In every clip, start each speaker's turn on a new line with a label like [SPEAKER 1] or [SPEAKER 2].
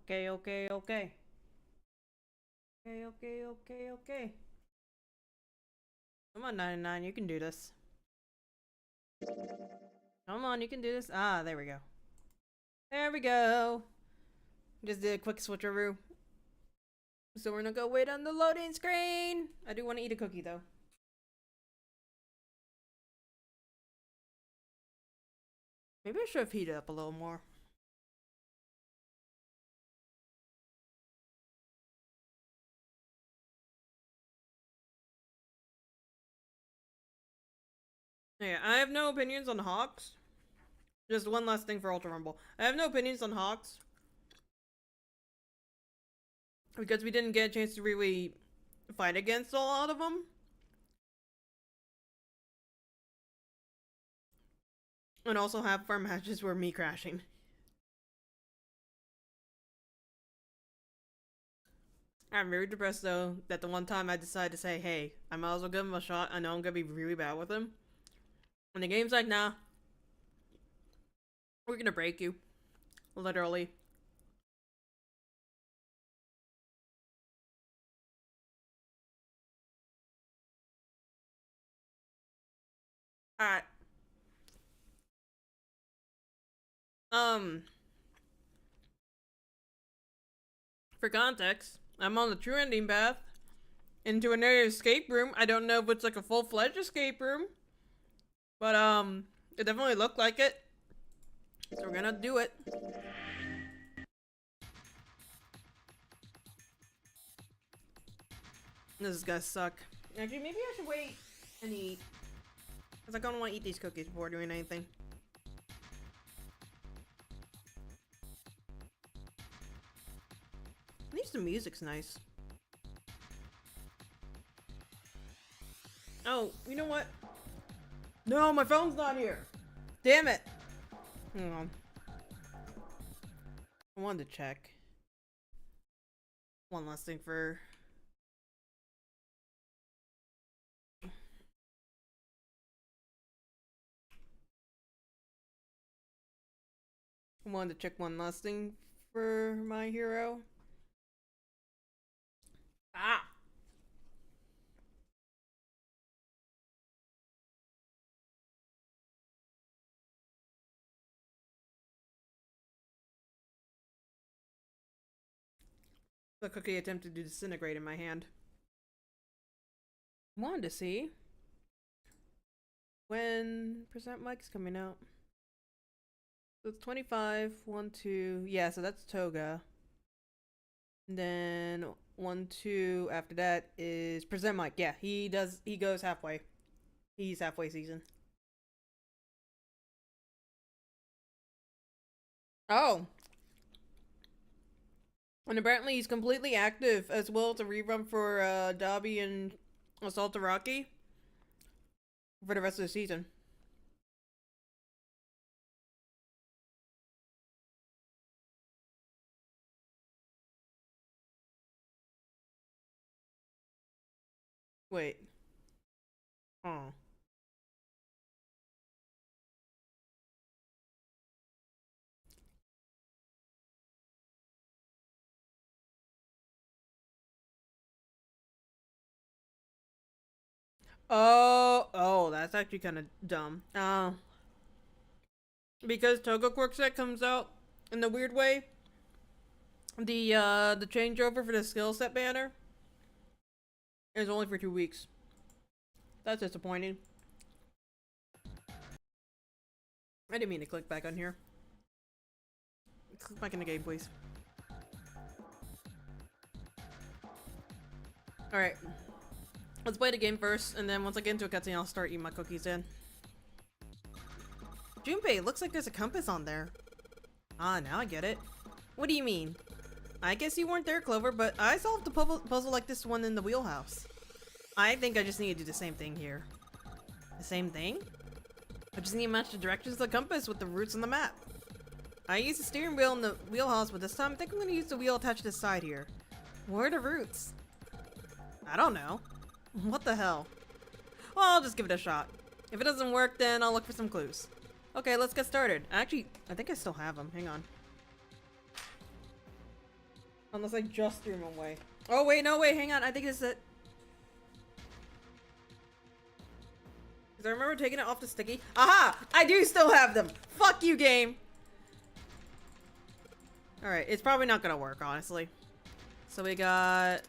[SPEAKER 1] Okay, okay, okay. Okay, okay, okay, okay. Come on, 99, you can do this. Come on, you can do this. Ah, there we go. There we go. Just did a quick switcheroo. So we're gonna go wait on the loading screen. I do want to eat a cookie though. Maybe I should have heated up a little more. Yeah, I have no opinions on Hawks. Just one last thing for Ultra Rumble. I have no opinions on Hawks. Because we didn't get a chance to really fight against a lot of them. And also half of our matches were me crashing. I'm very depressed though that the one time I decided to say, hey, I might as well give him a shot. I know I'm gonna be really bad with him. And the game's like, nah. We're gonna break you. Literally. Alright. For context, I'm on the true ending path into another escape room. I don't know if it's like a full-fledged escape room. But, it definitely looked like it. So we're gonna do it. This is gonna suck. Actually, maybe I should wait and eat. Because I don't want to eat these cookies before doing anything. At least the music's nice. Oh, you know what? No, my phone's not here. Damn it. Hang on. I wanted to check. One last thing for... I wanted to check one last thing for my hero. Ah! The cookie attempted to disintegrate in my hand. Wanted to see when percent Mike's coming out. So it's 25, 1, 2. Yeah, so that's Toga. And then 1, 2 after that is Present Mike. Yeah, he goes halfway. He's halfway season. Oh. And apparently he's completely active as well to rerun for Dobby and Assault Rocky for the rest of the season. Wait. Oh. Oh, that's actually kind of dumb. Because Toga Quirk set comes out in the weird way. The changeover for the skill set banner is only for 2 weeks. That's disappointing. I didn't mean to click back on here. Click back in the game, please. Alright. Let's play the game first, and then once I get into a cutscene, I'll start eating my cookies in. Junpei, looks like there's a compass on there. Ah, now I get it. What do you mean? I guess you weren't there, Clover, but I solved a puzzle like this one in the wheelhouse. I think I just need to do the same thing here. The same thing? I just need to match the directions of the compass with the routes on the map. I used the steering wheel in the wheelhouse, but this time I think I'm going to use the wheel attached to the side here. Where are the routes? I don't know. What the hell? Well, I'll just give it a shot. If it doesn't work, then I'll look for some clues. Okay, let's get started. Actually, I think I still have them. Hang on. Unless I just threw them away. Oh wait, no wait, hang on. I think this is it. Because I remember taking it off the sticky. Aha! I do still have them! Fuck you, game! Alright, it's probably not gonna work, honestly. So we got...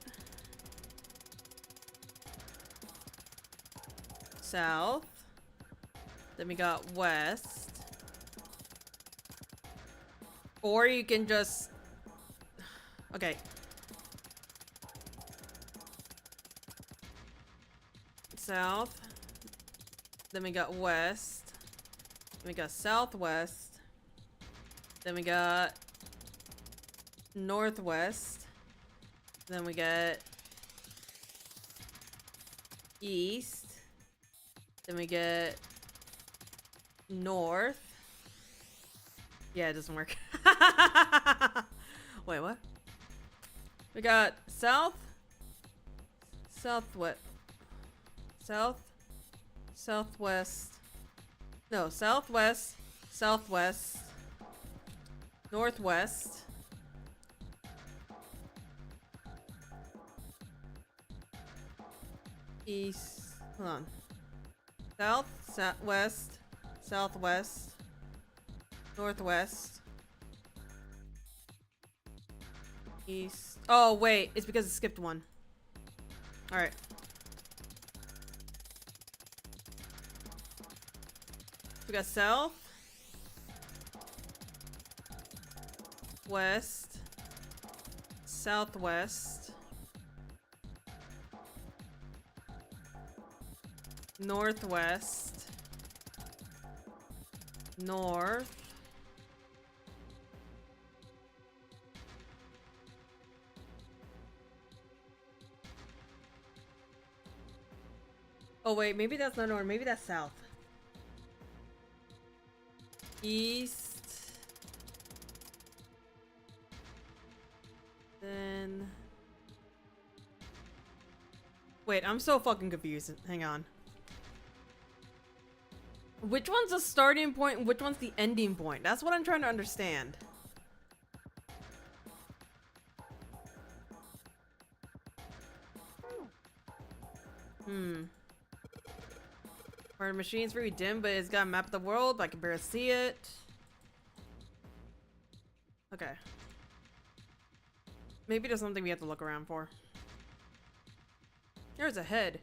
[SPEAKER 1] south. Then we got west. Or you can just... okay. South. Then we got west. Then we got southwest. Then we got northwest. Then we got east. Then we get north. Yeah, it doesn't work. Wait, what? We got south, southwest, south, southwest. No, southwest, southwest, northwest. East. Hold on. South, southwest, southwest, northwest, east. Oh wait, it's because it skipped one. All right. We got south, west, southwest, northwest, north, oh wait, maybe that's not north, maybe that's south, east, then wait, I'm so fucking confused. Hang on. Which one's the starting point and which one's the ending point? That's what I'm trying to understand. Our machine's very dim, but it's got a map of the world, but I can barely see it. Okay. Maybe there's something we have to look around for. There's a head.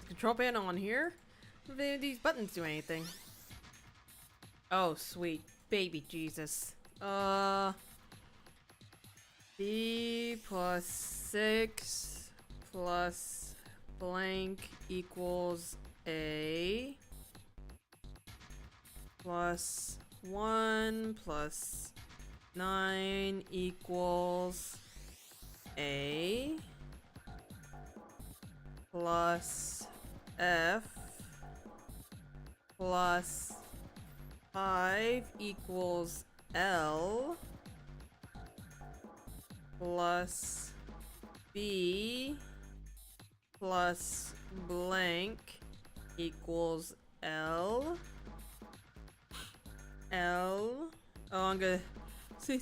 [SPEAKER 1] Control panel on here? Do these buttons do anything? Oh, sweet. Baby Jesus. B plus 6 plus blank equals A plus 1 plus 9 equals A plus F plus 5 equals L plus B plus blank equals L. Oh, I'm gonna see.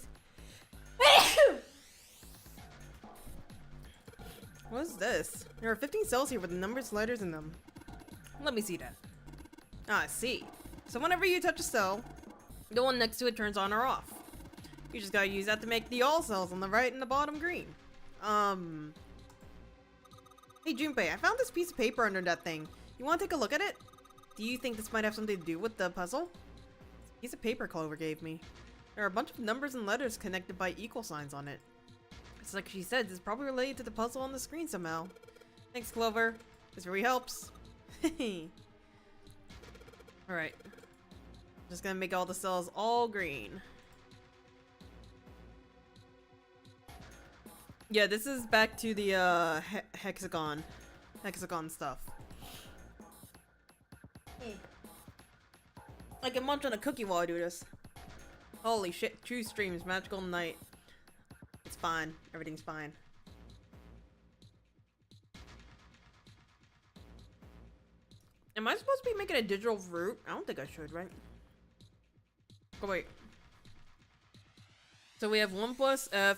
[SPEAKER 1] What is this? There are 15 cells here with numbers, letters in them. Let me see that. Ah, I see. So whenever you touch a cell, the one next to it turns on or off. You just gotta use that to make the all cells on the right and the bottom green. Hey Junpei, I found this piece of paper under that thing. You wanna take a look at it? Do you think this might have something to do with the puzzle? It's a piece of paper Clover gave me. There are a bunch of numbers and letters connected by equal signs on it. It's like she said, it's probably related to the puzzle on the screen somehow. Thanks, Clover. This really helps. Alright. Just gonna make all the cells all green. Yeah, this is back to the hexagon stuff. I can munch on a cookie while I do this. Holy shit, true streams, magical night. It's fine. Everything's fine. Am I supposed to be making a digital fruit? I don't think I should, right? Oh, wait. So we have 1 plus F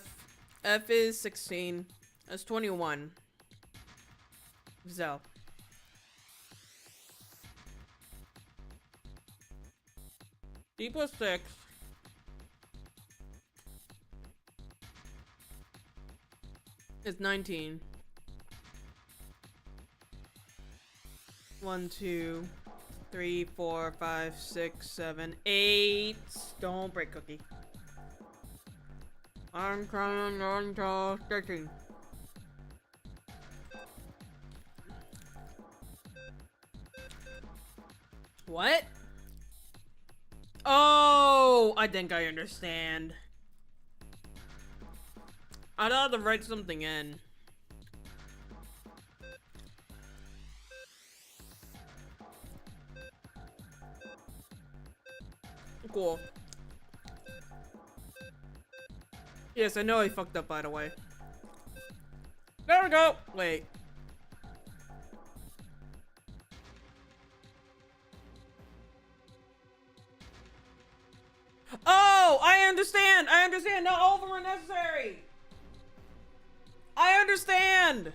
[SPEAKER 1] F is 16. That's 21. So. D plus 6. Is 19. 1, 2, 3, 4, 5, 6, 7, 8. Don't break cookie. I'm trying on 13. What? Oh, I think I understand. I'd have to write something in. Cool. Yes, I know I fucked up, by the way. There we go! Wait. Oh! I understand! I understand! Not all of them are necessary! I understand!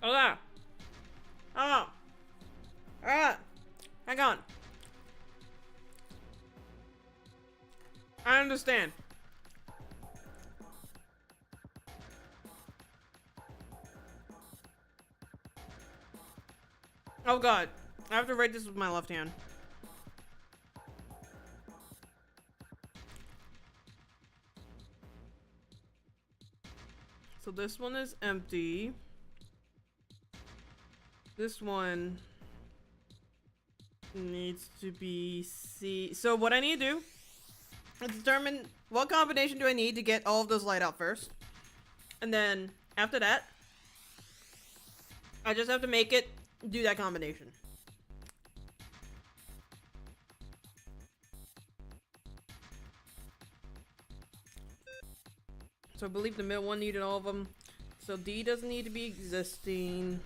[SPEAKER 1] Oh, oh. Hang on. I understand. Oh god. I have to write this with my left hand. So this one is empty. This one needs to be C. So what I need to do is determine what combination do I need to get all of those light out first. And then after that, I just have to make it do that combination. So I believe the middle one needed all of them. So D doesn't need to be existing.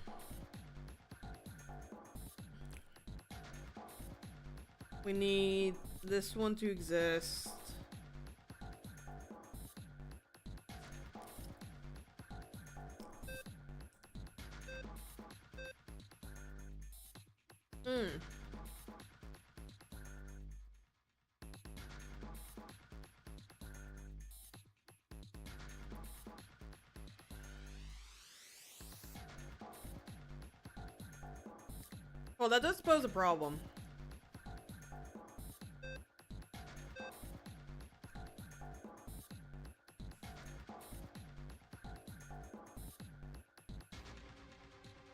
[SPEAKER 1] We need this one to exist. Well, that does pose a problem.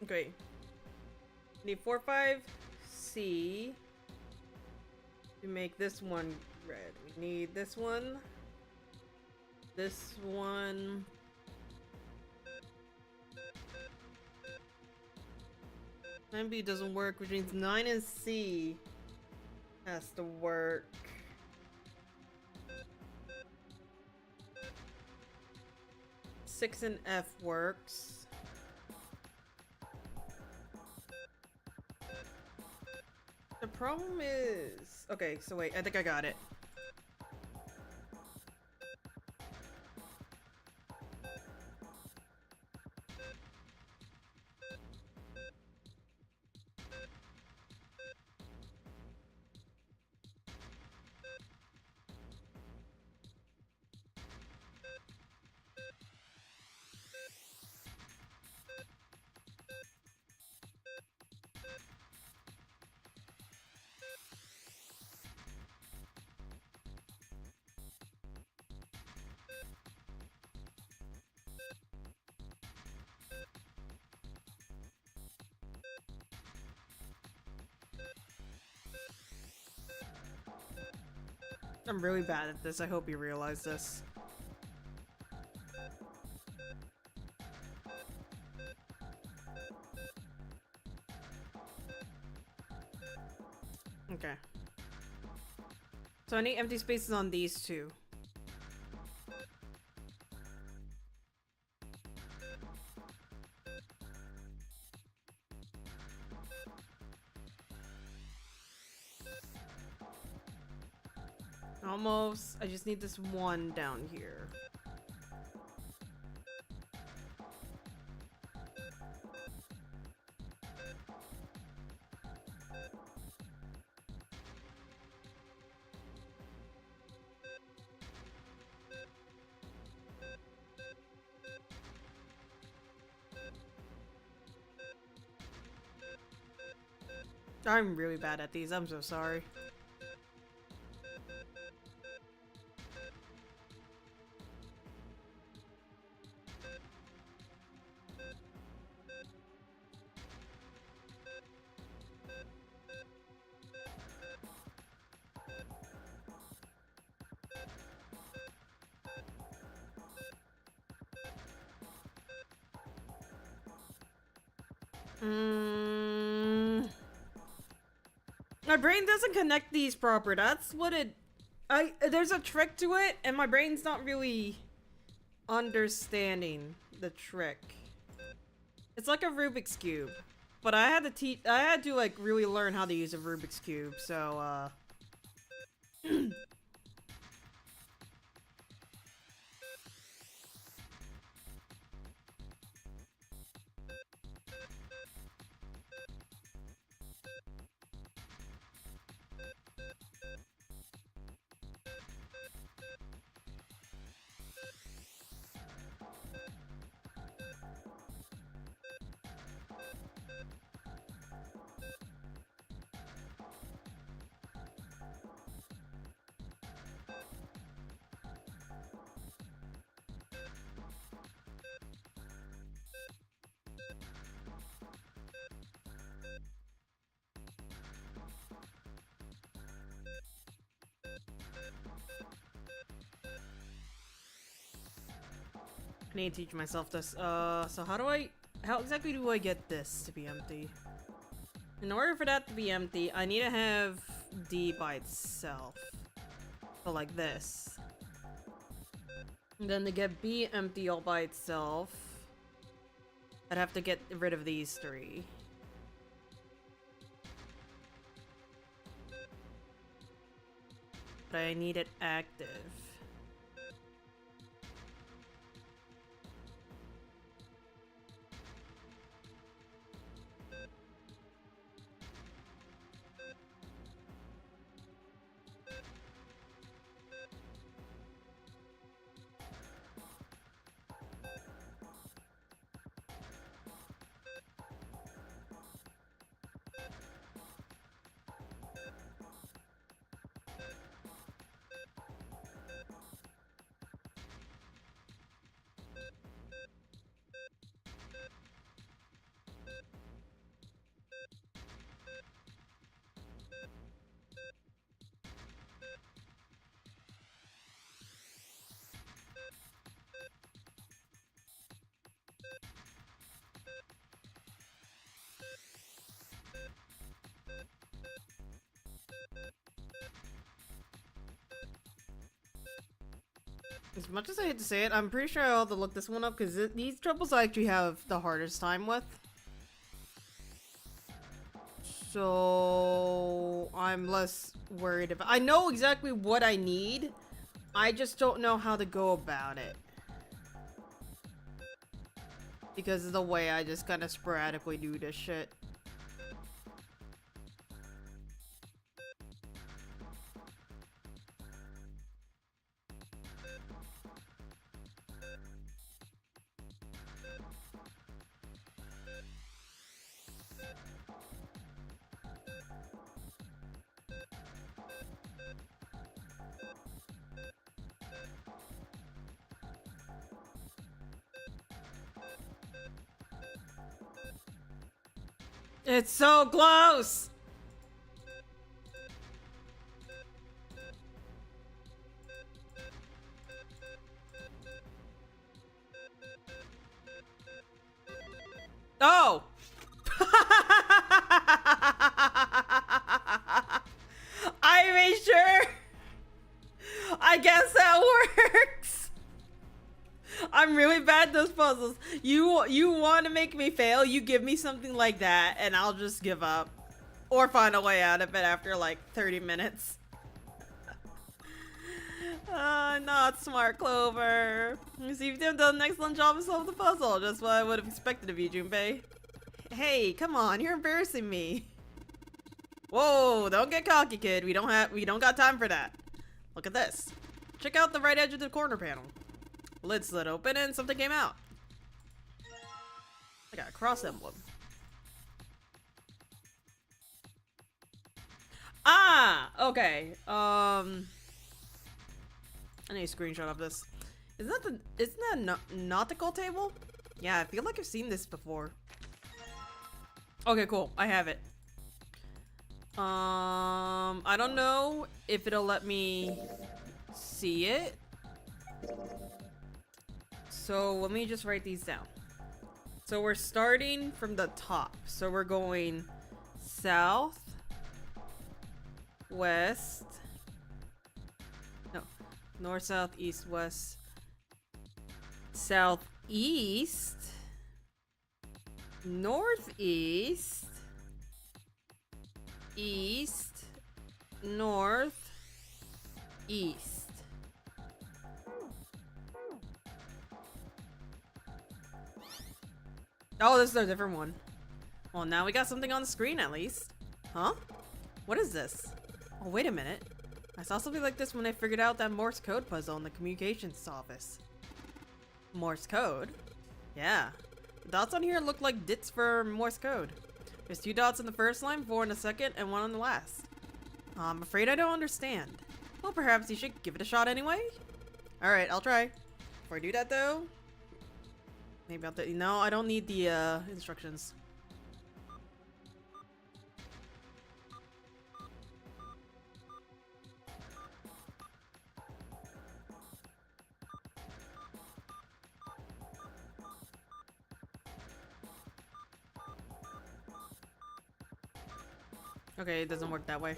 [SPEAKER 1] Okay. Need 4, 5, C to make this one red. We need this one. This one. B doesn't work, which means 9 and C has to work. Six and F works. The problem is... Okay, so wait, I think I got it. I'm really bad at this. I hope you realize this. Okay. So I need empty spaces on these two. almost. I just need this one down here. I'm really bad at these. I'm so sorry. My brain doesn't connect these proper. That's what it... There's a trick to it, and my brain's not really understanding the trick. It's like a Rubik's Cube. But I had to like really learn how to use a Rubik's Cube, so I need to teach myself this. So how exactly do I get this to be empty? In order for that to be empty, I need to have D by itself. So like this. And then to get B empty all by itself, I'd have to get rid of these three. But I need it active. As much as I hate to say it, I'm pretty sure I'll have to look this one up because these troubles I actually have the hardest time with. So I'm less worried about. I know exactly what I need. I just don't know how to go about it. Because of the way I just kind of sporadically do this shit. It's so close! Oh! I made sure! I guess that works! I'm really bad at those puzzles. You want to make me fail, you give me something like that, and I'll just give up. Or find a way out of it after like 30 minutes. Not smart, Clover. You see, you've done an excellent job of solving the puzzle. Just what I would have expected of you, Junpei. Hey, come on, you're embarrassing me. Whoa, don't get cocky, kid. We don't got time for that. Look at this. Check out the right edge of the corner panel. Lid slid open and something came out. I got a cross emblem. Ah, okay. I need a screenshot of this. Isn't that a nautical table? Yeah, I feel like I've seen this before. Okay, cool. I have it. I don't know if it'll let me see it. So let me just write these down. So we're starting from the top. So we're going south, west, no, north, south, east, west, southeast, northeast, east, north, east. Oh, this is a different one. Well, now we got something on the screen at least. Huh? What is this? Oh, wait a minute. I saw something like this when I figured out that Morse code puzzle in the communications office. Morse code? Yeah. The dots on here look like dits for Morse code. There's 2 dots in the first line, 4 in the second, and 1 on the last. I'm afraid I don't understand. Well, perhaps you should give it a shot anyway? Alright, I'll try. Before I do that though, maybe I'll no, I don't need the instructions. Okay, it doesn't work that way.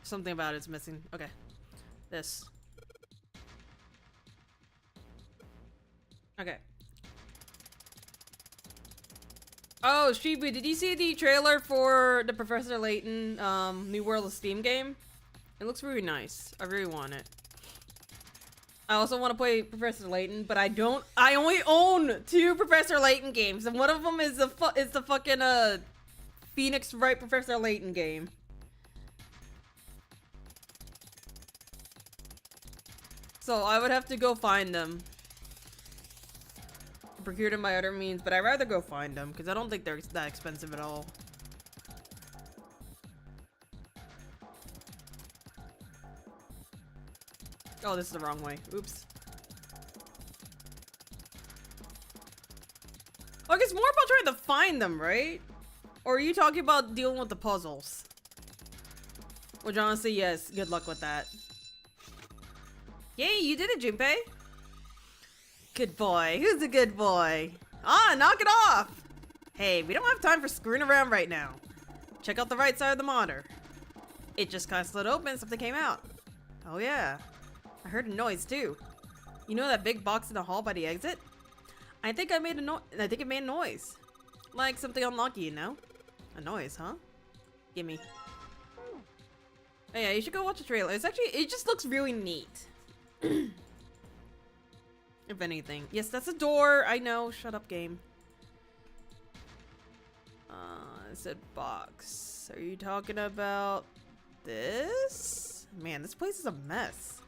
[SPEAKER 1] Something about it's missing. Okay. This. Okay. Oh, Shibu, did you see the trailer for the Professor Layton New World of Steam game? It looks really nice. I really want it. I also want to play Professor Layton, but I only own 2 Professor Layton games, and one of them is the fucking Phoenix Wright Professor Layton game. So I would have to go find them. Procure them by other means, but I'd rather go find them because I don't think they're that expensive at all. Oh, this is the wrong way. Oops. Oh, I guess more about trying to find them, right? Or are you talking about dealing with the puzzles? Which honestly, yes. Good luck with that. Yay, you did it, Junpei. Good boy. Who's a good boy? Ah, knock it off! Hey, we don't have time for screwing around right now. Check out the right side of the monitor. It just kind of slid open and something came out. Oh yeah. I heard a noise too. You know that big box in the hall by the exit? I think it made a noise. Like something unlucky, you know? A noise, huh? Gimme. Oh yeah, you should go watch the trailer. It just looks really neat. If anything. Yes, that's a door. I know. Shut up, game. It said box. Are you talking about this? Man, this place is a mess.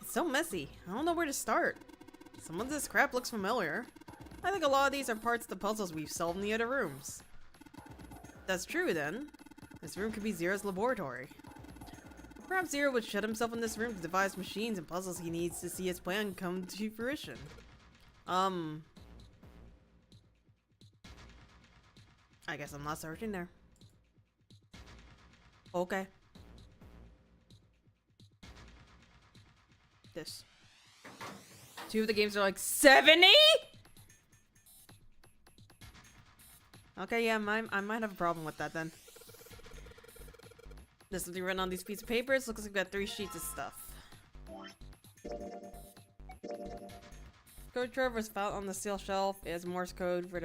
[SPEAKER 1] It's so messy. I don't know where to start. Some of this crap looks familiar. I think a lot of these are parts of the puzzles we've solved in the other rooms. That's true, then. This room could be Zero's laboratory. Perhaps Zero would shut himself in this room to devise machines and puzzles he needs to see his plan come to fruition. I guess I'm not searching there. Okay. This. 2 of the games are like 70? Okay, yeah, I might have a problem with that then. There's something written on these pieces of papers. Looks like we got 3 sheets of stuff. Code trove was found on the steel shelf. It has Morse code for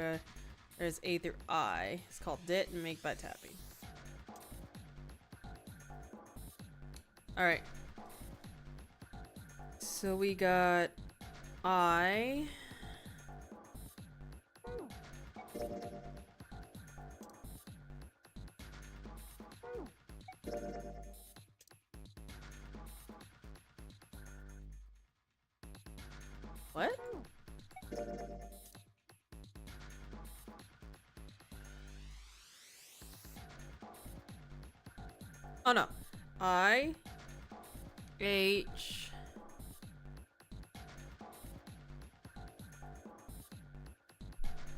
[SPEAKER 1] there's A through I. It's called DIT and make by tapping. Alright. So we got I. What? Oh no. I H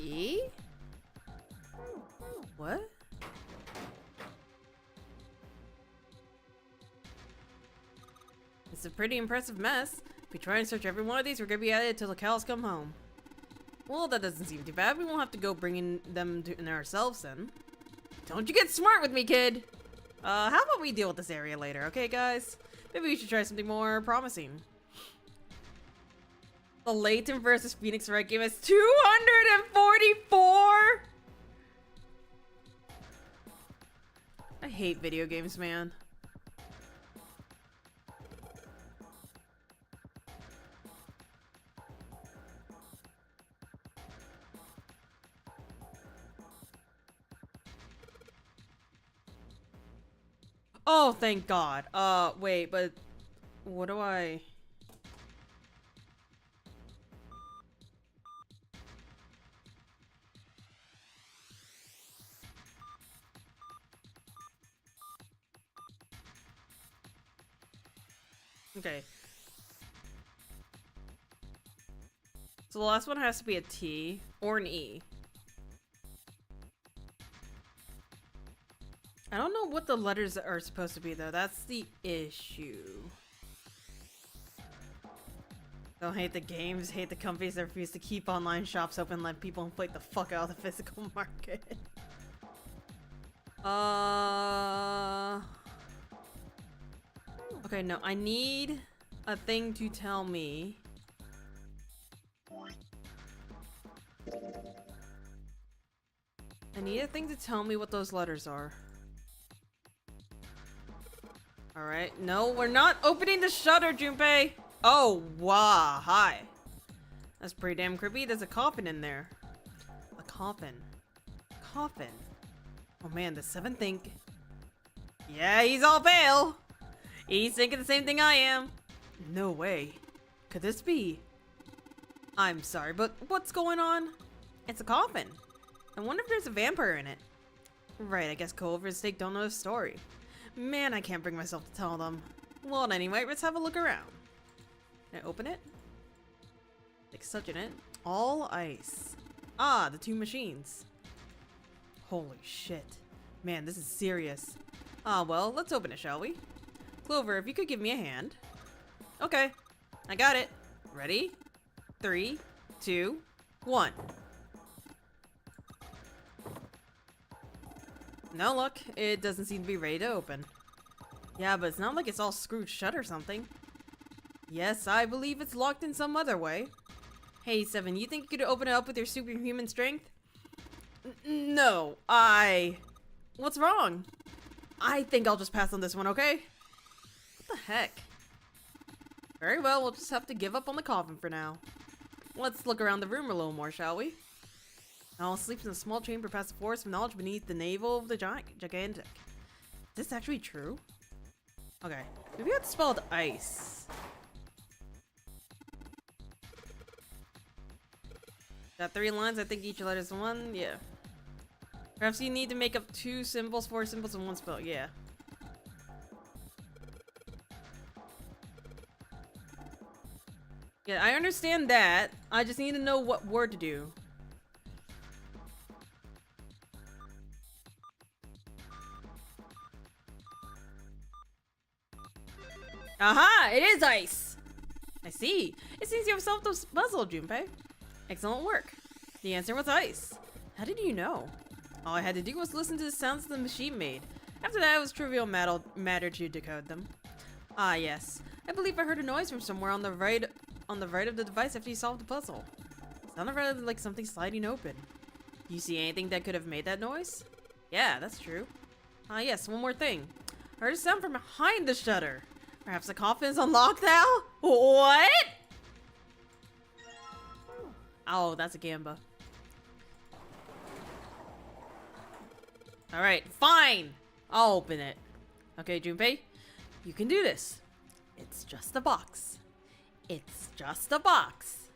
[SPEAKER 1] E? What? It's a pretty impressive mess. If we try and search every one of these, we're gonna be at it till the cows come home. Well, that doesn't seem too bad. We won't have to go bringing them in ourselves then. Don't you get smart with me, kid! How about we deal with this area later, okay, guys? Maybe we should try something more promising. The Layton versus Phoenix Wright game is 244! I hate video games, man. Oh, thank God. Wait, but what do I... Okay. So the last one has to be a T or an E. I don't know what the letters are supposed to be, though. That's the issue. Don't hate the games, hate the companies that refuse to keep online shops open and let people inflate the fuck out of the physical market. Okay, no, I need a thing to tell me. I need a thing to tell me what those letters are. Alright, no, we're not opening the shutter, Junpei! Oh, wow, hi. That's pretty damn creepy. There's a coffin in there. A coffin. Coffin. Oh man, the seventh ink. Yeah, he's all pale! He's thinking the same thing I am. No way. Could this be? I'm sorry, but what's going on? It's a coffin. I wonder if there's a vampire in it. Right, I guess Culver and Steak don't know the story. Man, I can't bring myself to tell them. Well, anyway, let's have a look around. Can I open it? Like such in it. All ice. Ah, the two machines. Holy shit. Man, this is serious. Ah, well, let's open it, shall we? Clover, if you could give me a hand. Okay, I got it. Ready? 3, 2, 1. No luck. It doesn't seem to be ready to open. Yeah, but it's not like it's all screwed shut or something. Yes, I believe it's locked in some other way. Hey, Seven, you think you could open it up with your superhuman strength? No, What's wrong? I think I'll just pass on this one, okay? What the heck? Very well, we'll just have to give up on the coffin for now. Let's look around the room a little more, shall we? All sleeps in a small chamber past the forest of knowledge beneath the navel of the gigantic. Is this actually true? Okay, maybe it's spelled ice. Got 3 lines, I think each letter is 1, yeah. Perhaps you need to make up 2 symbols, 4 symbols, and 1 spell, yeah. Yeah, I understand that. I just need to know what word to do. Aha! It is ice! I see. It seems you have solved the puzzle, Junpei. Excellent work. The answer was ice. How did you know? All I had to do was listen to the sounds the machine made. After that, it was trivial matter to decode them. Ah, yes. I believe I heard a noise from somewhere on the right of the device after you solved the puzzle. It sounded rather like something sliding open. Do you see anything that could have made that noise? Yeah, that's true. Ah, yes, one more thing. I heard a sound from behind the shutter. Perhaps the coffin is unlocked now? What? Oh, that's a gamba. Alright, fine! I'll open it. Okay, Junpei, you can do this. It's just a box. It's just a box.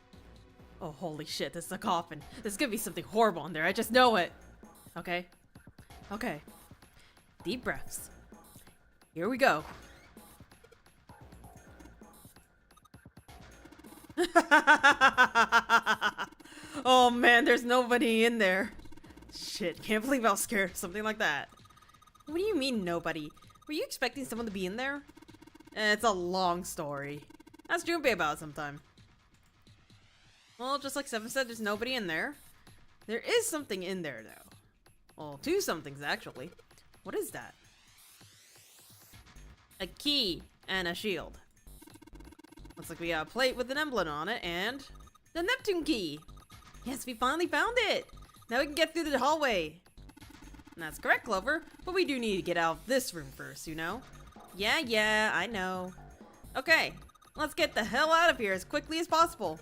[SPEAKER 1] Oh, holy shit, this is a coffin. There's gonna be something horrible in there, I just know it. Okay. Okay. Deep breaths. Here we go. Oh man, there's nobody in there. Shit, can't believe I was scared of something like that. What do you mean nobody? Were you expecting someone to be in there? It's a long story. Ask Junpei about it sometime. Well, just like Seven said, there's nobody in there. There is something in there though. Well, two somethings actually. What is that? A key and a shield. Looks like we got a plate with an emblem on it and the Neptune key. Yes, we finally found it. Now we can get through the hallway. And that's correct, Clover, but we do need to get out of this room first, you know? Yeah, I know. Okay, let's get the hell out of here as quickly as possible.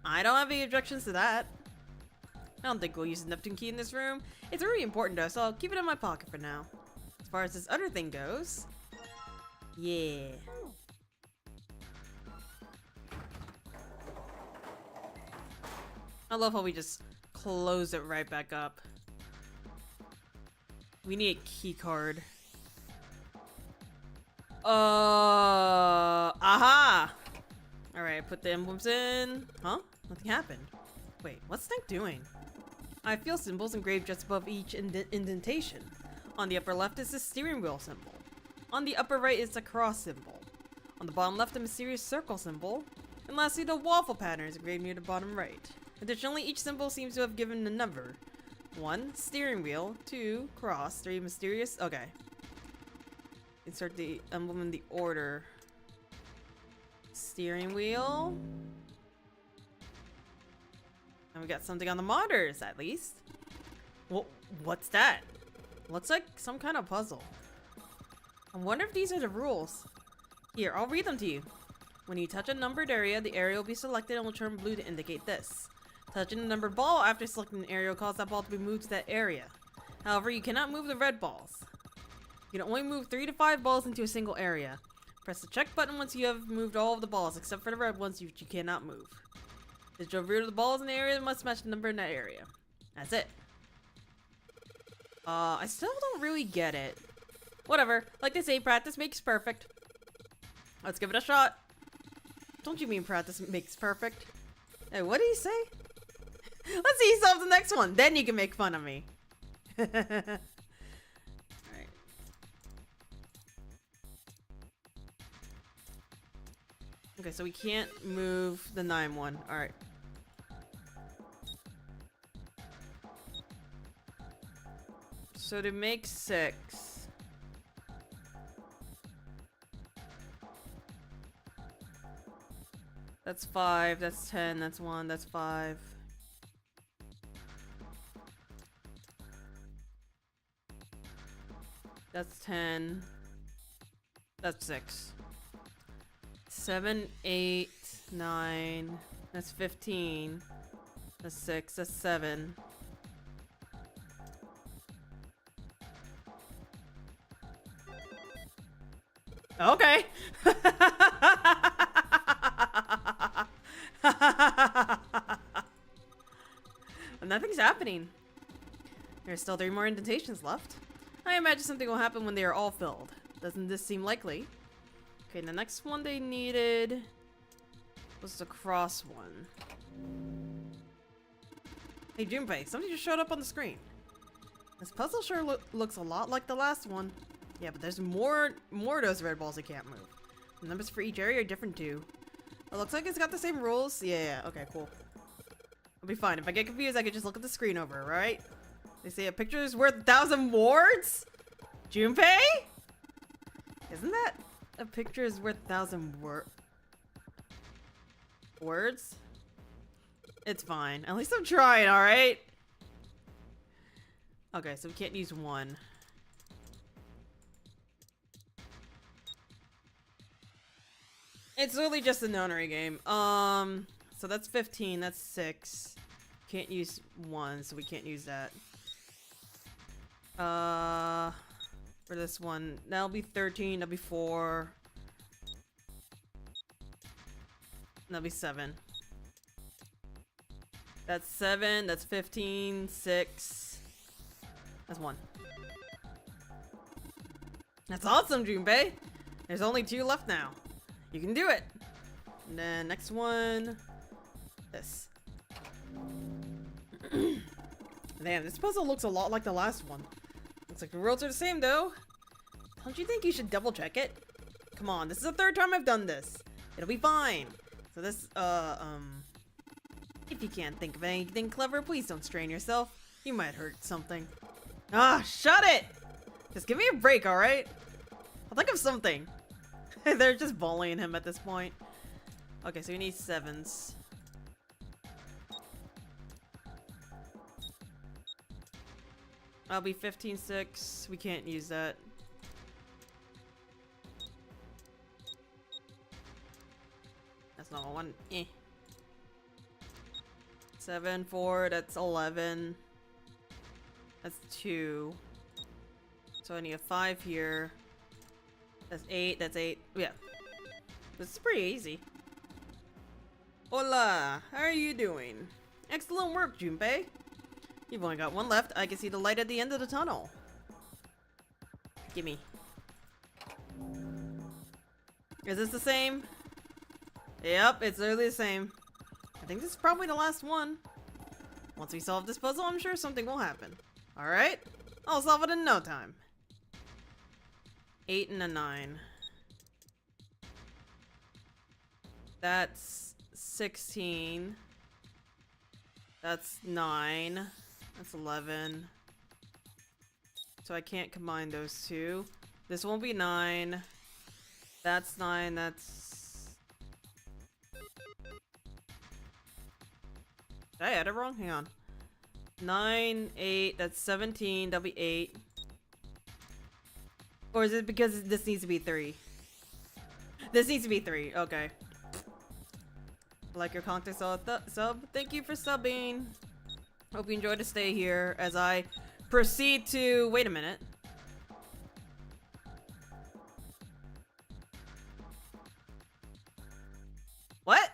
[SPEAKER 1] I don't have any objections to that. I don't think we'll use the Neptune key in this room. It's really important to us, so I'll keep it in my pocket for now. As far as this other thing goes, yeah. I love how we just close it right back up. We need a key card. Aha! Alright, put the emblems in. Huh? Nothing happened. Wait, what's Snake doing? I feel symbols engraved just above each indentation. On the upper left is the steering wheel symbol. On the upper right is the cross symbol. On the bottom left, a mysterious circle symbol. And lastly, the waffle pattern is engraved near the bottom right. Additionally, each symbol seems to have given a number. 1, steering wheel. 2, cross. 3, mysterious. Okay. Insert the emblem in the order. Steering wheel. And we got something on the monitors, at least. Well, what's that? Looks like some kind of puzzle. I wonder if these are the rules. Here, I'll read them to you. When you touch a numbered area, the area will be selected and will turn blue to indicate this. Touching a numbered ball after selecting an area will cause that ball to be moved to that area. However, you cannot move the red balls. You can only move 3 to 5 balls into a single area. Press the check button once you have moved all of the balls, except for the red ones which you cannot move. The digital root of the balls in the area must match the number in that area. That's it. I still don't really get it. Whatever. Like they say, practice makes perfect. Let's give it a shot. Don't you mean practice makes perfect? Hey, what did he say? Let's see you solve the next one. Then you can make fun of me. Alright. Okay, so we can't move the 9 one. Alright. So to make 6. That's 5, that's 10, that's 1, that's 5. That's 10. That's 6. 7, 8, 9. That's 15. That's 6. That's 7. Okay. Nothing's happening. There's still 3 more indentations left. I imagine something will happen when they are all filled. Doesn't this seem likely? Okay, the next one they needed was the cross one. Hey Junpei, something just showed up on the screen. This puzzle sure looks a lot like the last one. Yeah, but there's more of those red balls that can't move. The numbers for each area are different too. It looks like it's got the same rules. Yeah, okay, cool. I'll be fine. If I get confused, I can just look at the screen over, right? They say a picture is worth 1,000 words? Junpei? Isn't that a picture is worth 1,000 words? It's fine. At least I'm trying, alright? Okay, so we can't use 1. It's really just a nonary game. So that's 15, that's 6. Can't use 1, so we can't use that. For this one, that'll be 13, that'll be 4. That'll be 7. That's 7, that's 15, 6. That's 1. That's awesome, Junpei! There's only 2 left now. You can do it! And then next one... This. Damn, this puzzle looks a lot like the last one. Looks like the rules are the same, though. Don't you think you should double check it? Come on, this is the 3rd time I've done this. It'll be fine. So this, if you can't think of anything clever, please don't strain yourself. You might hurt something. Ah, shut it! Just give me a break, alright? I'll think of something. They're just bullying him at this point. Okay, so we need 7s. I'll be 15, 6. We can't use that. That's not one. 7, 4. That's 11. That's 2. So I need a 5 here. That's 8. That's 8. Yeah. This is pretty easy. Hola. How are you doing? Excellent work, Junpei. You've only got 1 left. I can see the light at the end of the tunnel. Gimme. Is this the same? Yep, it's literally the same. I think this is probably the last one. Once we solve this puzzle, I'm sure something will happen. Alright? I'll solve it in no time. 8 and a 9. That's 16. That's 9. That's 11. So I can't combine those 2. This won't be 9. That's 9. That's... Did I add it wrong? Hang on. 9, 8. That's 17. That'll be 8. Or is it because this needs to be 3? This needs to be 3. Okay. Like your contact sub. Thank you for subbing. Hope you enjoyed the stay here as I proceed to... Wait a minute. What?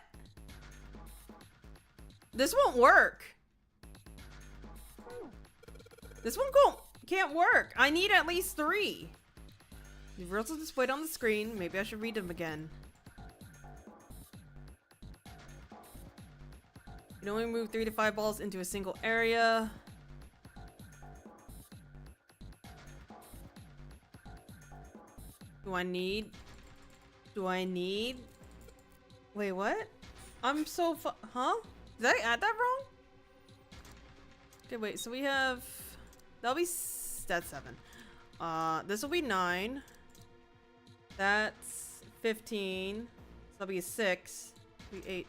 [SPEAKER 1] This won't work. This one can't work. I need at least 3. The rules are displayed on the screen. Maybe I should read them again. You can only move 3 to 5 balls into a single area. Do I need? Wait, what? I'm so huh? Did I add that wrong? Okay, wait, so we have... That'll be... That's 7. This will be 9. That's 15. So that'll be a 6. That'll be 8.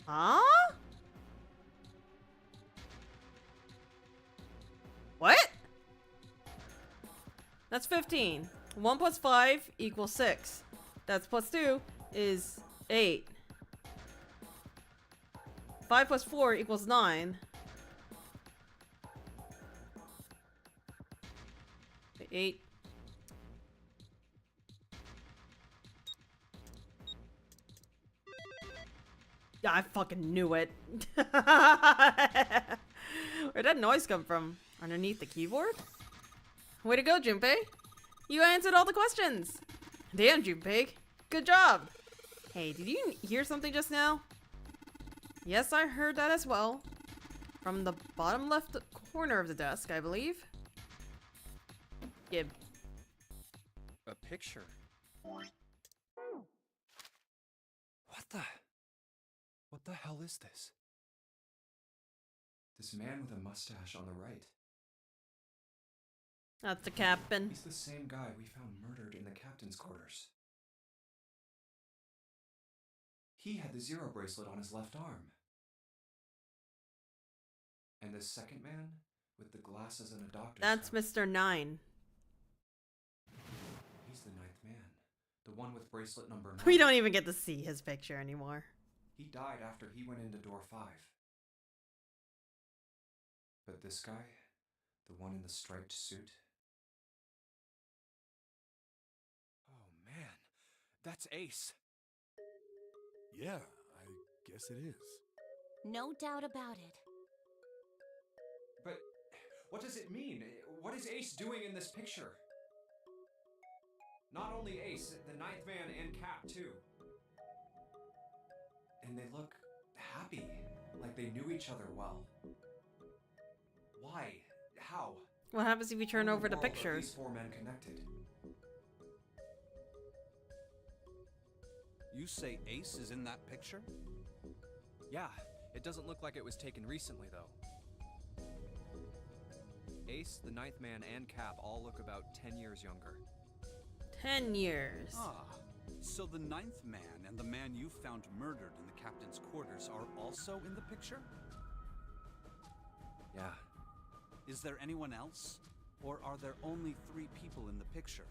[SPEAKER 1] Huh? What? That's 15. 1 plus 5 equals 6. That's plus 2 is 8. 5 plus 4 equals 9. 8. Yeah, I fucking knew it. Where'd that noise come from? Underneath the keyboard? Way to go, Junpei. You answered all the questions. Damn, Junpei. Good job. Hey, did you hear something just now? Yes, I heard that as well. From the bottom left corner of the desk, I believe. Gib.
[SPEAKER 2] A picture. What the hell is this? This man with a mustache on the right.
[SPEAKER 1] That's the captain.
[SPEAKER 2] He's the same guy we found murdered in the captain's quarters. He had the Zero bracelet on his left arm. And the second man with the glasses and a doctor's
[SPEAKER 1] That's
[SPEAKER 2] coat.
[SPEAKER 1] Mr. 9.
[SPEAKER 2] He's The one with bracelet number 9.
[SPEAKER 1] We don't even get to see his picture anymore.
[SPEAKER 2] He died after he went into door 5. But this guy, the one in the striped suit.
[SPEAKER 3] Oh man, that's Ace.
[SPEAKER 4] Yeah, I guess it is.
[SPEAKER 5] No doubt about it.
[SPEAKER 2] But what does it mean? What is Ace doing in this picture? Not only Ace, the ninth man and Cap too. And they look happy, like they knew each other well. Why? How?
[SPEAKER 1] What happens if you turn
[SPEAKER 2] How in
[SPEAKER 1] over the
[SPEAKER 2] world are these
[SPEAKER 1] pictures?
[SPEAKER 2] 4 men connected?
[SPEAKER 3] You say Ace is in that picture?
[SPEAKER 6] Yeah, it doesn't look like it was taken recently, though. Ace, the ninth man, and Cap all look about 10 years younger.
[SPEAKER 1] 10 years.
[SPEAKER 3] Ah, so the ninth man and the man you found murdered in the captain's quarters are also in the picture?
[SPEAKER 6] Yeah.
[SPEAKER 3] Is there anyone else? Or are there only 3 people in the picture?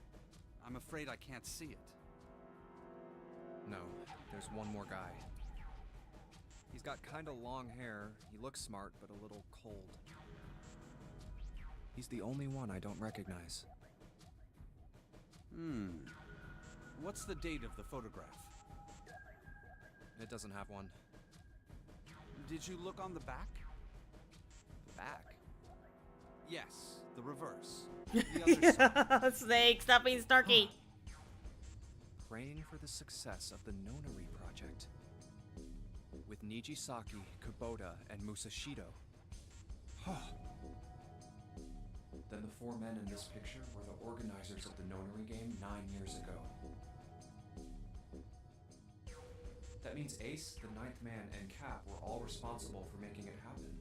[SPEAKER 3] I'm afraid I can't see it.
[SPEAKER 6] No, there's one more guy. He's got kinda long hair, he looks smart, but a little cold. He's the only one I don't recognize.
[SPEAKER 3] What's the date of the photograph?
[SPEAKER 6] It doesn't have one.
[SPEAKER 3] Did you look on the back?
[SPEAKER 6] The back?
[SPEAKER 3] Yes, the reverse. The other side.
[SPEAKER 1] Snake, stop being snarky.
[SPEAKER 6] Praying for the success of the Nonary project. With Nijisaki, Kubota, and Musashido.
[SPEAKER 2] Then the 4 men in this picture were the organizers of the Nonary game 9 years ago. That means Ace, the ninth man, and Cap were all responsible for making it happen.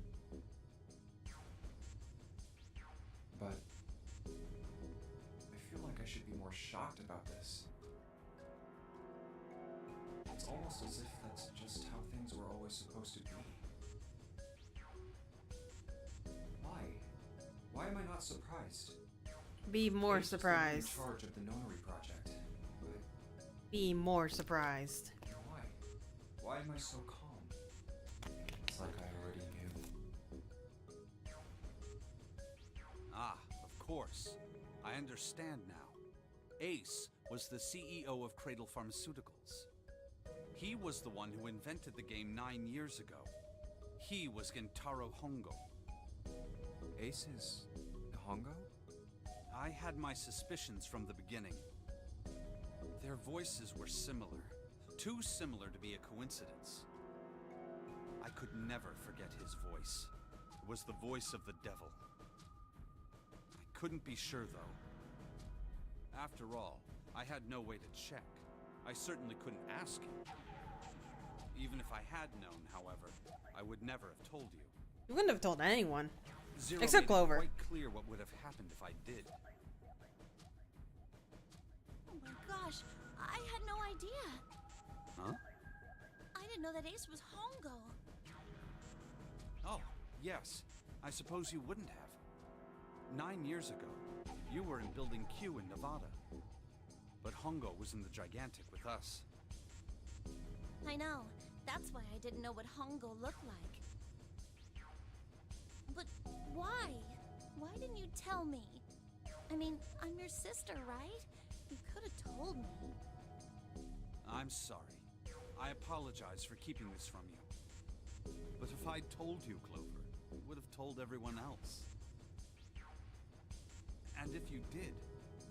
[SPEAKER 2] But I feel like I should be more shocked about this. It's almost as if that's just how things were always supposed to be. Why? Why am I not surprised?
[SPEAKER 1] Be more
[SPEAKER 2] Ace was the one
[SPEAKER 1] surprised.
[SPEAKER 2] in charge of the Nonary project. But
[SPEAKER 1] Be more surprised.
[SPEAKER 2] why? Why am I so calm? It's like I already knew.
[SPEAKER 3] Ah, of course. I understand now. Ace was the CEO of Cradle Pharmaceuticals. He was the one who invented the game 9 years ago. He was Gentaro Hongo.
[SPEAKER 6] Ace is Hongo?
[SPEAKER 3] I had my suspicions from the beginning. Their voices were similar. Too similar to be a coincidence. I could never forget his voice. It was the voice of the devil. I couldn't be sure, though. After all, I had no way to check. I certainly couldn't ask you. Even if I had known, however, I would never have told you.
[SPEAKER 1] You wouldn't have told anyone.
[SPEAKER 3] Zero
[SPEAKER 1] Except
[SPEAKER 3] made it
[SPEAKER 1] Clover.
[SPEAKER 3] quite clear what would have happened if I did.
[SPEAKER 5] Oh my gosh, I had no idea.
[SPEAKER 3] Huh?
[SPEAKER 5] I didn't know that Ace was Hongo.
[SPEAKER 3] Oh, yes. I suppose you wouldn't have. 9 years ago, you were in Building Q in Nevada. But Hongo was in the Gigantic with us.
[SPEAKER 5] I know. That's why I didn't know what Hongo looked like. But why? Why didn't you tell me? I mean, I'm your sister, right? You could have told me.
[SPEAKER 3] I'm sorry. I apologize for keeping this from you. But if I'd told you, Clover, I would have told everyone else. And if you did,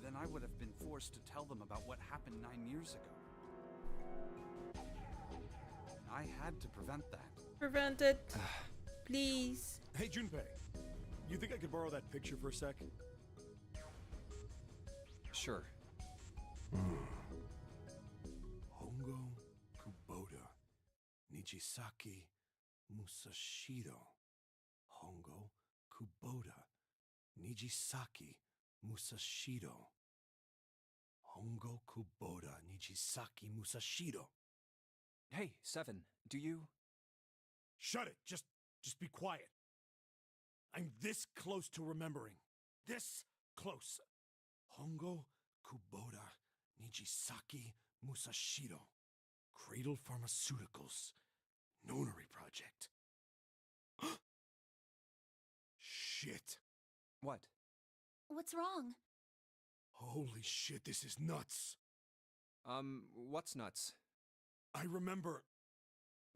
[SPEAKER 3] then I would have been forced to tell them about what happened 9 years ago. I had to prevent that.
[SPEAKER 1] Prevent it. Please.
[SPEAKER 4] Hey, Junpei. You think I could borrow that picture for a sec?
[SPEAKER 6] Sure.
[SPEAKER 4] Hongo, Kubota, Nijisaki, Musashido. Hongo, Kubota, Nijisaki, Musashido. Hongo, Kubota, Nijisaki, Musashido.
[SPEAKER 6] Hey, Seven, do you...
[SPEAKER 4] Shut it! Just be quiet. I'm this close to remembering. This close. Hongo, Kubota, Nijisaki Musashiro. Cradle Pharmaceuticals. Nonary project. Shit.
[SPEAKER 6] What?
[SPEAKER 5] What's wrong?
[SPEAKER 4] Holy shit, this is nuts.
[SPEAKER 6] What's nuts?
[SPEAKER 4] I remember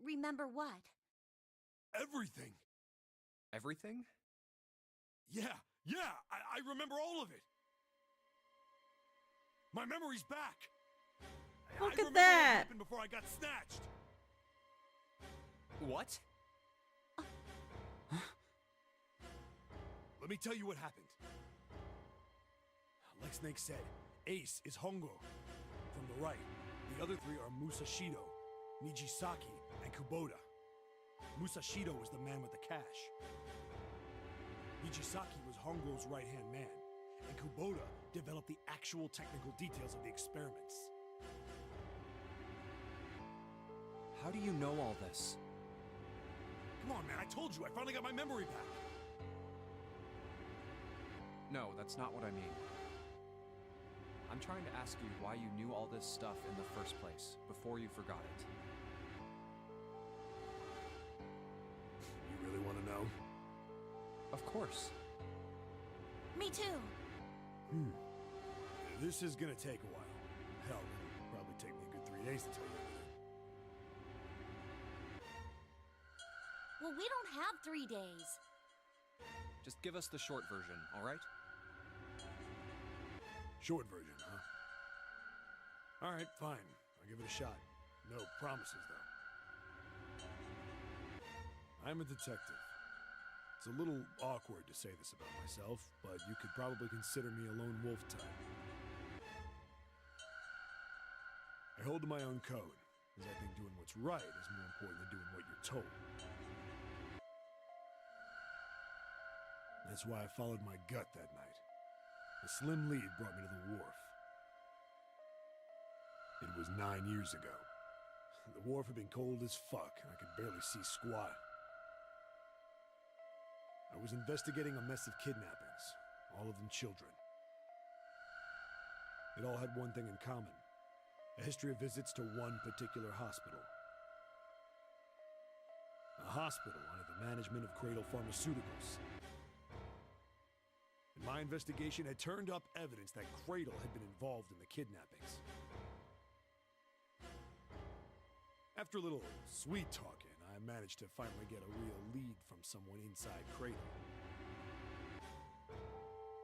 [SPEAKER 5] Remember what?
[SPEAKER 4] everything.
[SPEAKER 6] Everything?
[SPEAKER 4] Yeah, I remember all of it. My memory's back.
[SPEAKER 1] Look
[SPEAKER 4] I
[SPEAKER 1] at
[SPEAKER 4] remember what
[SPEAKER 1] that.
[SPEAKER 4] happened before I got snatched.
[SPEAKER 6] What?
[SPEAKER 4] Let me tell you what happened. Like Snake said, Ace is Hongo from the right. The other three are Musashido, Nijisaki, and Kubota. Musashido was the man with the cash. Nijisaki was Hongo's right-hand man, and Kubota developed the actual technical details of the experiments.
[SPEAKER 6] How do you know all this?
[SPEAKER 4] Come on, man, I told you, I finally got my memory back.
[SPEAKER 6] No, that's not what I mean. I'm trying to ask you why you knew all this stuff in the first place, before you forgot it.
[SPEAKER 4] You really want to know?
[SPEAKER 6] Of course.
[SPEAKER 5] Me too.
[SPEAKER 4] This is gonna take a while. Hell, it'll probably take me a good 3 days to tell you everything.
[SPEAKER 5] Well, we don't have 3 days.
[SPEAKER 6] Just give us the short version, alright?
[SPEAKER 4] Short version, huh? Alright, fine. I'll give it a shot. No promises, though. I'm a detective. It's a little awkward to say this about myself, but you could probably consider me a lone wolf type. I hold to my own code, as I think doing what's right is more important than doing what you're told. That's why I followed my gut that night. A slim lead brought me to the wharf. It was 9 years ago. The wharf had been cold as fuck, and I could barely see squat. I was investigating a mess of kidnappings, all of them children. It all had one thing in common: a history of visits to one particular hospital. A hospital under the management of Cradle Pharmaceuticals. And my investigation had turned up evidence that Cradle had been involved in the kidnappings. After a little sweet talking, I managed to finally get a real lead from someone inside Cradle.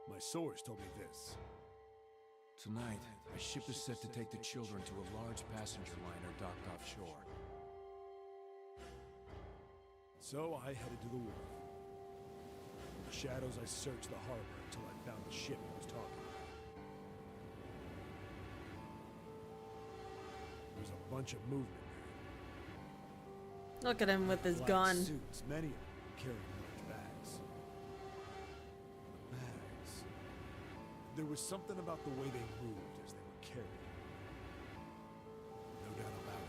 [SPEAKER 4] My source told me this.
[SPEAKER 7] Tonight, a ship is set to take the children to a large passenger liner docked offshore.
[SPEAKER 4] So I headed to the wharf. In the shadows, I searched the harbor until I found the ship he was talking about. There was a bunch of movement there.
[SPEAKER 1] Look at him with his
[SPEAKER 4] Black
[SPEAKER 1] gun.
[SPEAKER 4] suits, many of them carrying large bags. The bags. There was something about the way they moved as they were carried. No doubt about it.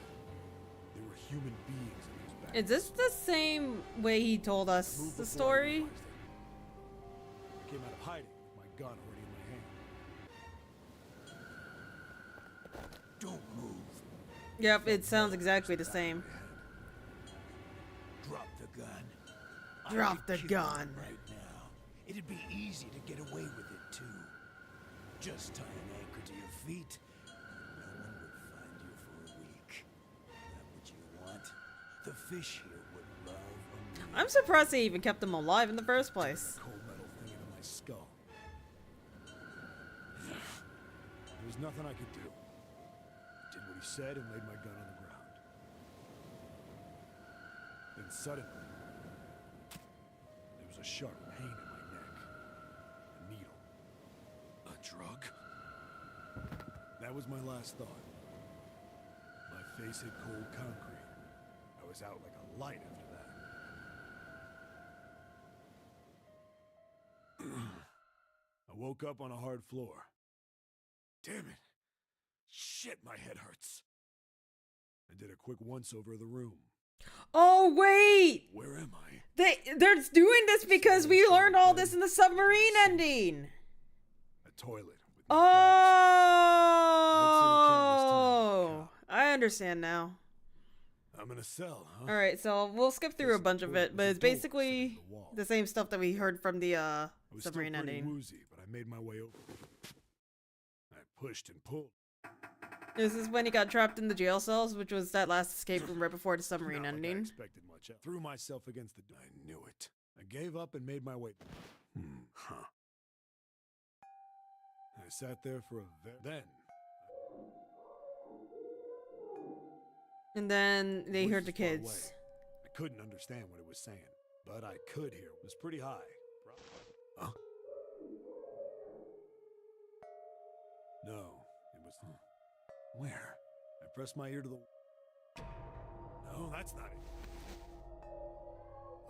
[SPEAKER 4] There were human beings in those bags.
[SPEAKER 1] Is this the same way he told us
[SPEAKER 4] Moved
[SPEAKER 1] the
[SPEAKER 4] before I
[SPEAKER 1] story?
[SPEAKER 4] realized it. I came out of hiding with my gun already in my hand.
[SPEAKER 7] Don't move.
[SPEAKER 1] Yep, it sounds exactly the same.
[SPEAKER 7] Drop the gun.
[SPEAKER 1] Drop
[SPEAKER 7] I could
[SPEAKER 1] the
[SPEAKER 7] kill
[SPEAKER 1] gun.
[SPEAKER 7] you right now. It'd be easy to get away with it too. Just tie an anchor to your feet. No one would find you for a week. That what you want? The fish here would love a meal.
[SPEAKER 1] I'm surprised they even kept him alive in the first place.
[SPEAKER 4] Cold metal thing into my skull. There was nothing I could do. I did what he said and laid my gun on the ground. Then suddenly, there was a sharp pain in my neck. A needle. A drug? That was my last thought. My face hit cold concrete. I was out like a light after that. I woke up on a hard floor. Damn it. Shit, my head hurts. I did a quick once-over of the room.
[SPEAKER 1] Oh wait!
[SPEAKER 4] Where am I?
[SPEAKER 1] They're doing this because we learned all this in the submarine ending.
[SPEAKER 4] A toilet with no privacy.
[SPEAKER 1] understand now.
[SPEAKER 4] I'm in a cell, huh?
[SPEAKER 1] Alright, so we'll skip through a bunch of it, but it's basically the same stuff that we heard from the
[SPEAKER 4] I was
[SPEAKER 1] submarine
[SPEAKER 4] still pretty
[SPEAKER 1] ending.
[SPEAKER 4] woozy, but I made my way over. I pushed and pulled.
[SPEAKER 1] This is when he got trapped in the jail cells, which was that last escape room right before the submarine
[SPEAKER 4] Not like I
[SPEAKER 1] ending.
[SPEAKER 4] expected much else. Threw myself against the door. I knew it. I gave up and made my way. Huh. I sat there for then.
[SPEAKER 1] And then they heard the
[SPEAKER 4] Voices far
[SPEAKER 1] kids.
[SPEAKER 4] away. I couldn't understand what it was saying, but I could hear it was pretty high. Huh? No, it was. Where? I pressed my ear to the. No, that's not it.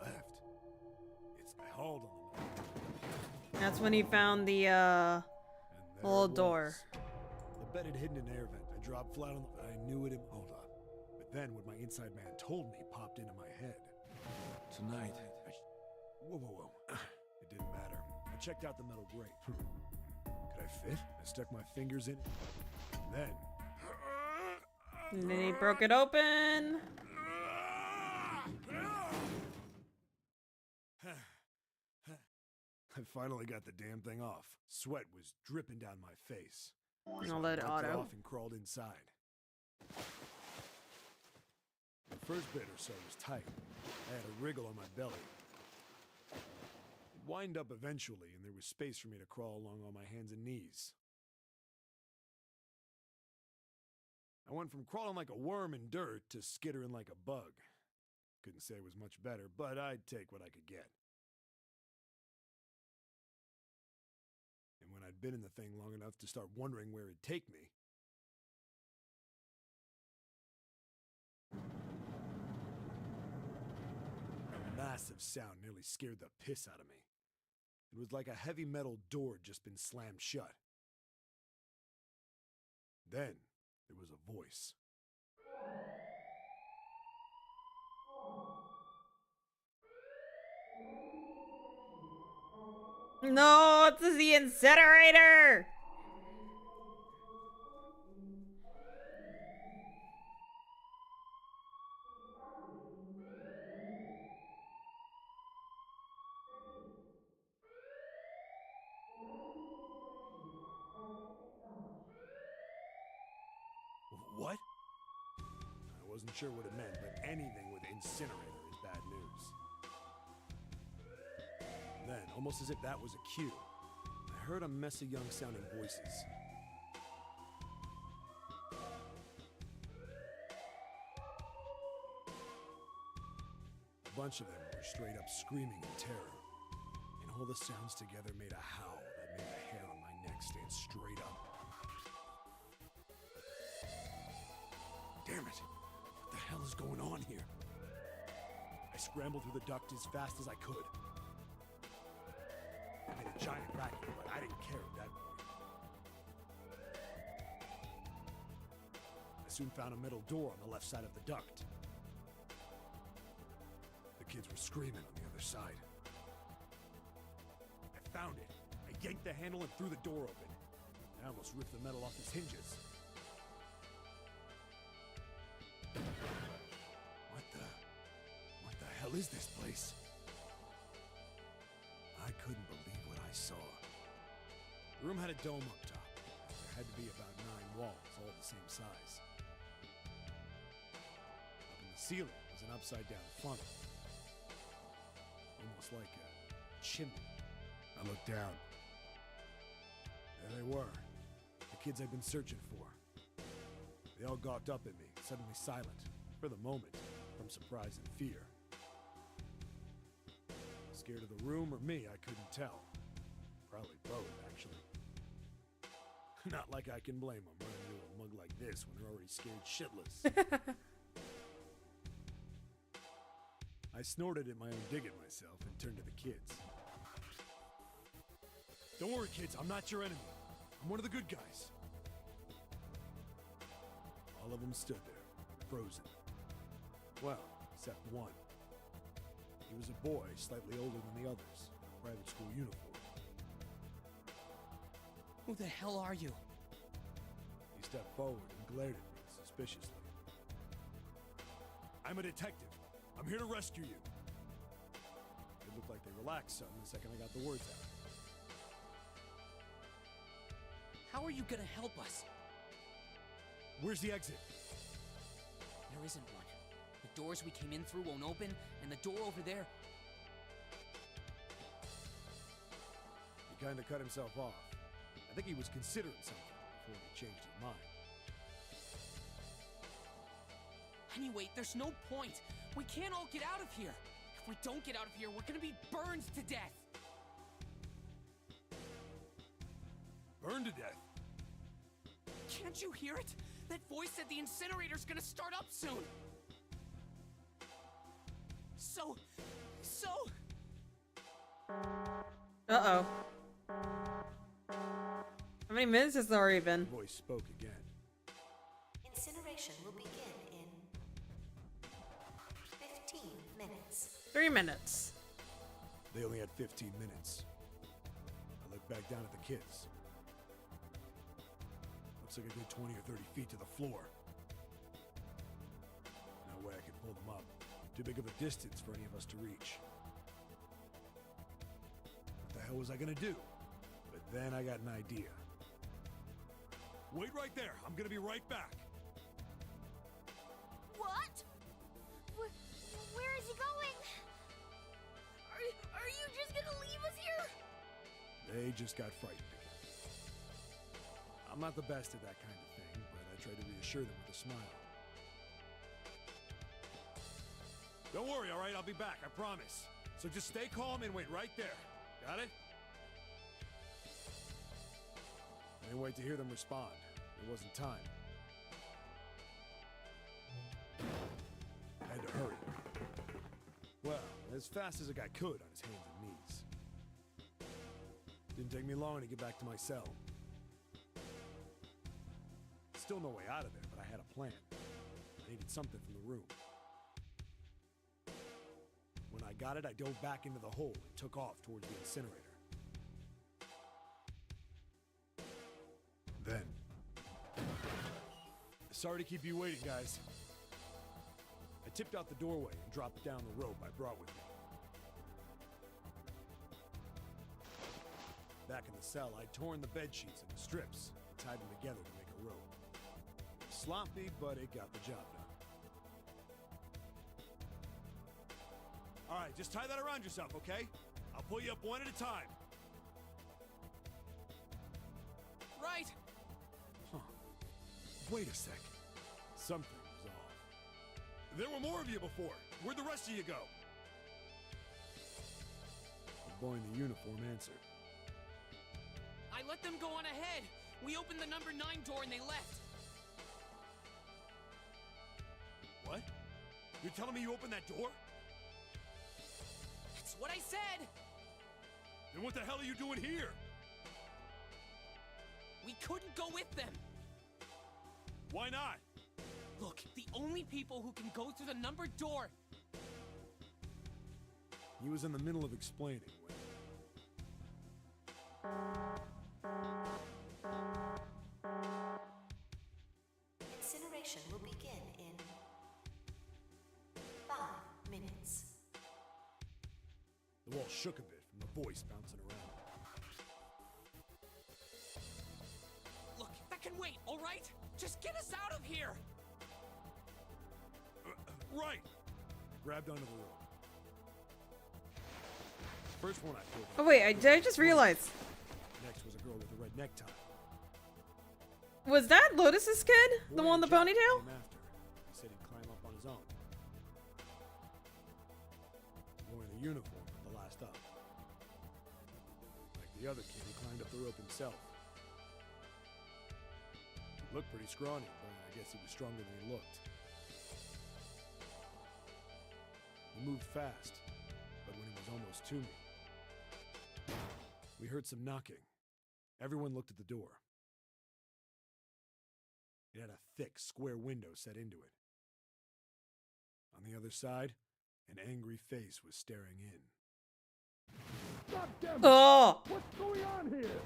[SPEAKER 4] Left. It's. I hauled on the.
[SPEAKER 1] That's when he found the
[SPEAKER 4] And there
[SPEAKER 1] little
[SPEAKER 4] it was.
[SPEAKER 1] door.
[SPEAKER 4] The bed had hidden an air vent. I dropped flat on the. I knew it. Hold up. But then what my inside man told me popped into my head. Tonight. Whoa, whoa, whoa. It didn't matter. I checked out the metal grate. Could I fit? I stuck my fingers in it.
[SPEAKER 1] And then he broke it open.
[SPEAKER 4] I finally got the damn thing off. Sweat was dripping down my face.
[SPEAKER 1] And I'll let it
[SPEAKER 4] Ripped it
[SPEAKER 1] auto.
[SPEAKER 4] off and crawled inside. The first bit or so was tight. I had a wriggle on my belly. It wind up eventually, and there was space for me to crawl along on my hands and knees. I went from crawling like a worm in dirt to skittering like a bug. Couldn't say it was much better, but I'd take what I could get. And when I'd been in the thing long enough to start wondering where it'd take me, a massive sound nearly scared the piss out of me. It was like a heavy metal door had just been slammed shut. Then there was a voice.
[SPEAKER 1] No, it's the incinerator!
[SPEAKER 4] What? I wasn't sure what it meant, but anything with incinerator is bad news. Then, almost as if that was a cue, I heard a mess of young-sounding voices. A bunch of them were straight up screaming in terror, and all the sounds together made a howl that made the hair on my neck stand straight up. Damn it! What the hell is going on here? I scrambled through the duct as fast as I could. I made a giant racket, but I didn't care at that point. I soon found a metal door on the left side of the duct. The kids were screaming on the other side. I found it. I yanked the handle and threw the door open. I almost ripped the metal off its hinges. What the hell is this place? I couldn't believe what I saw. The room had a dome up top. There had to be about 9 walls, all the same size. Up in the ceiling was an upside-down funnel. Almost like a chimney. I looked down. There they were. The kids I'd been searching for. They all gawked up at me, suddenly silent, for the moment, from surprise and fear. Scared of the room or me, I couldn't tell. Probably both, actually. Not like I can blame them running into a mug like this when they're already scared shitless. I snorted at my own dig at myself and turned to the kids. Don't worry, kids, I'm not your enemy. I'm one of the good guys. All of them stood there, frozen. Well, except one. He was a boy, slightly older than the others, in a private school uniform.
[SPEAKER 6] Who the hell are you?
[SPEAKER 4] He stepped forward and glared at me suspiciously. I'm a detective. I'm here to rescue you. It looked like they relaxed some the second I got the words out.
[SPEAKER 8] How are you gonna help us?
[SPEAKER 4] Where's the exit?
[SPEAKER 8] There isn't one. The doors we came in through won't open, and the door over there...
[SPEAKER 4] He kind of cut himself off. I think he was considering something before he changed his mind.
[SPEAKER 8] Anyway, there's no point. We can't all get out of here. If we don't get out of here, we're gonna be burned to death.
[SPEAKER 4] Burned to death?
[SPEAKER 8] Can't you hear it? That voice said the incinerator's gonna start up soon. So...
[SPEAKER 1] Uh-oh. How many minutes has there already been?
[SPEAKER 4] The voice spoke again.
[SPEAKER 9] Incineration will begin in 15 minutes.
[SPEAKER 1] 3 minutes.
[SPEAKER 4] They only had 15 minutes. I looked back down at the kids. Looks like a good 20 or 30 feet to the floor. No way I could pull them up. Too big of a distance for any of us to reach. What the hell was I gonna do? But then I got an idea. Wait right there. I'm gonna be right back.
[SPEAKER 5] What? Where is he going? Are you just gonna leave us here?
[SPEAKER 4] They just got frightened again. I'm not the best at that kind of thing, but I try to reassure them with a smile. Don't worry, all right? I'll be back, I promise. So just stay calm and wait right there. Got it? I didn't wait to hear them respond. There wasn't time. I had to hurry. Well, as fast as a guy could on his hands and knees. Didn't take me long to get back to my cell. Still no way out of there, but I had a plan. I needed something from the room. When I got it, I dove back into the hole and took off towards the incinerator. Then... Sorry to keep you waiting, guys. I tipped out the doorway and dropped down the rope I brought with me. Back in the cell, I'd torn the bed sheets into strips and tied them together to make a rope. Sloppy, but it got the job done. All right, just tie that around yourself, okay? I'll pull you up one at a time.
[SPEAKER 8] Right.
[SPEAKER 4] Huh. Wait a sec. Something was off. There were more of you before. Where'd the rest of you go? The boy in the uniform answered.
[SPEAKER 8] I let them go on ahead. We opened the number 9 door and they left.
[SPEAKER 4] What? You're telling me you opened that door?
[SPEAKER 8] That's what I said.
[SPEAKER 4] Then what the hell are you doing here?
[SPEAKER 8] We couldn't go with them.
[SPEAKER 4] Why not?
[SPEAKER 8] Look, the only people who can go through the numbered door.
[SPEAKER 4] He was in the middle of explaining when...
[SPEAKER 9] Incineration will begin in 5 minutes.
[SPEAKER 4] The wall shook a bit from the voice bouncing around.
[SPEAKER 8] Look, that can wait, all right? Just get us out of here.
[SPEAKER 4] Right! I grabbed onto the rope. First one I pulled.
[SPEAKER 1] Oh wait, did I just realize?
[SPEAKER 4] Next was a girl with a red necktie.
[SPEAKER 1] Was that Lotus's kid? The
[SPEAKER 4] Boy
[SPEAKER 1] one with the
[SPEAKER 4] in Jack
[SPEAKER 1] ponytail?
[SPEAKER 4] came after. He said he'd climb up on his own. The boy in the uniform was the last up. Like the other kid, he climbed up the rope himself. He looked pretty scrawny, but I guess he was stronger than he looked. He moved fast, but when he was almost to me, we heard some knocking. Everyone looked at the door. It had a thick, square window set into it. On the other side, an angry face was staring in.
[SPEAKER 7] God damn it!
[SPEAKER 1] Oh!
[SPEAKER 7] What's going on here?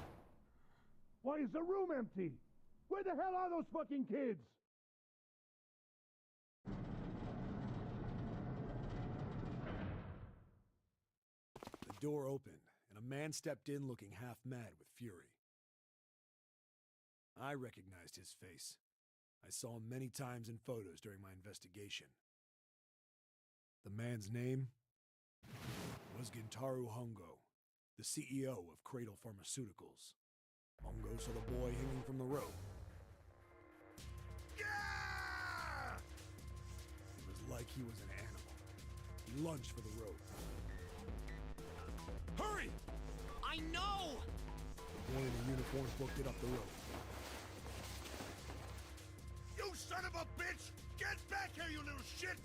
[SPEAKER 7] Why is the room empty? Where the hell are those fucking kids?
[SPEAKER 4] The door opened, and a man stepped in looking half mad with fury. I recognized his face. I saw him many times in photos during my investigation. The man's name was Gintaro Hongo, the CEO of Cradle Pharmaceuticals. Hongo saw the boy hanging from the rope. Yeah! It was like he was an animal. He lunged for the rope. Hurry!
[SPEAKER 8] I know!
[SPEAKER 4] The boy in the uniform booked it up the rope.
[SPEAKER 7] You son of a bitch! Get back here, you little shit!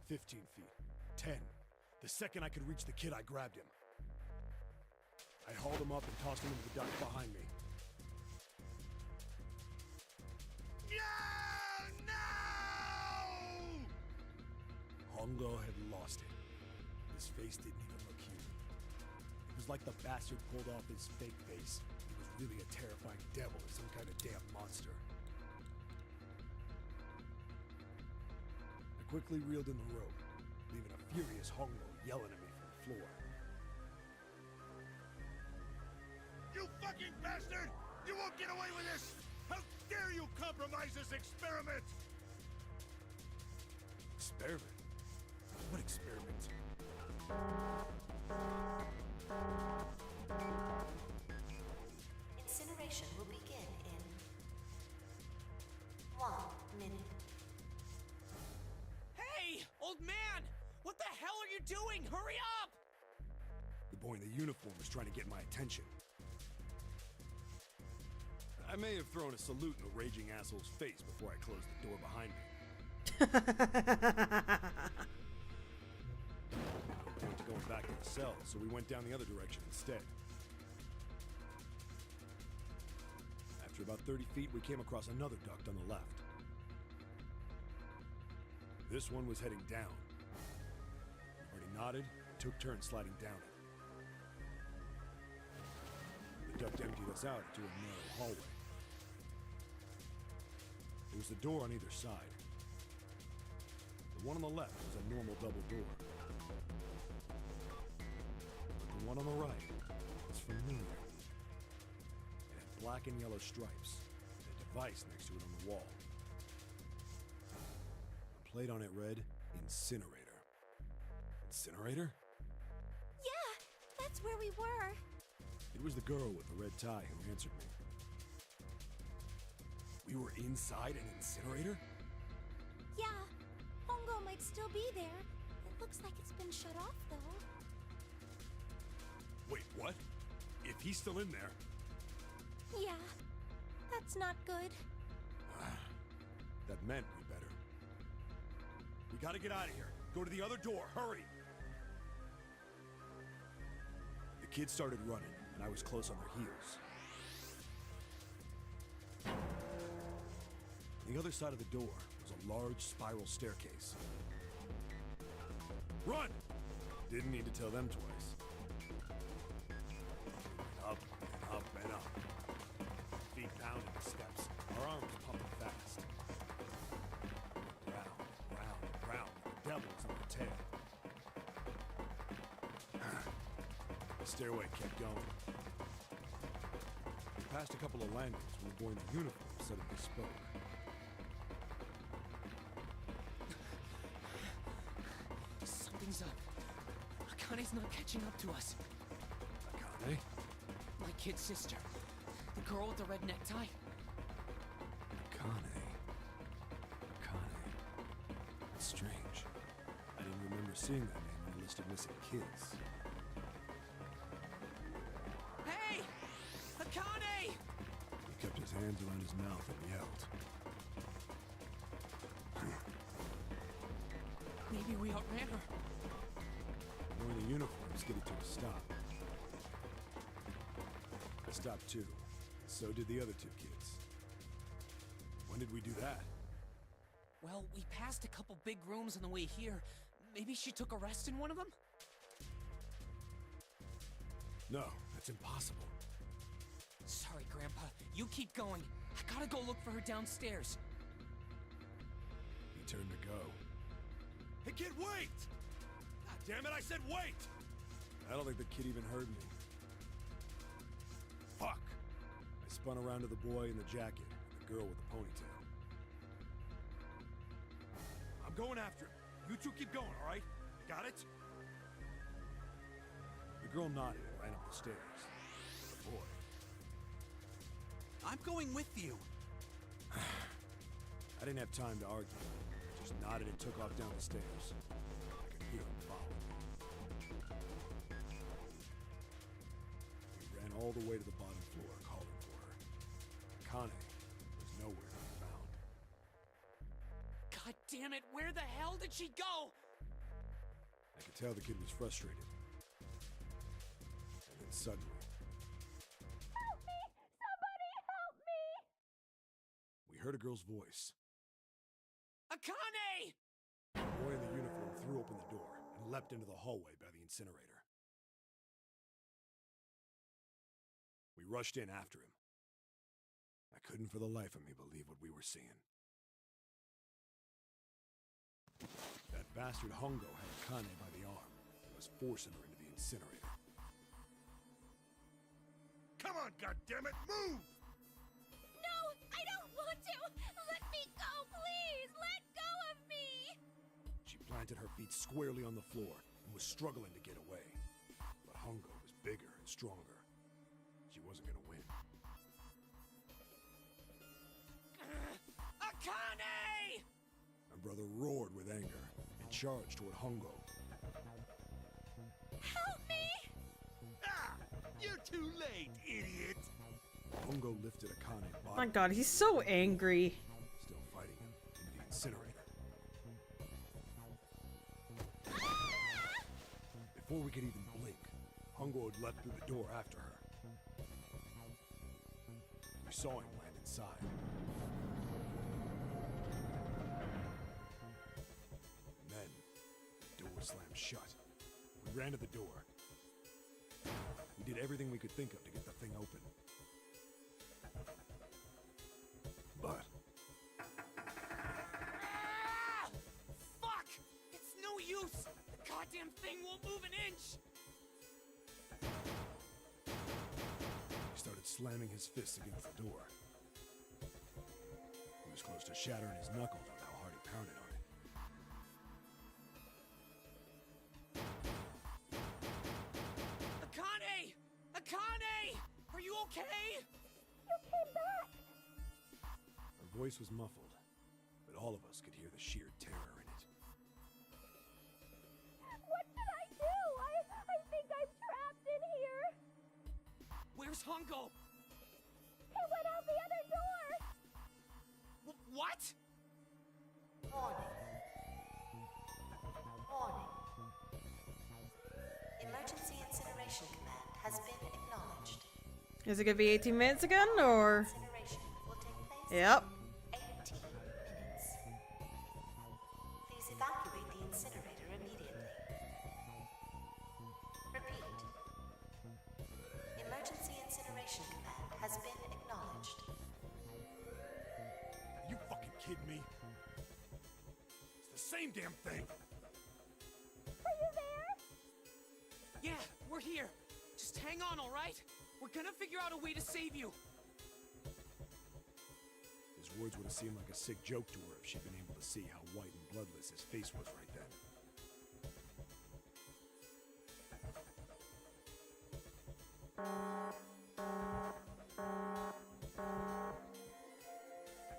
[SPEAKER 4] 15 feet. 10. The second I could reach the kid, I grabbed him. I hauled him up and tossed him into the duct behind me.
[SPEAKER 7] Yeah! No!
[SPEAKER 4] Hongo had lost it. His face didn't even look human. It was like the bastard pulled off his fake face. He was really a terrifying devil or some kind of damn monster. I quickly reeled in the rope, leaving a furious Hongo yelling at me from the floor.
[SPEAKER 7] You fucking bastard! You won't get away with this! How dare you compromise this experiment!
[SPEAKER 4] Experiment? What experiment?
[SPEAKER 9] Incineration will begin in 1 minute.
[SPEAKER 8] Hey, old man! What the hell are you doing? Hurry up!
[SPEAKER 4] The boy in the uniform was trying to get my attention. I may have thrown a salute in the raging asshole's face before I closed the door behind me. No point to going back to the cell, so we went down the other direction instead. After about 30 feet, we came across another duct on the left. This one was heading down. Artie nodded and took turns sliding down it. The duct emptied us out into a narrow hallway. There was a door on either side. The one on the left was a normal double door. But the one on the right was familiar. It had black and yellow stripes, and a device next to it on the wall. A plate on it read, Incinerator. Incinerator?
[SPEAKER 5] Yeah, that's where we were.
[SPEAKER 4] It was the girl with the red tie who answered me. We were inside an incinerator?
[SPEAKER 5] Yeah, Hongo might still be there. It looks like it's been shut off, though.
[SPEAKER 4] Wait, what? If he's still in there...
[SPEAKER 5] Yeah, that's not good.
[SPEAKER 4] That meant we better. We gotta get out of here. Go to the other door, hurry! The kids started running, and I was close on their heels. On the other side of the door was a large spiral staircase. Run! Didn't need to tell them twice. Up and up and up. Feet pounding the steps, our arms pumping fast. Round, round, round, the devil's on the tail. The stairway kept going. We passed a couple of landings when the boy in the uniform suddenly spoke.
[SPEAKER 8] Something's up. Akane's not catching up to us.
[SPEAKER 4] Akane?
[SPEAKER 8] My kid's sister. The girl with the red necktie.
[SPEAKER 4] Akane. Akane. That's strange. I didn't remember seeing that name on the list of missing kids.
[SPEAKER 8] Hey! Akane!
[SPEAKER 4] He kept his hands around his mouth and yelled.
[SPEAKER 8] Maybe we outran her.
[SPEAKER 4] The boy in the uniform skidded to a stop. I stopped too. So did the other two kids. When did we do that?
[SPEAKER 8] Well, we passed a couple big rooms on the way here. Maybe she took a rest in one of them?
[SPEAKER 4] No, that's impossible.
[SPEAKER 8] Sorry, Grandpa. You keep going. I gotta go look for her downstairs.
[SPEAKER 4] He turned to go.
[SPEAKER 7] Hey kid, wait! God damn it, I said wait!
[SPEAKER 4] I don't think the kid even heard me. Fuck! I spun around to the boy in the jacket and the girl with the ponytail. I'm going after him. You two keep going, all right? Got it? The girl nodded and ran up the stairs. The boy.
[SPEAKER 3] I'm going with you.
[SPEAKER 4] I didn't have time to argue. Just nodded and took off down the stairs. I could hear him follow. We ran all the way to the bottom floor, calling for her. Kane was nowhere to be found.
[SPEAKER 8] God damn it, where the hell did she go?
[SPEAKER 4] I could tell the kid was frustrated. And then suddenly,
[SPEAKER 5] Help me! Somebody help me!
[SPEAKER 4] we heard a girl's voice.
[SPEAKER 8] Akane!
[SPEAKER 4] The boy in the uniform threw open the door and leapt into the hallway by the incinerator. We rushed in after him. I couldn't for the life of me believe what we were seeing. That bastard Hongo had Akane by the arm and was forcing her into the incinerator.
[SPEAKER 7] Come on, goddammit, move!
[SPEAKER 5] No, I don't want to! Let me go, please! Let go of me!
[SPEAKER 4] She planted her feet squarely on the floor and was struggling to get away. But Hongo was bigger and stronger. She wasn't gonna win.
[SPEAKER 8] Akane!
[SPEAKER 4] My brother roared with anger and charged toward Hongo.
[SPEAKER 5] Help me!
[SPEAKER 7] Ah! You're too late, idiot!
[SPEAKER 4] Hongo lifted Akane's
[SPEAKER 1] Oh my
[SPEAKER 4] body,
[SPEAKER 1] god, he's so angry.
[SPEAKER 4] still fighting him, into the incinerator. Before we could even blink, Hongo had leapt through the door after her. We saw him land inside. And then, the door slammed shut. We ran to the door. We did everything we could think of to get the thing open. But
[SPEAKER 8] Ah! Fuck! It's no use! The goddamn thing won't move an inch!
[SPEAKER 4] he started slamming his fists against the door. He was close to shattering his knuckles with how hard he pounded on it.
[SPEAKER 8] Akane! Akane! Are you okay?
[SPEAKER 5] You came back!
[SPEAKER 4] Her voice was muffled, but all of us could hear the sheer terror in it.
[SPEAKER 5] What should I do? I think I'm trapped in here!
[SPEAKER 8] Where's Hongo?
[SPEAKER 5] He went out the other door!
[SPEAKER 8] What?
[SPEAKER 9] Warning. Warning. Emergency incineration command has been acknowledged.
[SPEAKER 1] Is it gonna be 18 minutes again, or?
[SPEAKER 9] Incineration will take place
[SPEAKER 1] Yep.
[SPEAKER 9] in 18 minutes. Please evacuate the incinerator immediately. Repeat. Emergency incineration command has been acknowledged.
[SPEAKER 4] Are you fucking kidding me? It's the same damn thing!
[SPEAKER 5] Are you there?
[SPEAKER 8] Yeah, we're here. Just hang on, alright? We're gonna figure out a way to save you.
[SPEAKER 4] His words would have seemed like a sick joke to her if she'd been able to see how white and bloodless his face was right then.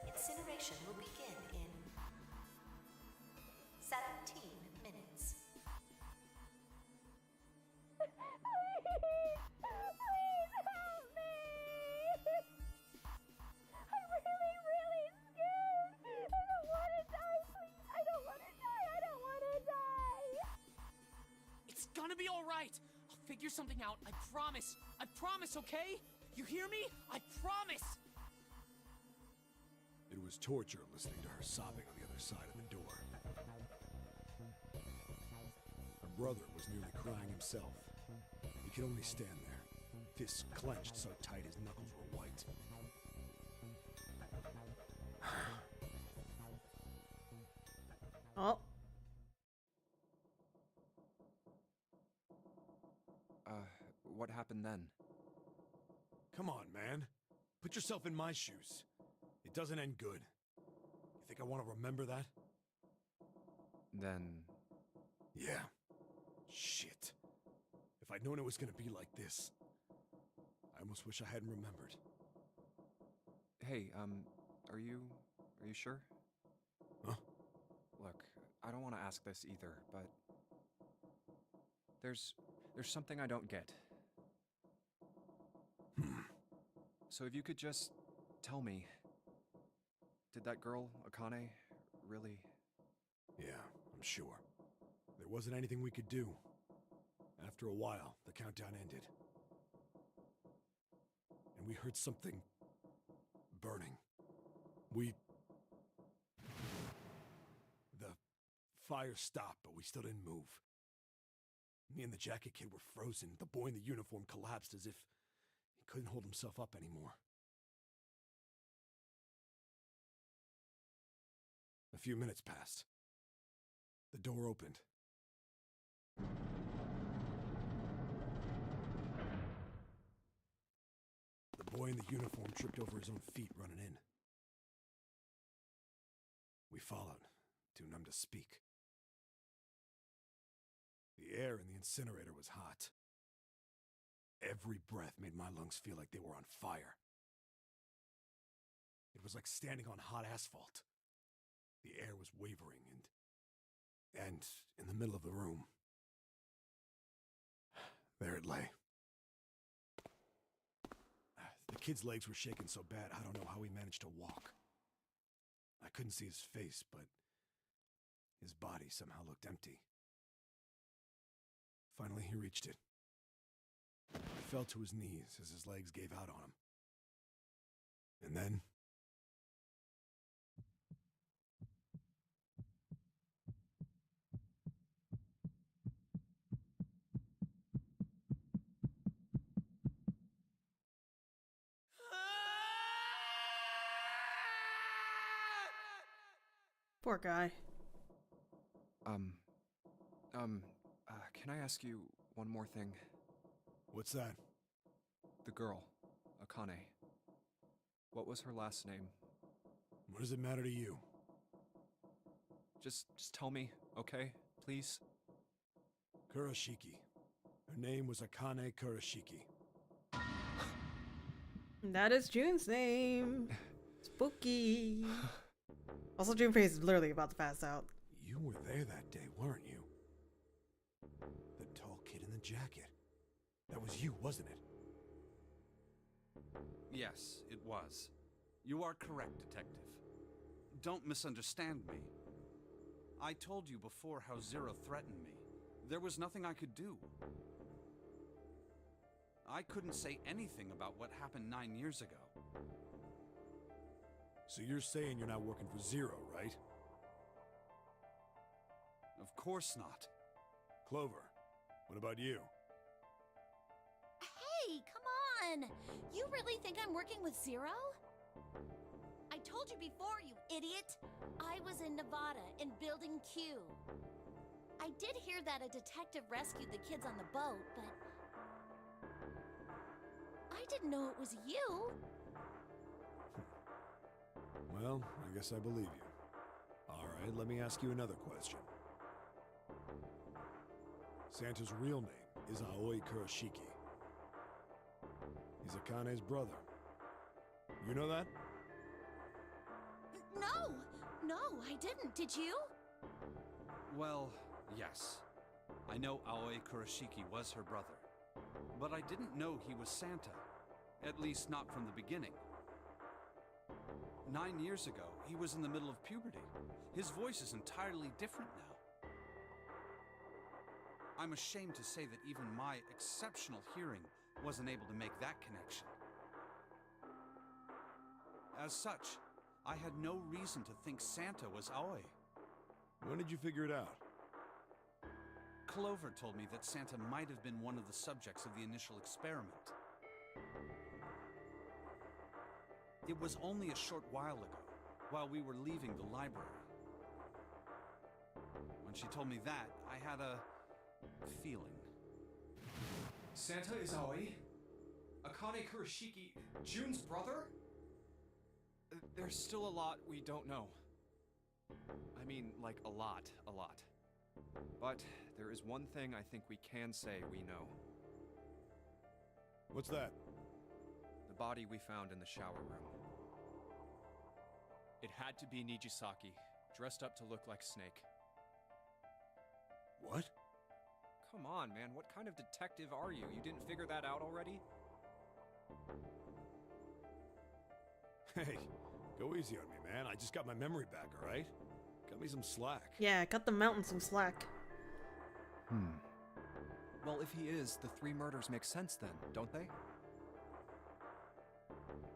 [SPEAKER 9] Incineration will begin in 17 minutes.
[SPEAKER 5] Please! Please help me! I'm really, really scared! I don't want to die, please! I don't want to die! I don't want to die!
[SPEAKER 8] It's gonna be alright. I'll figure something out. I promise. I promise, okay? You hear me? I promise!
[SPEAKER 4] It was torture listening to her sobbing on the other side of the door. Her brother was nearly crying himself. He could only stand there, fists clenched so tight his knuckles were white.
[SPEAKER 1] Oh.
[SPEAKER 6] what happened then?
[SPEAKER 4] Come on, man. Put yourself in my shoes. It doesn't end good. You think I want to remember that?
[SPEAKER 6] Then...
[SPEAKER 4] Yeah. Shit. If I'd known it was gonna be like this, I almost wish I hadn't remembered.
[SPEAKER 6] Hey, are you sure?
[SPEAKER 4] Huh?
[SPEAKER 6] Look, I don't want to ask this either, but... There's something I don't get. So if you could just tell me, did that girl, Akane, really...
[SPEAKER 4] Yeah, I'm sure. There wasn't anything we could do. After a while, the countdown ended. And we heard something... burning. The fire stopped, but we still didn't move. Me and the jacket kid were frozen. The boy in the uniform collapsed as if he couldn't hold himself up anymore. A few minutes passed. The door opened. The boy in the uniform tripped over his own feet running in. We followed, too numb to speak. The air in the incinerator was hot. Every breath made my lungs feel like they were on fire. It was like standing on hot asphalt. The air was wavering and in the middle of the room, there it lay. The kid's legs were shaking so bad, I don't know how he managed to walk. I couldn't see his face, but his body somehow looked empty. Finally, he reached it. He fell to his knees as his legs gave out on him. And then...
[SPEAKER 1] Poor guy.
[SPEAKER 6] Can I ask you one more thing?
[SPEAKER 4] What's that?
[SPEAKER 6] The girl, Akane. What was her last name?
[SPEAKER 4] What does it matter to you?
[SPEAKER 6] Just tell me, okay? Please?
[SPEAKER 4] Kurashiki. Her name was Akane Kurashiki.
[SPEAKER 1] That is June's name. Spooky. Also, Junpei's literally about to pass out.
[SPEAKER 4] You were there that day, weren't you? The tall kid in the jacket. That was you, wasn't it?
[SPEAKER 3] Yes, it was. You are correct, Detective. Don't misunderstand me. I told you before how Zora threatened me. There was nothing I could do. I couldn't say anything about what happened 9 years ago.
[SPEAKER 4] So you're saying you're not working for Zero, right?
[SPEAKER 3] Of course not.
[SPEAKER 4] Clover, what about you?
[SPEAKER 5] Hey, come on! You really think I'm working with Zero? I told you before, you idiot! I was in Nevada, in Building Q. I did hear that a detective rescued the kids on the boat, but... I didn't know it was you!
[SPEAKER 4] Well, I guess I believe you. Alright, let me ask you another question. Santa's real name is Aoi Kurashiki. He's Akane's brother. You know that?
[SPEAKER 5] No, I didn't. Did you?
[SPEAKER 3] Well, yes. I know Aoi Kurashiki was her brother. But I didn't know he was Santa. At least not from the beginning. 9 years ago, he was in the middle of puberty. His voice is entirely different now. I'm ashamed to say that even my exceptional hearing wasn't able to make that connection. As such, I had no reason to think Santa was Aoi.
[SPEAKER 4] When did you figure it out?
[SPEAKER 3] Clover told me that Santa might have been one of the subjects of the initial experiment. It was only a short while ago, while we were leaving the library. When she told me that, I had a feeling.
[SPEAKER 2] Santa is Aoi? Akane Kurashiki, June's brother?
[SPEAKER 6] There's still a lot we don't know. I mean, like a lot. But there is one thing I think we can say we know.
[SPEAKER 4] What's that?
[SPEAKER 6] The body we found in the shower room. It had to be Nijisaki, dressed up to look like Snake.
[SPEAKER 4] What?
[SPEAKER 6] Come on, man, what kind of detective are you? You didn't figure that out already?
[SPEAKER 4] Hey, go easy on me, man. I just got my memory back, alright? Cut me some slack.
[SPEAKER 1] Yeah, cut the mountain some slack.
[SPEAKER 6] Well, if he is, the 3 murders make sense then, don't they?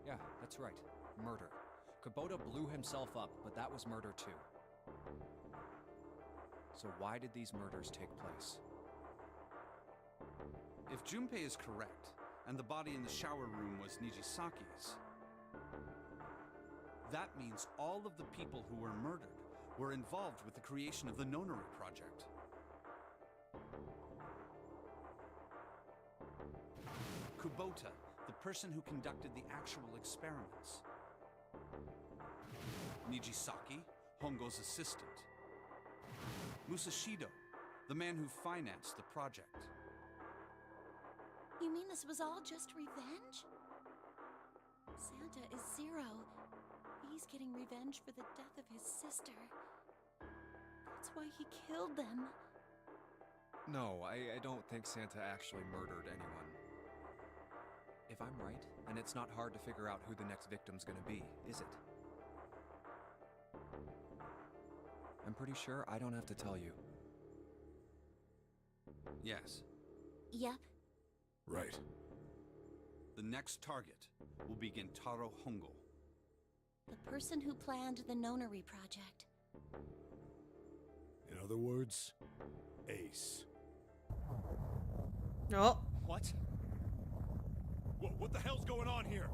[SPEAKER 6] Yeah, that's right. Murder. Kubota blew himself up, but that was murder too. So why did these murders take place?
[SPEAKER 3] If Junpei is correct, and the body in the shower room was Nijisaki's, that means all of the people who were murdered were involved with the creation of the Nonary project. Kubota, the person who conducted the actual experiments. Nijisaki, Hongo's assistant. Musashido, the man who financed the project.
[SPEAKER 5] You mean this was all just revenge? Santa is Zero. He's getting revenge for the death of his sister. That's why he killed them.
[SPEAKER 6] No, I don't think Santa actually murdered anyone. If I'm right, then it's not hard to figure out who the next victim's gonna be, is it? I'm pretty sure I don't have to tell you.
[SPEAKER 3] Yes.
[SPEAKER 5] Yep.
[SPEAKER 4] Right.
[SPEAKER 3] The next target will be Gentaro Hongo.
[SPEAKER 5] The person who planned the Nonary project.
[SPEAKER 4] In other words, Ace.
[SPEAKER 1] Oh.
[SPEAKER 6] What?
[SPEAKER 4] What the hell's going on here?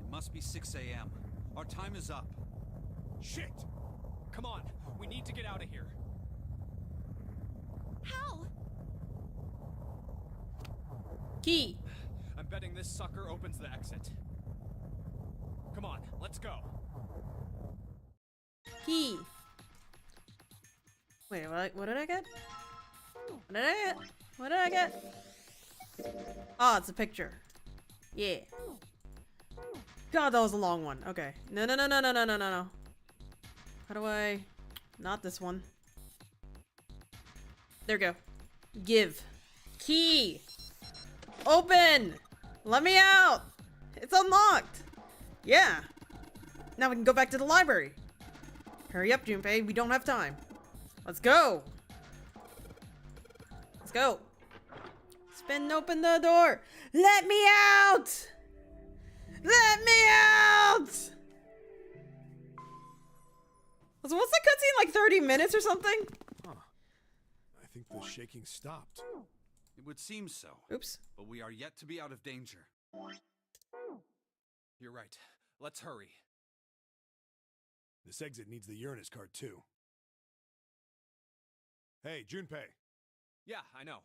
[SPEAKER 3] It must be 6 a.m. Our time is up.
[SPEAKER 6] Shit! Come on, we need to get out of here.
[SPEAKER 5] How?
[SPEAKER 1] Key.
[SPEAKER 6] I'm betting this sucker opens the exit. Come on, let's go.
[SPEAKER 1] Key. Wait, what did I get? What did I get? What did I get? Oh, it's a picture. Yeah. God, that was a long one. Okay. No. How do I... Not this one. There we go. Give. Key. Open. Let me out. It's unlocked. Yeah. Now we can go back to the library. Hurry up, Junpei. We don't have time. Let's go. Let's go. Spin open the door. Let me out. Let me out. So what's that cutscene, like 30 minutes or something?
[SPEAKER 4] Huh. I think the shaking stopped.
[SPEAKER 3] It would seem so.
[SPEAKER 1] Oops.
[SPEAKER 3] But we are yet to be out of danger.
[SPEAKER 6] You're right. Let's hurry.
[SPEAKER 4] This exit needs the Uranus card too. Hey, Junpei.
[SPEAKER 6] Yeah, I know.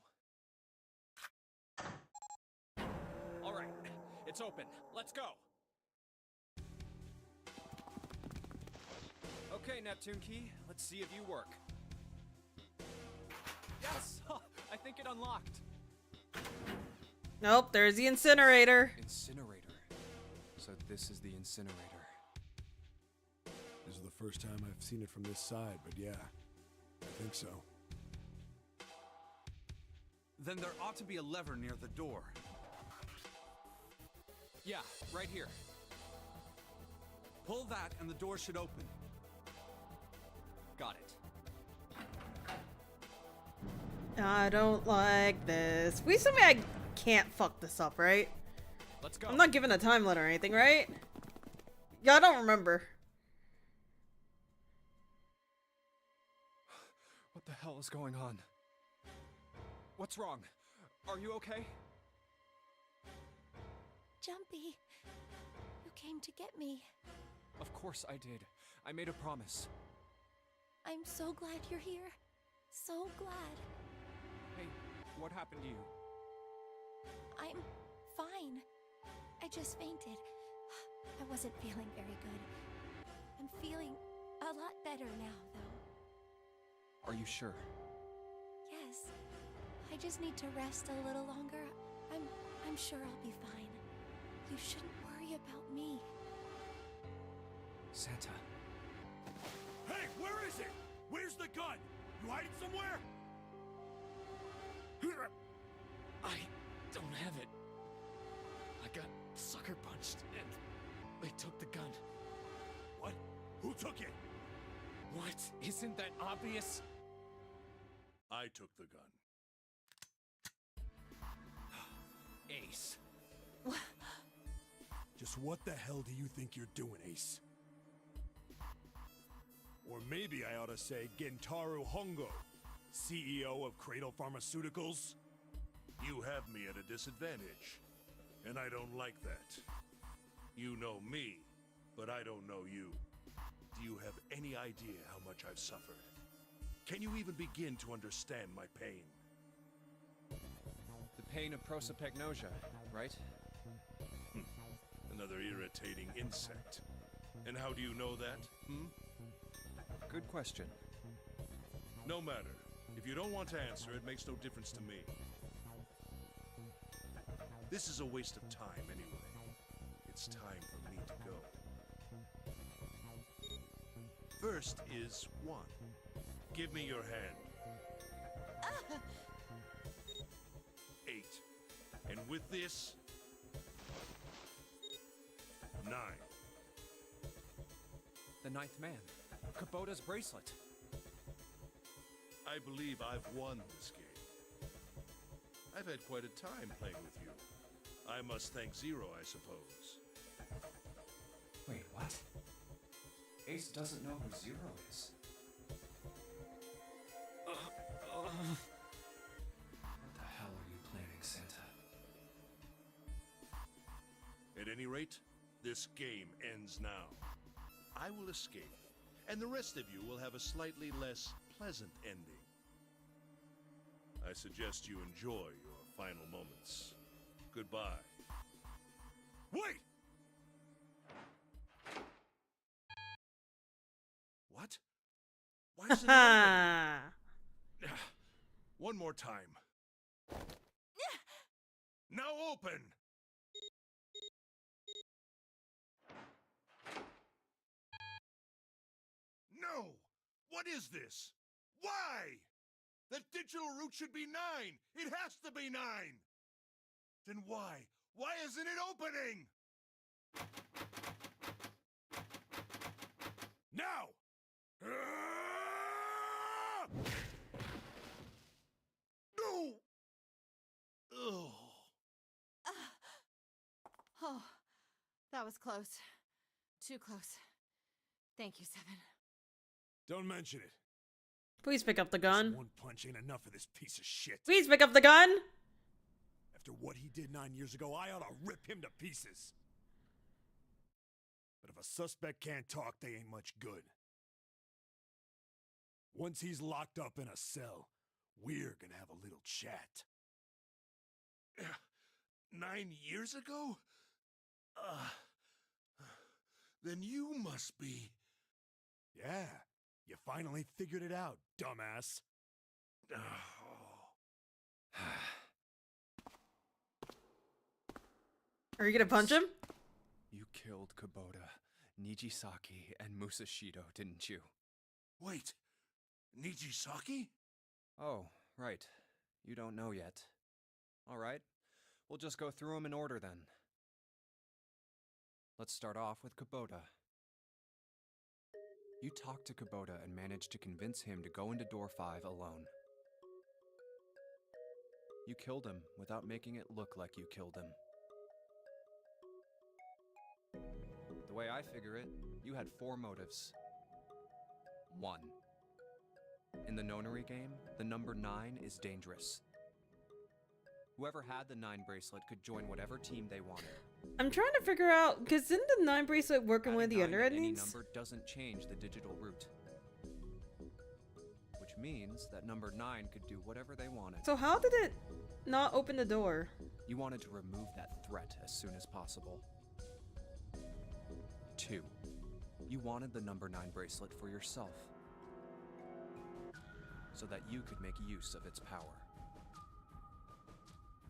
[SPEAKER 6] All right, it's open. Let's go. Okay, Neptune Key, let's see if you work. Yes! I think it unlocked.
[SPEAKER 1] Nope, there's the incinerator.
[SPEAKER 6] Incinerator. So this is the incinerator.
[SPEAKER 4] This is the first time I've seen it from this side, but yeah, I think so.
[SPEAKER 3] Then there ought to be a lever near the door.
[SPEAKER 6] Yeah, right here.
[SPEAKER 3] Pull that and the door should open.
[SPEAKER 6] Got it.
[SPEAKER 1] I don't like this. Please tell me I can't fuck this up, right?
[SPEAKER 6] Let's go.
[SPEAKER 1] I'm not given a time limit or anything, right? Yeah, I don't remember.
[SPEAKER 6] What the hell is going on? What's wrong? Are you okay?
[SPEAKER 5] Jumpy, you came to get me.
[SPEAKER 6] Of course I did. I made a promise.
[SPEAKER 5] I'm so glad you're here. So glad.
[SPEAKER 6] Hey, What happened to you?
[SPEAKER 5] I'm fine. I just fainted. I wasn't feeling very good. I'm feeling a lot better now, though.
[SPEAKER 6] Are you sure?
[SPEAKER 5] Yes. I just need to rest a little longer. I'm sure I'll be fine. You shouldn't worry about me.
[SPEAKER 6] Santa.
[SPEAKER 4] Hey, where is it? Where's the gun? You hide it somewhere?
[SPEAKER 8] I don't have it. I got sucker punched and they took the gun.
[SPEAKER 4] What? Who took it?
[SPEAKER 8] What? Isn't that obvious?
[SPEAKER 4] I took the gun.
[SPEAKER 8] Ace.
[SPEAKER 4] Just what the hell do you think you're doing, Ace? Or maybe I ought to say Gentaro Hongo, CEO of Cradle Pharmaceuticals? You have me at a disadvantage, and I don't like that. You know me, but I don't know you. Do you have any idea how much I've suffered? Can you even begin to understand my pain?
[SPEAKER 6] The pain of prosopagnosia, right?
[SPEAKER 4] Another irritating insect. And how do you know that,
[SPEAKER 6] Good question.
[SPEAKER 4] No matter. If you don't want to answer, it makes no difference to me. This is a waste of time anyway. It's time for me to go. First is 1. Give me your hand. 8. And with this... 9.
[SPEAKER 6] The ninth man. Kubota's bracelet.
[SPEAKER 4] I believe I've won this game. I've had quite a time playing with you. I must thank Zero, I suppose.
[SPEAKER 2] Wait, what? Ace doesn't know who Zero is. What the hell are you planning, Santa?
[SPEAKER 4] At any rate, this game ends now. I will escape, and the rest of you will have a slightly less pleasant ending. I suggest you enjoy your final moments. Goodbye. Wait! What? Why isn't it open? One more time. Now open! No! What is this? Why? That digital route should be 9! It has to be 9! Then why? Why isn't it opening? Now! No! Ugh.
[SPEAKER 5] Oh, that was close. Too close. Thank you, Seven.
[SPEAKER 4] Don't mention it.
[SPEAKER 1] Please pick up the gun.
[SPEAKER 4] One punch ain't enough of this piece of shit.
[SPEAKER 1] Please pick up the gun.
[SPEAKER 4] After what he did 9 years ago, I ought to rip him to pieces. But if a suspect can't talk, they ain't much good. Once he's locked up in a cell, we're gonna have a little chat. 9 years ago? Then you must be... Yeah, you finally figured it out, dumbass.
[SPEAKER 1] Are you gonna punch him?
[SPEAKER 6] You killed Kubota, Nijisaki, and Musashido, didn't you?
[SPEAKER 4] Wait, Nijisaki?
[SPEAKER 6] Oh, right. You don't know yet. Alright, we'll just go through them in order then. Let's start off with Kubota. You talked to Kubota and managed to convince him to go into door 5 alone. You killed him without making it look like you killed him. The way I figure it, you had 4 motives. 1. In the Nonary game, the number 9 is dangerous. Whoever had the 9 bracelet could join whatever team they wanted.
[SPEAKER 1] I'm trying to figure out, because isn't the 9 bracelet working with the
[SPEAKER 6] Adding 9 to any
[SPEAKER 1] underendings?
[SPEAKER 6] number doesn't change the digital route. Which means that number 9 could do whatever they wanted.
[SPEAKER 1] So how did it not open the door?
[SPEAKER 6] You wanted to remove that threat as soon as possible. 2. You wanted the number 9 bracelet for yourself, so that you could make use of its power.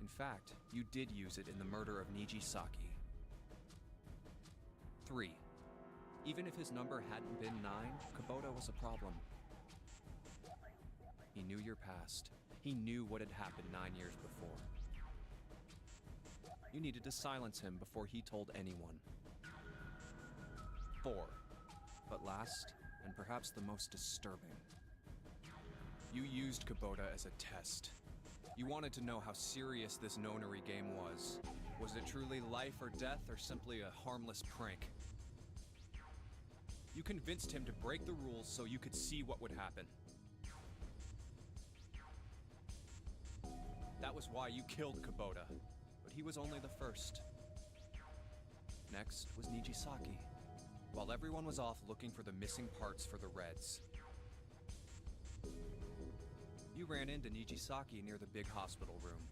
[SPEAKER 6] In fact, you did use it in the murder of Yurasaki. 3. Even if his number hadn't been 9, Kubota was a problem. He knew your past. He knew what had happened 9 years before. You needed to silence him before he told anyone. 4. But last, and perhaps the most disturbing, you used Kubota as a test. You wanted to know how serious this Nonary game was. Was it truly life or death, or simply a harmless prank? You convinced him to break the rules so you could see what would happen. That was why you killed Kubota, but he was only the first. Next was Yurasaki, while everyone was off looking for the missing parts for the Reds. You ran into Yurasaki near the big hospital room.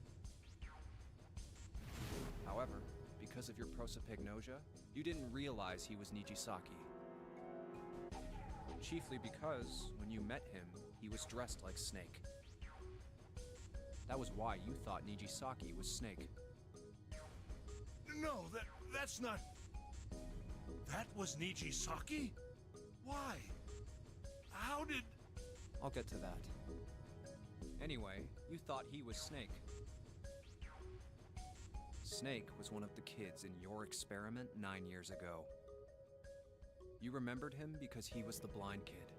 [SPEAKER 6] However, because of your prosopagnosia, you didn't realize he was Yurasaki. Chiefly because, when you met him, he was dressed like Snake. That was why you thought Yurasaki was Snake.
[SPEAKER 7] No, that's not... That was Yurasaki? Why? How did...
[SPEAKER 6] I'll get to that. Anyway, you thought he was Snake. Snake was one of the kids in your experiment 9 years ago. You remembered him because he was the blind kid.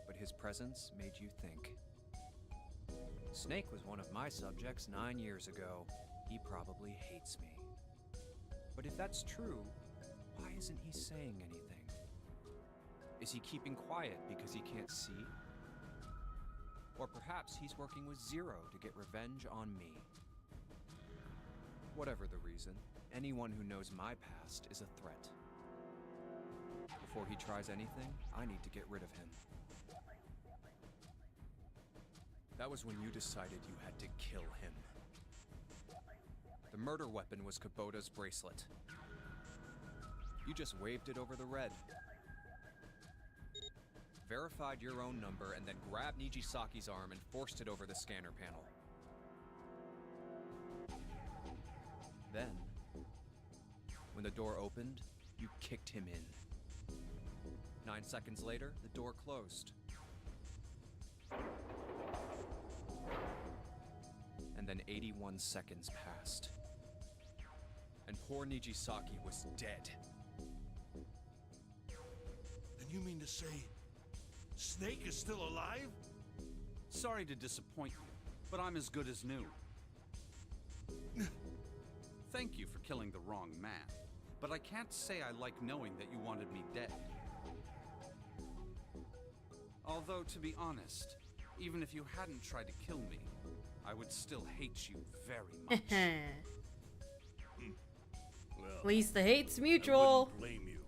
[SPEAKER 6] But his presence made you think. Snake was one of my subjects 9 years ago. He probably hates me. But if that's true, why isn't he saying anything? Is he keeping quiet because he can't see? Or perhaps he's working with Zero to get revenge on me. Whatever the reason, anyone who knows my past is a threat. Before he tries anything, I need to get rid of him. That was when you decided you had to kill him. The murder weapon was Kubota's bracelet. You just waved it over the red. Verified your own number and then grabbed Yurasaki's arm and forced it over the scanner panel. Then, when the door opened, you kicked him in. 9 seconds later, the door closed. And then 81 seconds passed. And poor Yurasaki was dead.
[SPEAKER 7] And you mean to say... Snake is still alive?
[SPEAKER 3] Sorry to disappoint you, but I'm as good as new. Thank you for killing the wrong man, but I can't say I like knowing that you wanted me dead. Although, to be honest, even if you hadn't tried to kill me, I would still hate you very much.
[SPEAKER 7] Well,
[SPEAKER 1] At least the hate's
[SPEAKER 7] I
[SPEAKER 1] mutual.
[SPEAKER 7] wouldn't blame you.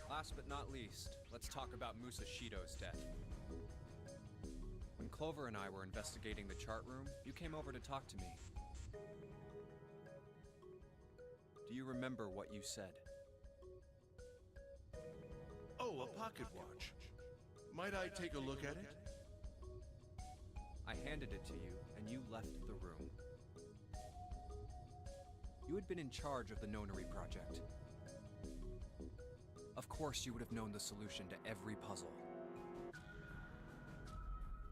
[SPEAKER 6] Last but not least, let's talk about Musashido's death. When Clover and I were investigating the chart room, you came over to talk to me. Do you remember what you said?
[SPEAKER 7] Oh, a pocket watch. Might I take a look at it?
[SPEAKER 6] I handed it to you, and you left the room. You had been in charge of the Nonary project. Of course you would have known the solution to every puzzle.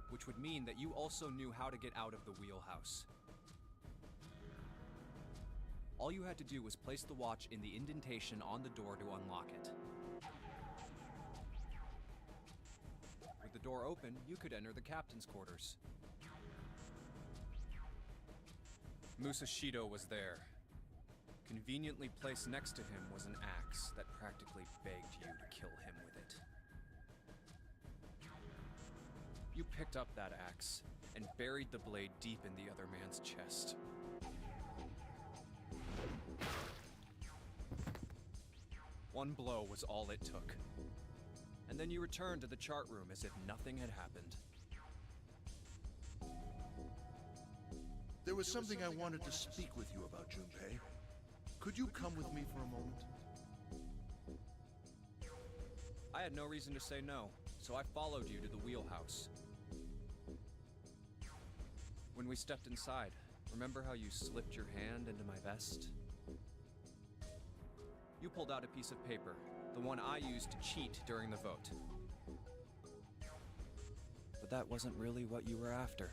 [SPEAKER 6] Which would mean that you also knew how to get out of the wheelhouse. All you had to do was place the watch in the indentation on the door to unlock it. With the door open, you could enter the captain's quarters. Musashido was there. Conveniently placed next to him was an axe that practically begged you to kill him with it. You picked up that axe and buried the blade deep in the other man's chest. One blow was all it took. And And then you returned to the chart room as if nothing had happened.
[SPEAKER 10] There was something I wanted to speak with you about, Junpei. Could you come with me for a moment?
[SPEAKER 6] I had no reason to say no, so I followed you to the wheelhouse. When we stepped inside, remember how you slipped your hand into my vest? You pulled out a piece of paper, the one I used to cheat during the vote. But that wasn't really what you were after.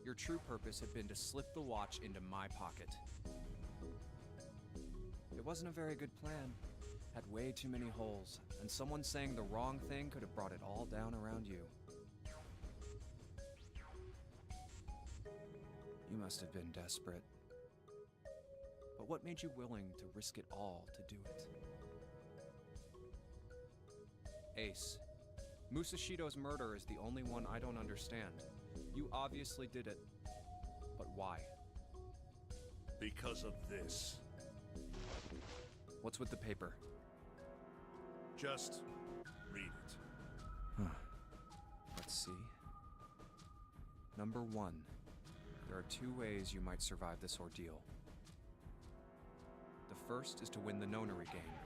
[SPEAKER 6] Your true purpose had been to slip the watch into my pocket. It wasn't a very good plan. Had way too many holes, and someone saying the wrong thing could have brought it all down around you. You must have been desperate. But what made you willing to risk it all to do it? Ace, Musashido's murder is the only one I don't understand. You obviously did it, but why?
[SPEAKER 10] Because of this.
[SPEAKER 6] What's with the paper?
[SPEAKER 10] Just read it.
[SPEAKER 6] Let's see. Number 1. There are 2 ways you might survive this ordeal. The first is to win the Nonary game.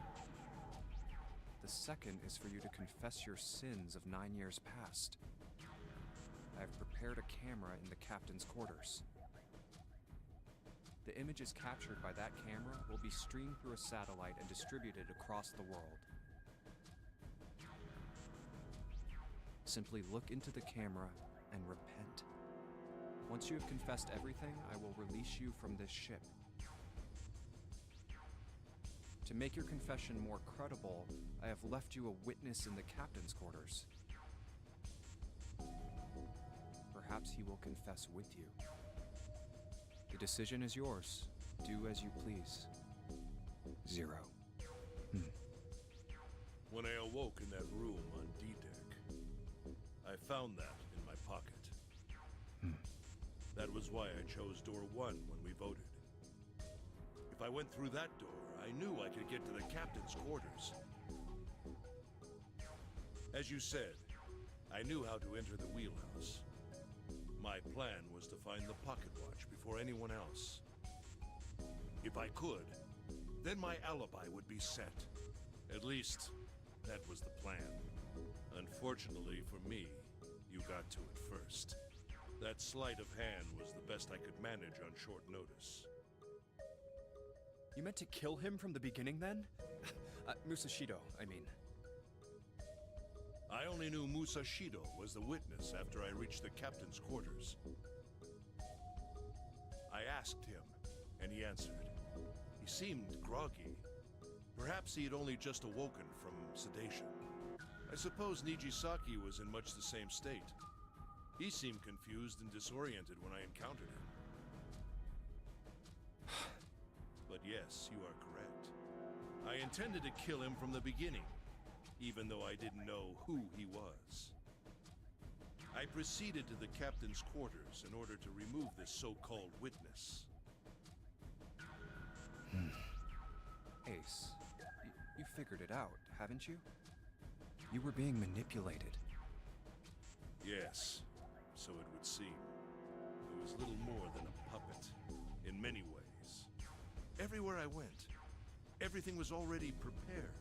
[SPEAKER 6] The second is for you to confess your sins of 9 years past. I have prepared a camera in the captain's quarters. The images captured by that camera will be streamed through a satellite and distributed across the world. Simply look into the camera and repent. Once you have confessed everything, I will release you from this ship. To make your confession more credible, I have left you a witness in the captain's quarters. Perhaps he will confess with you. The decision is yours. Do as you please. Zero.
[SPEAKER 10] When I awoke in that room on D-Deck, I found that in my pocket. That was why I chose door 1 when we voted. If I went through that door, I knew I could get to the captain's quarters. As you said, I knew how to enter the wheelhouse. My plan was to find the pocket watch before anyone else. If I could, then my alibi would be set. At least, that was the plan. Unfortunately for me, you got to it first. That sleight of hand was the best I could manage on short notice.
[SPEAKER 6] You meant to kill him from the beginning, then? Musashido, I mean.
[SPEAKER 10] I only knew Musashido was the witness after I reached the captain's quarters. I asked him, and he answered. He seemed groggy. Perhaps he had only just awoken from sedation. I suppose Nijisaki was in much the same state. He seemed confused and disoriented when I encountered him. But yes, you are correct. I intended to kill him from the beginning, even though I didn't know who he was. I proceeded to the captain's quarters in order to remove this so-called witness.
[SPEAKER 6] Ace, you figured it out, haven't you? You were being manipulated.
[SPEAKER 10] Yes, so it would seem. It was little more than a puppet, in many ways. Everywhere I went, everything was already prepared.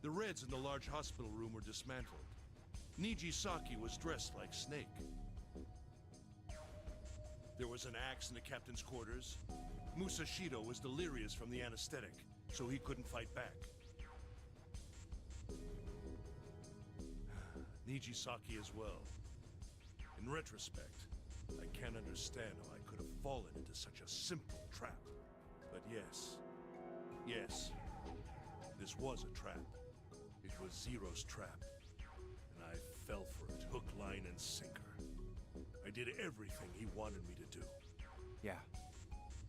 [SPEAKER 10] The Reds in the large hospital room were dismantled. Nijisaki was dressed like Snake. There was an axe in the captain's quarters. Musashido was delirious from the anesthetic, so he couldn't fight back. Nijisaki as well. In retrospect, I can't understand how I could have fallen into such a simple trap. But yes, this was a trap. It was Zero's trap, and I fell for it, hook, line, and sinker. I did everything he wanted me to do.
[SPEAKER 6] Yeah.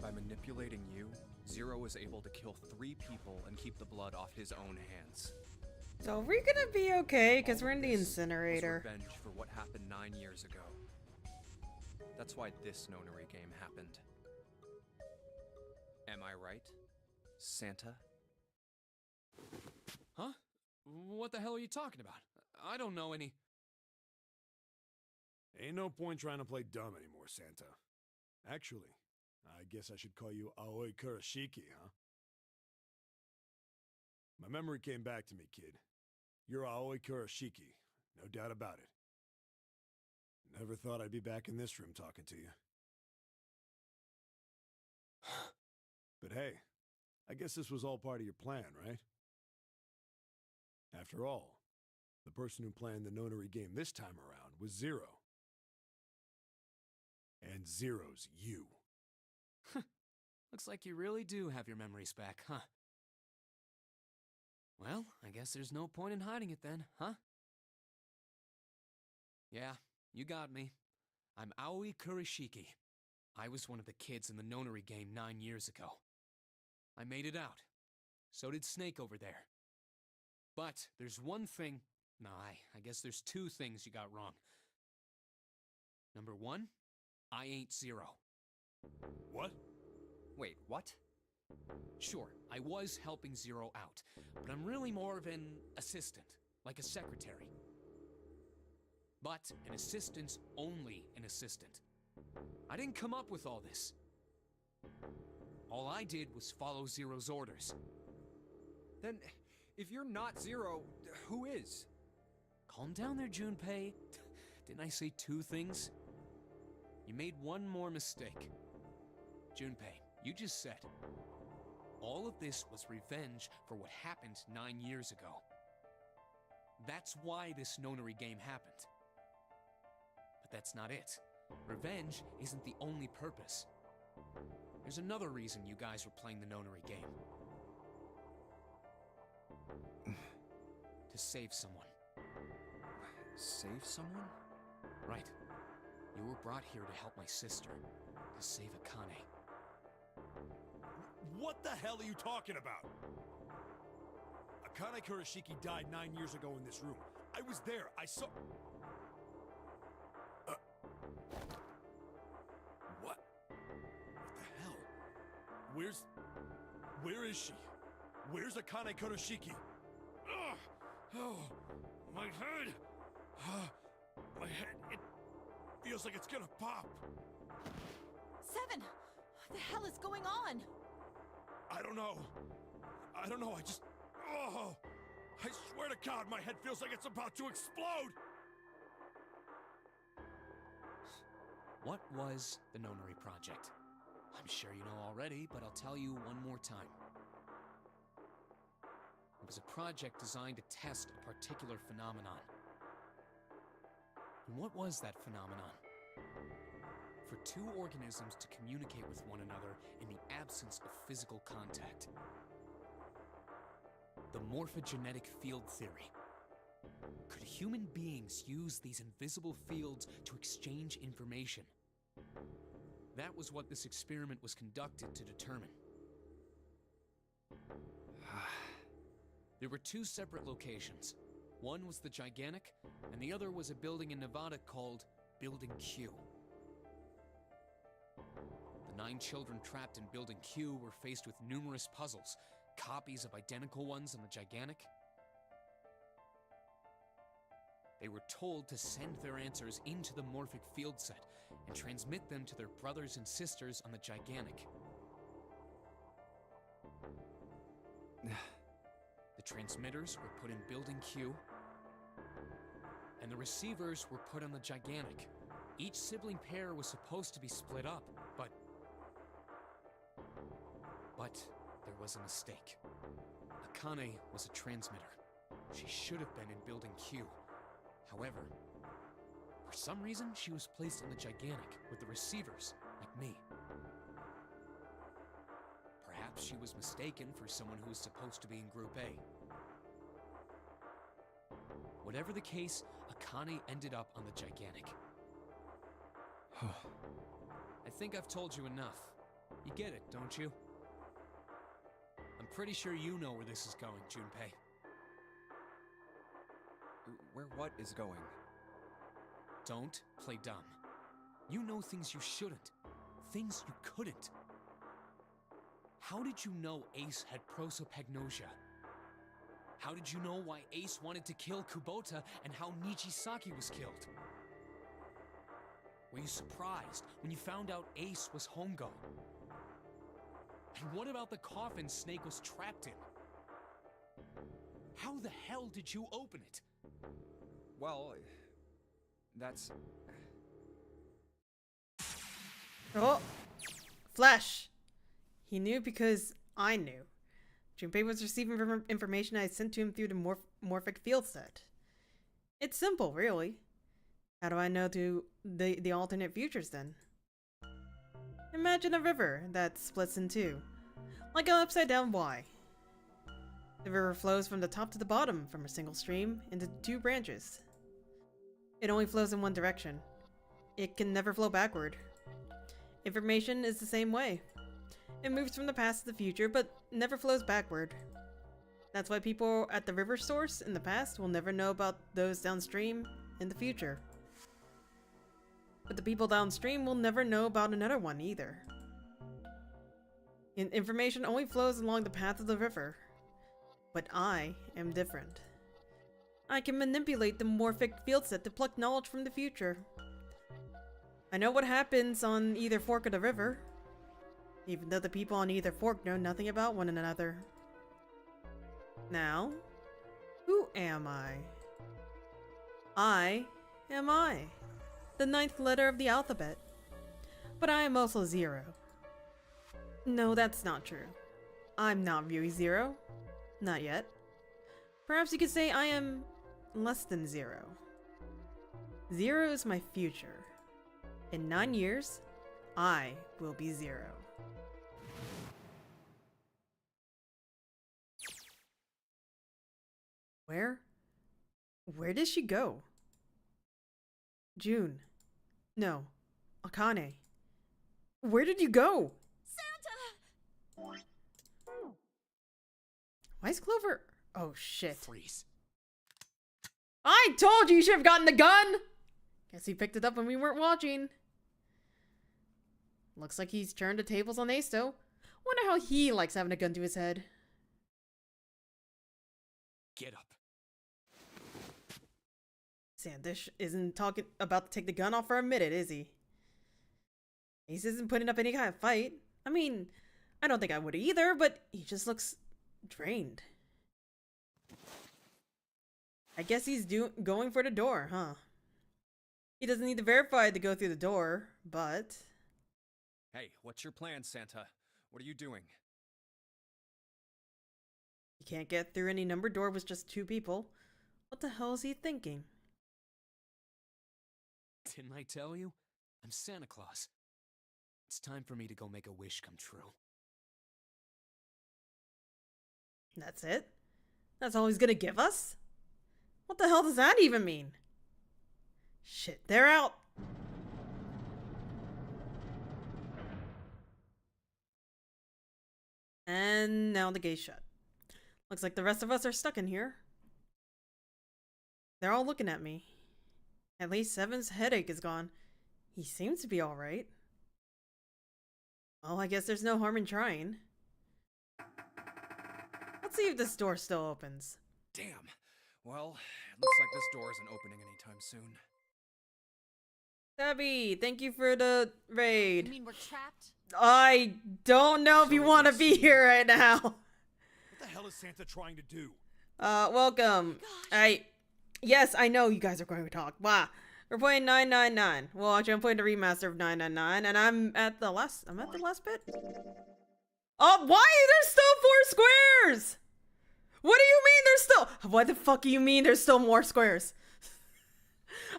[SPEAKER 6] By manipulating you, Zero was able to kill 3 people and keep the blood off his own hands.
[SPEAKER 1] So we're gonna be okay, because we're in the
[SPEAKER 6] Was
[SPEAKER 1] incinerator.
[SPEAKER 6] revenge for what happened 9 years ago. That's why this Nonary game happened. Am I right, Santa?
[SPEAKER 11] What the hell are you talking about? I don't know any...
[SPEAKER 4] Ain't no point trying to play dumb anymore, Santa. Actually, I guess I should call you Aoi Kurashiki, huh? My memory came back to me, kid. You're Aoi Kurashiki, no doubt about it. Never thought I'd be back in this room talking to you. But hey, I guess this was all part of your plan, right? After all, the person who planned the Nonary game this time around was Zero. And Zero's you.
[SPEAKER 11] Looks like you really do have your memories back, huh? Well, I guess there's no point in hiding it then, huh? Yeah, you got me. I'm Aoi Kurashiki. I was one of the kids in the Nonary game 9 years ago. I made it out. So did Snake over there. But there's one thing... No, I guess there's two things you got wrong. Number one, I ain't Zero.
[SPEAKER 4] What?
[SPEAKER 6] Wait, what?
[SPEAKER 11] Sure, I was helping Zero out, but I'm really more of an assistant, like a secretary. But an assistant's only an assistant. I didn't come up with all this. All I did was follow Zero's orders.
[SPEAKER 6] Then, if you're not Zero, who is?
[SPEAKER 11] Calm down there, Junpei. Didn't I say two things? You made one more mistake. Junpei, you just said, all of this was revenge for what happened 9 years ago. That's why this Nonary game happened. But that's not it. Revenge isn't the only purpose. There's another reason you guys were playing the Nonary game. To save someone.
[SPEAKER 6] Save someone?
[SPEAKER 11] Right. You were brought here to help my sister. To save Akane.
[SPEAKER 4] What the hell are you talking about? Akane Kurashiki died 9 years ago in this room. I was there. I saw... What? What the hell? Where is she? Where's Akane Kurashiki? Ugh! Oh, my head! My head, it feels like it's gonna pop.
[SPEAKER 12] Seven! What the hell is going on?
[SPEAKER 4] I don't know. I just... Oh! I swear to God, my head feels like it's about to explode!
[SPEAKER 11] What was the Nonary Project? I'm sure you know already, but I'll tell you one more time. It was a project designed to test a particular phenomenon. And what was that phenomenon? For two organisms to communicate with one another in the absence of physical contact. The morphogenetic field theory. Could human beings use these invisible fields to exchange information? That was what this experiment was conducted to determine. There were two separate locations. One was the Gigantic, and the other was a building in Nevada called Building Q. The 9 children trapped in Building Q were faced with numerous puzzles, copies of identical ones on the Gigantic. They were told to send their answers into the morphic field set and transmit them to their brothers and sisters on the Gigantic. The transmitters were put in Building Q, and the receivers were put on the Gigantic. Each sibling pair was supposed to be split up, but there was a mistake. Akane was a transmitter. She should have been in Building Q. However, for some reason, she was placed on the Gigantic with the receivers, like me. Perhaps she was mistaken for someone who was supposed to be in Group A. Whatever the case, Akane ended up on the Gigantic. I think I've told you enough. You get it, don't you? I'm pretty sure you know where this is going, Junpei.
[SPEAKER 6] Where what is going?
[SPEAKER 11] Don't play dumb. You know things you shouldn't. Things you couldn't. How did you know Ace had prosopagnosia? How did you know why Ace wanted to kill Kubota and how Nijisaki was killed? Were you surprised when you found out Ace was Hongo? And what about the coffin Snake was trapped in? How the hell did you open it?
[SPEAKER 6] Well, that's...
[SPEAKER 1] Oh! Flash! He knew because I knew. Junpei was receiving information I sent to him through the morphic field set. It's simple, really. How do I know the alternate futures then? Imagine a river that splits in two, like an upside down Y. The river flows from the top to the bottom from a single stream into two branches. It only flows in one direction. It can never flow backward. Information is the same way. It moves from the past to the future, but never flows backward. That's why people at the river source in the past will never know about those downstream in the future. But the people downstream will never know about another one either. Information only flows along the path of the river. But I am different. I can manipulate the morphic field set to pluck knowledge from the future. I know what happens on either fork of the river, even though the people on either fork know nothing about one another. Now, who am I? I am I, the 9th letter of the alphabet. But I am also Zero. No, that's not true. I'm not really Zero. Not yet. Perhaps you could say I am less than Zero. Zero is my future. In 9 years, I will be Zero. Where did she go? June. No. Akane. Where did you go?
[SPEAKER 5] Santa!
[SPEAKER 1] Why is Clover? Oh shit.
[SPEAKER 11] Freeze.
[SPEAKER 1] I told you should have gotten the gun! Guess he picked it up when we weren't watching. Looks like he's turned the tables on Ace though. Wonder how he likes having a gun to his head.
[SPEAKER 11] Get up.
[SPEAKER 1] Sandish isn't about to take the gun off for a minute, is he? Ace isn't putting up any kind of fight. I mean, I don't think I would either, but he just looks drained. I guess he's going for the door, huh? He doesn't need to verify to go through the door, but...
[SPEAKER 6] Hey, what's your plan, Santa? What are you doing?
[SPEAKER 1] You can't get through any numbered door with just 2 people. What the hell is he thinking?
[SPEAKER 11] Didn't I tell you? I'm Santa Claus. It's time for me to go make a wish come true.
[SPEAKER 1] That's it? That's all he's gonna give us? What the hell does that even mean? Shit, they're out! And now the gate's shut. Looks like the rest of us are stuck in here. They're all looking at me. At least Seven's headache is gone. He seems to be alright. Well, I guess there's no harm in trying. Let's see if this door still opens.
[SPEAKER 6] Damn. Well, it looks like this door isn't opening anytime soon.
[SPEAKER 1] Tabby, thank you for the raid.
[SPEAKER 5] You mean we're trapped?
[SPEAKER 1] I don't know if you want to be here right now.
[SPEAKER 4] What the hell is Santa trying to do?
[SPEAKER 1] Welcome. Yes, I know you guys are going to talk. Wow. We're playing 999. Well, actually, I'm playing the remaster of 999, and I'm at the last bit. Oh, why are there still 4 squares? What do you mean there's still? What the fuck do you mean there's still more squares?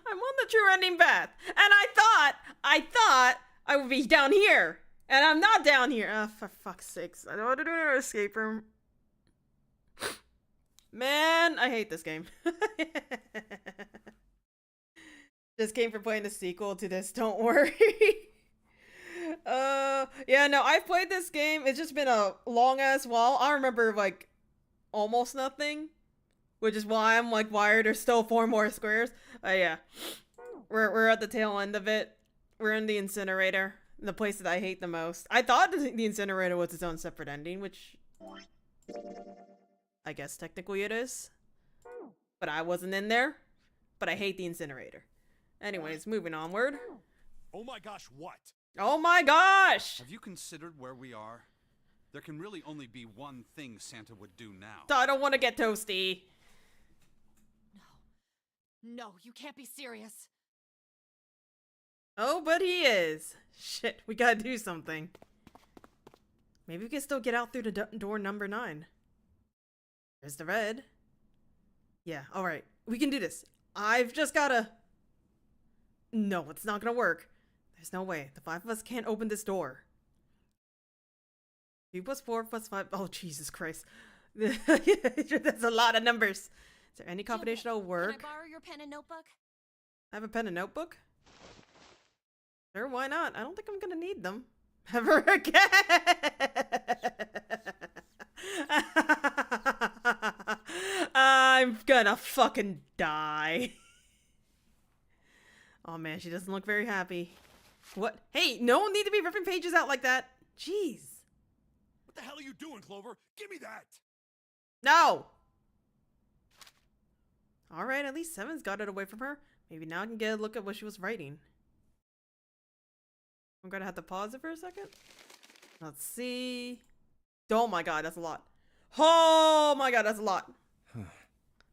[SPEAKER 1] I'm on the true ending path, and I thought I would be down here, and I'm not down here. Oh, for fuck's sakes! I don't want to do an escape room. Man, I hate this game. Just came for playing the sequel to this, don't worry. Yeah, no, I've played this game. It's just been a long ass while. I remember like almost nothing, which is why I'm like, why are there still 4 more squares? Yeah, we're at the tail end of it. We're in the incinerator, the place that I hate the most. I thought the incinerator was its own separate ending, which I guess technically it is. But I wasn't in there. But I hate the incinerator. Anyways, moving onward.
[SPEAKER 4] Oh my gosh, what?
[SPEAKER 1] Oh my gosh!
[SPEAKER 3] Have you considered where we are? There can really only be one thing Santa would do now.
[SPEAKER 1] I don't want to get toasty.
[SPEAKER 12] No, you can't be serious.
[SPEAKER 1] Oh, but he is. Shit, we gotta do something. Maybe we can still get out through the door number 9. There's the red. Yeah, alright. We can do this. I've just gotta... No, it's not gonna work. There's no way. The 5 of us can't open this door. 2 plus 4 plus 5... Oh, Jesus Christ. That's a lot of numbers. Is there any combination that'll work?
[SPEAKER 5] Can I borrow your pen and notebook?
[SPEAKER 1] I have a pen and notebook? Sure, why not? I don't think I'm gonna need them. Ever again! I'm gonna fucking die. Oh man, she doesn't look very happy. What? Hey, no need to be ripping pages out like that. Jeez.
[SPEAKER 4] What the hell are you doing, Clover? Give me that!
[SPEAKER 1] No! Alright, at least 7's got it away from her. Maybe now I can get a look at what she was writing. I'm gonna have to pause it for a second. Let's see. Oh my god, that's a lot. Oh my god, that's a lot.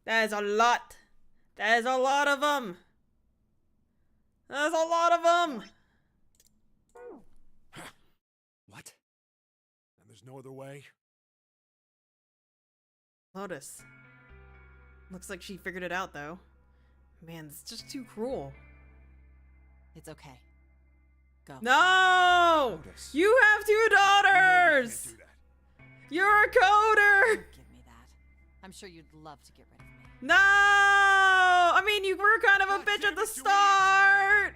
[SPEAKER 1] That is a lot. That is a lot of them. That's a lot of them.
[SPEAKER 4] What? And there's no other way?
[SPEAKER 1] Lotus. Looks like she figured it out though. Man, it's just too cruel.
[SPEAKER 12] It's okay. Go.
[SPEAKER 1] No!
[SPEAKER 6] Lotus.
[SPEAKER 1] You have 2 daughters!
[SPEAKER 4] You know you can't do that.
[SPEAKER 1] You're a coder!
[SPEAKER 12] Give me that. I'm sure you'd love to get rid of me.
[SPEAKER 1] No! I mean, you were kind of a bitch at the start!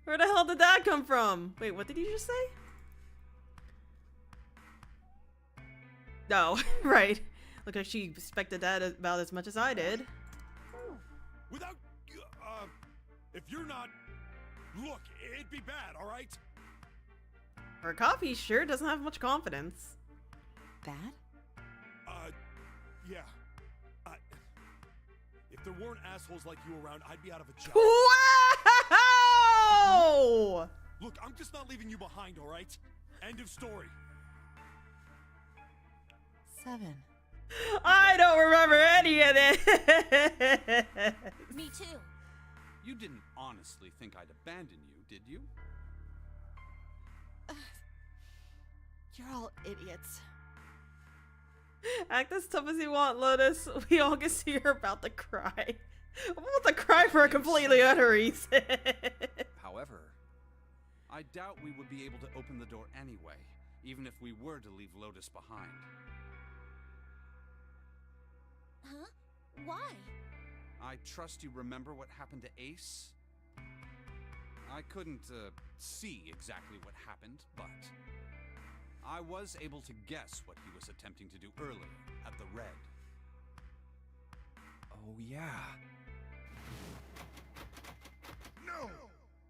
[SPEAKER 1] Where the hell did that come from? Wait, what did you just say? No, right. Look like she expected that about as much as I did.
[SPEAKER 4] Without... if you're not... Look, it'd be bad, alright?
[SPEAKER 1] Her coffee sure doesn't have much confidence.
[SPEAKER 12] Bad?
[SPEAKER 4] Yeah. If there weren't assholes like you around, I'd be out of a job.
[SPEAKER 1] Wow!
[SPEAKER 4] Look, I'm just not leaving you behind, alright? End of story.
[SPEAKER 12] 7.
[SPEAKER 1] I don't remember any of this.
[SPEAKER 5] Me too.
[SPEAKER 3] You didn't honestly think I'd abandon you, did you?
[SPEAKER 12] You're all idiots.
[SPEAKER 1] Act as tough as you want, Lotus. We all can see you're about to cry. I'm about to cry for a completely other reason.
[SPEAKER 3] However, I doubt we would be able to open the door anyway, even if we were to leave Lotus behind.
[SPEAKER 5] Huh? Why?
[SPEAKER 3] I trust you remember what happened to Ace? I couldn't see exactly what happened, but I was able to guess what he was attempting to do earlier at the Red.
[SPEAKER 6] Oh, yeah.
[SPEAKER 10] No!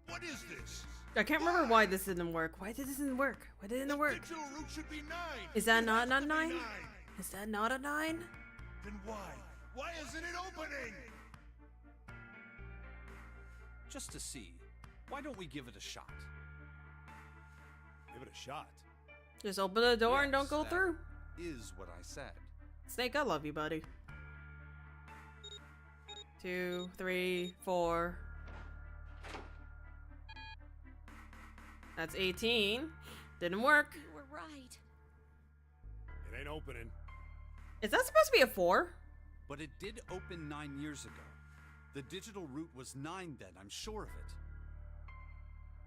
[SPEAKER 10] What is this?
[SPEAKER 1] I can't remember why this didn't work. Why did this didn't work? Why didn't it work?
[SPEAKER 10] Digital root should be 9.
[SPEAKER 1] Is that
[SPEAKER 10] It
[SPEAKER 1] not
[SPEAKER 10] has
[SPEAKER 1] a
[SPEAKER 10] to be
[SPEAKER 1] 9? Is that not a 9?
[SPEAKER 10] Then why? Why isn't it opening?
[SPEAKER 3] Just to see, why don't we give it a shot?
[SPEAKER 4] Give it a shot.
[SPEAKER 1] Just open the door and don't
[SPEAKER 3] Yes,
[SPEAKER 1] go
[SPEAKER 3] that
[SPEAKER 1] through.
[SPEAKER 3] Is what I said.
[SPEAKER 1] Snake, I love you, buddy. 2, 3, 4. That's 18. Didn't work.
[SPEAKER 5] You were right.
[SPEAKER 4] It ain't opening.
[SPEAKER 1] Is that supposed to be a 4?
[SPEAKER 3] But it did open 9 years ago. The digital root was 9 then, I'm sure of it.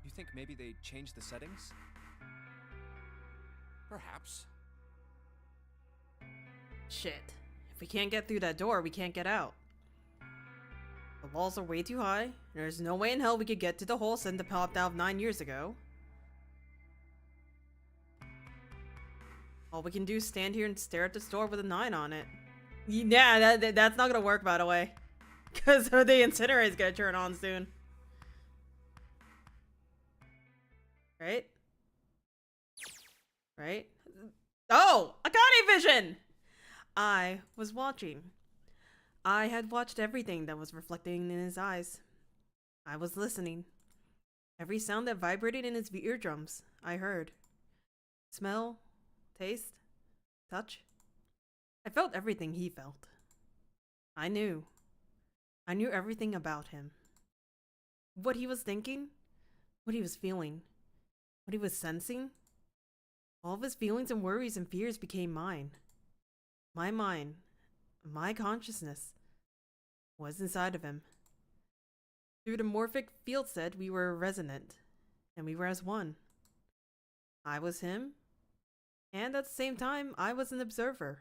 [SPEAKER 6] You think maybe they changed the settings?
[SPEAKER 3] Perhaps.
[SPEAKER 1] Shit. If we can't get through that door, we can't get out. The walls are way too high. There's no way in hell we could get to the hole Senda popped out 9 years ago. All we can do is stand here and stare at this door with a 9 on it. Yeah, that's not gonna work, by the way. Because the incinerator's gonna turn on soon. Right? Right? Oh! Akane vision! I was watching. I had watched everything that was reflecting in his eyes. I was listening. Every sound that vibrated in his eardrums, I heard. Smell, taste, touch. I felt everything he felt. I knew. I knew everything about him. What he was thinking, what he was feeling, what he was sensing. All of his feelings and worries and fears became mine. My mind, my consciousness, was inside of him. Through the morphic field set, we were resonant, and we were as one. I was him, and at the same time, I was an observer.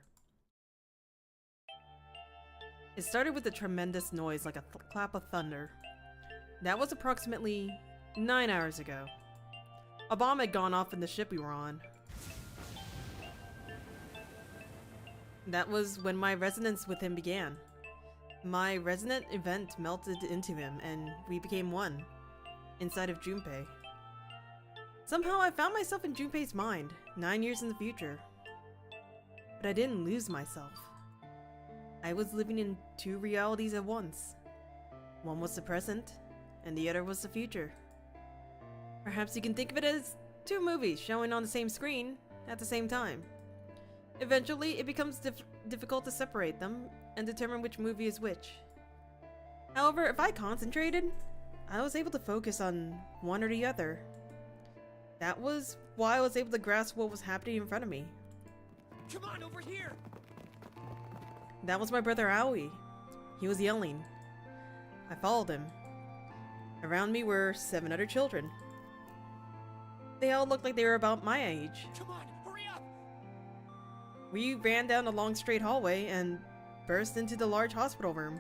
[SPEAKER 1] It started with a tremendous noise like a clap of thunder. That was approximately 9 hours ago. A bomb had gone off in the ship we were on. That was when my resonance with him began. My resonant event melted into him, and we became one, inside of Junpei. Somehow I found myself in Junpei's mind, 9 years in the future. But I didn't lose myself. I was living in two realities at once. One was the present, and the other was the future. Perhaps you can think of it as two movies showing on the same screen at the same time. Eventually, it becomes difficult to separate them and determine which movie is which. However, if I concentrated, I was able to focus on one or the other. That was why I was able to grasp what was happening in front of me.
[SPEAKER 8] Come on, over here!
[SPEAKER 1] That was my brother Aoi. He was yelling. I followed him. Around me were 7 other children. They all looked like they were about my age.
[SPEAKER 8] Come on, hurry up!
[SPEAKER 1] We ran down a long straight hallway and burst into the large hospital room.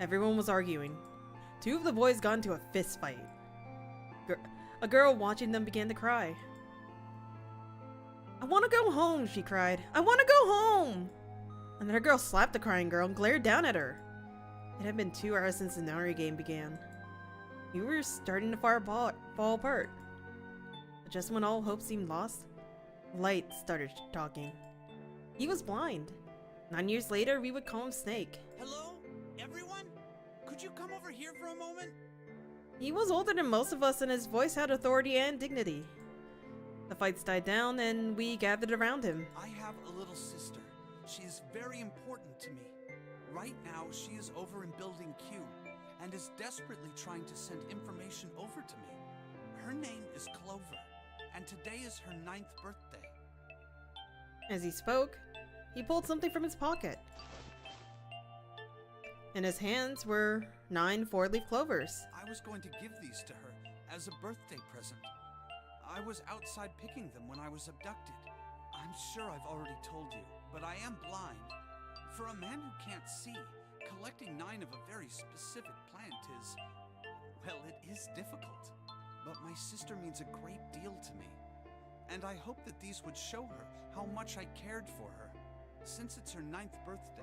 [SPEAKER 1] Everyone was arguing. 2 of the boys got into a fist fight. A girl watching them began to cry. "I want to go home," she cried. "I want to go home!" Another girl slapped the crying girl and glared down at her. It had been 2 hours since the Nonary game began. We were starting to fall apart. But just when all hope seemed lost, Light started talking. He was blind. 9 years later, we would call him Snake.
[SPEAKER 8] Hello? Everyone? Could you come over here for a moment?
[SPEAKER 1] He was older than most of us and his voice had authority and dignity. The fights died down and we gathered around him.
[SPEAKER 3] I have a little sister. She is very important to me. Right now, she is over in Building Q and is desperately trying to send information over to me. Her name is Clover, and today is her 9th birthday.
[SPEAKER 1] As he spoke, he pulled something from his pocket. In his hands were 9 4-leaf clovers.
[SPEAKER 3] I was going to give these to her as a birthday present. I was outside picking them when I was abducted. I'm sure I've already told you, but I am blind. For a man who can't see, collecting 9 of a very specific plant is, well, it is difficult. But my sister means a great deal to me. And I hope that these would show her how much I cared for her. Since it's her 9th birthday,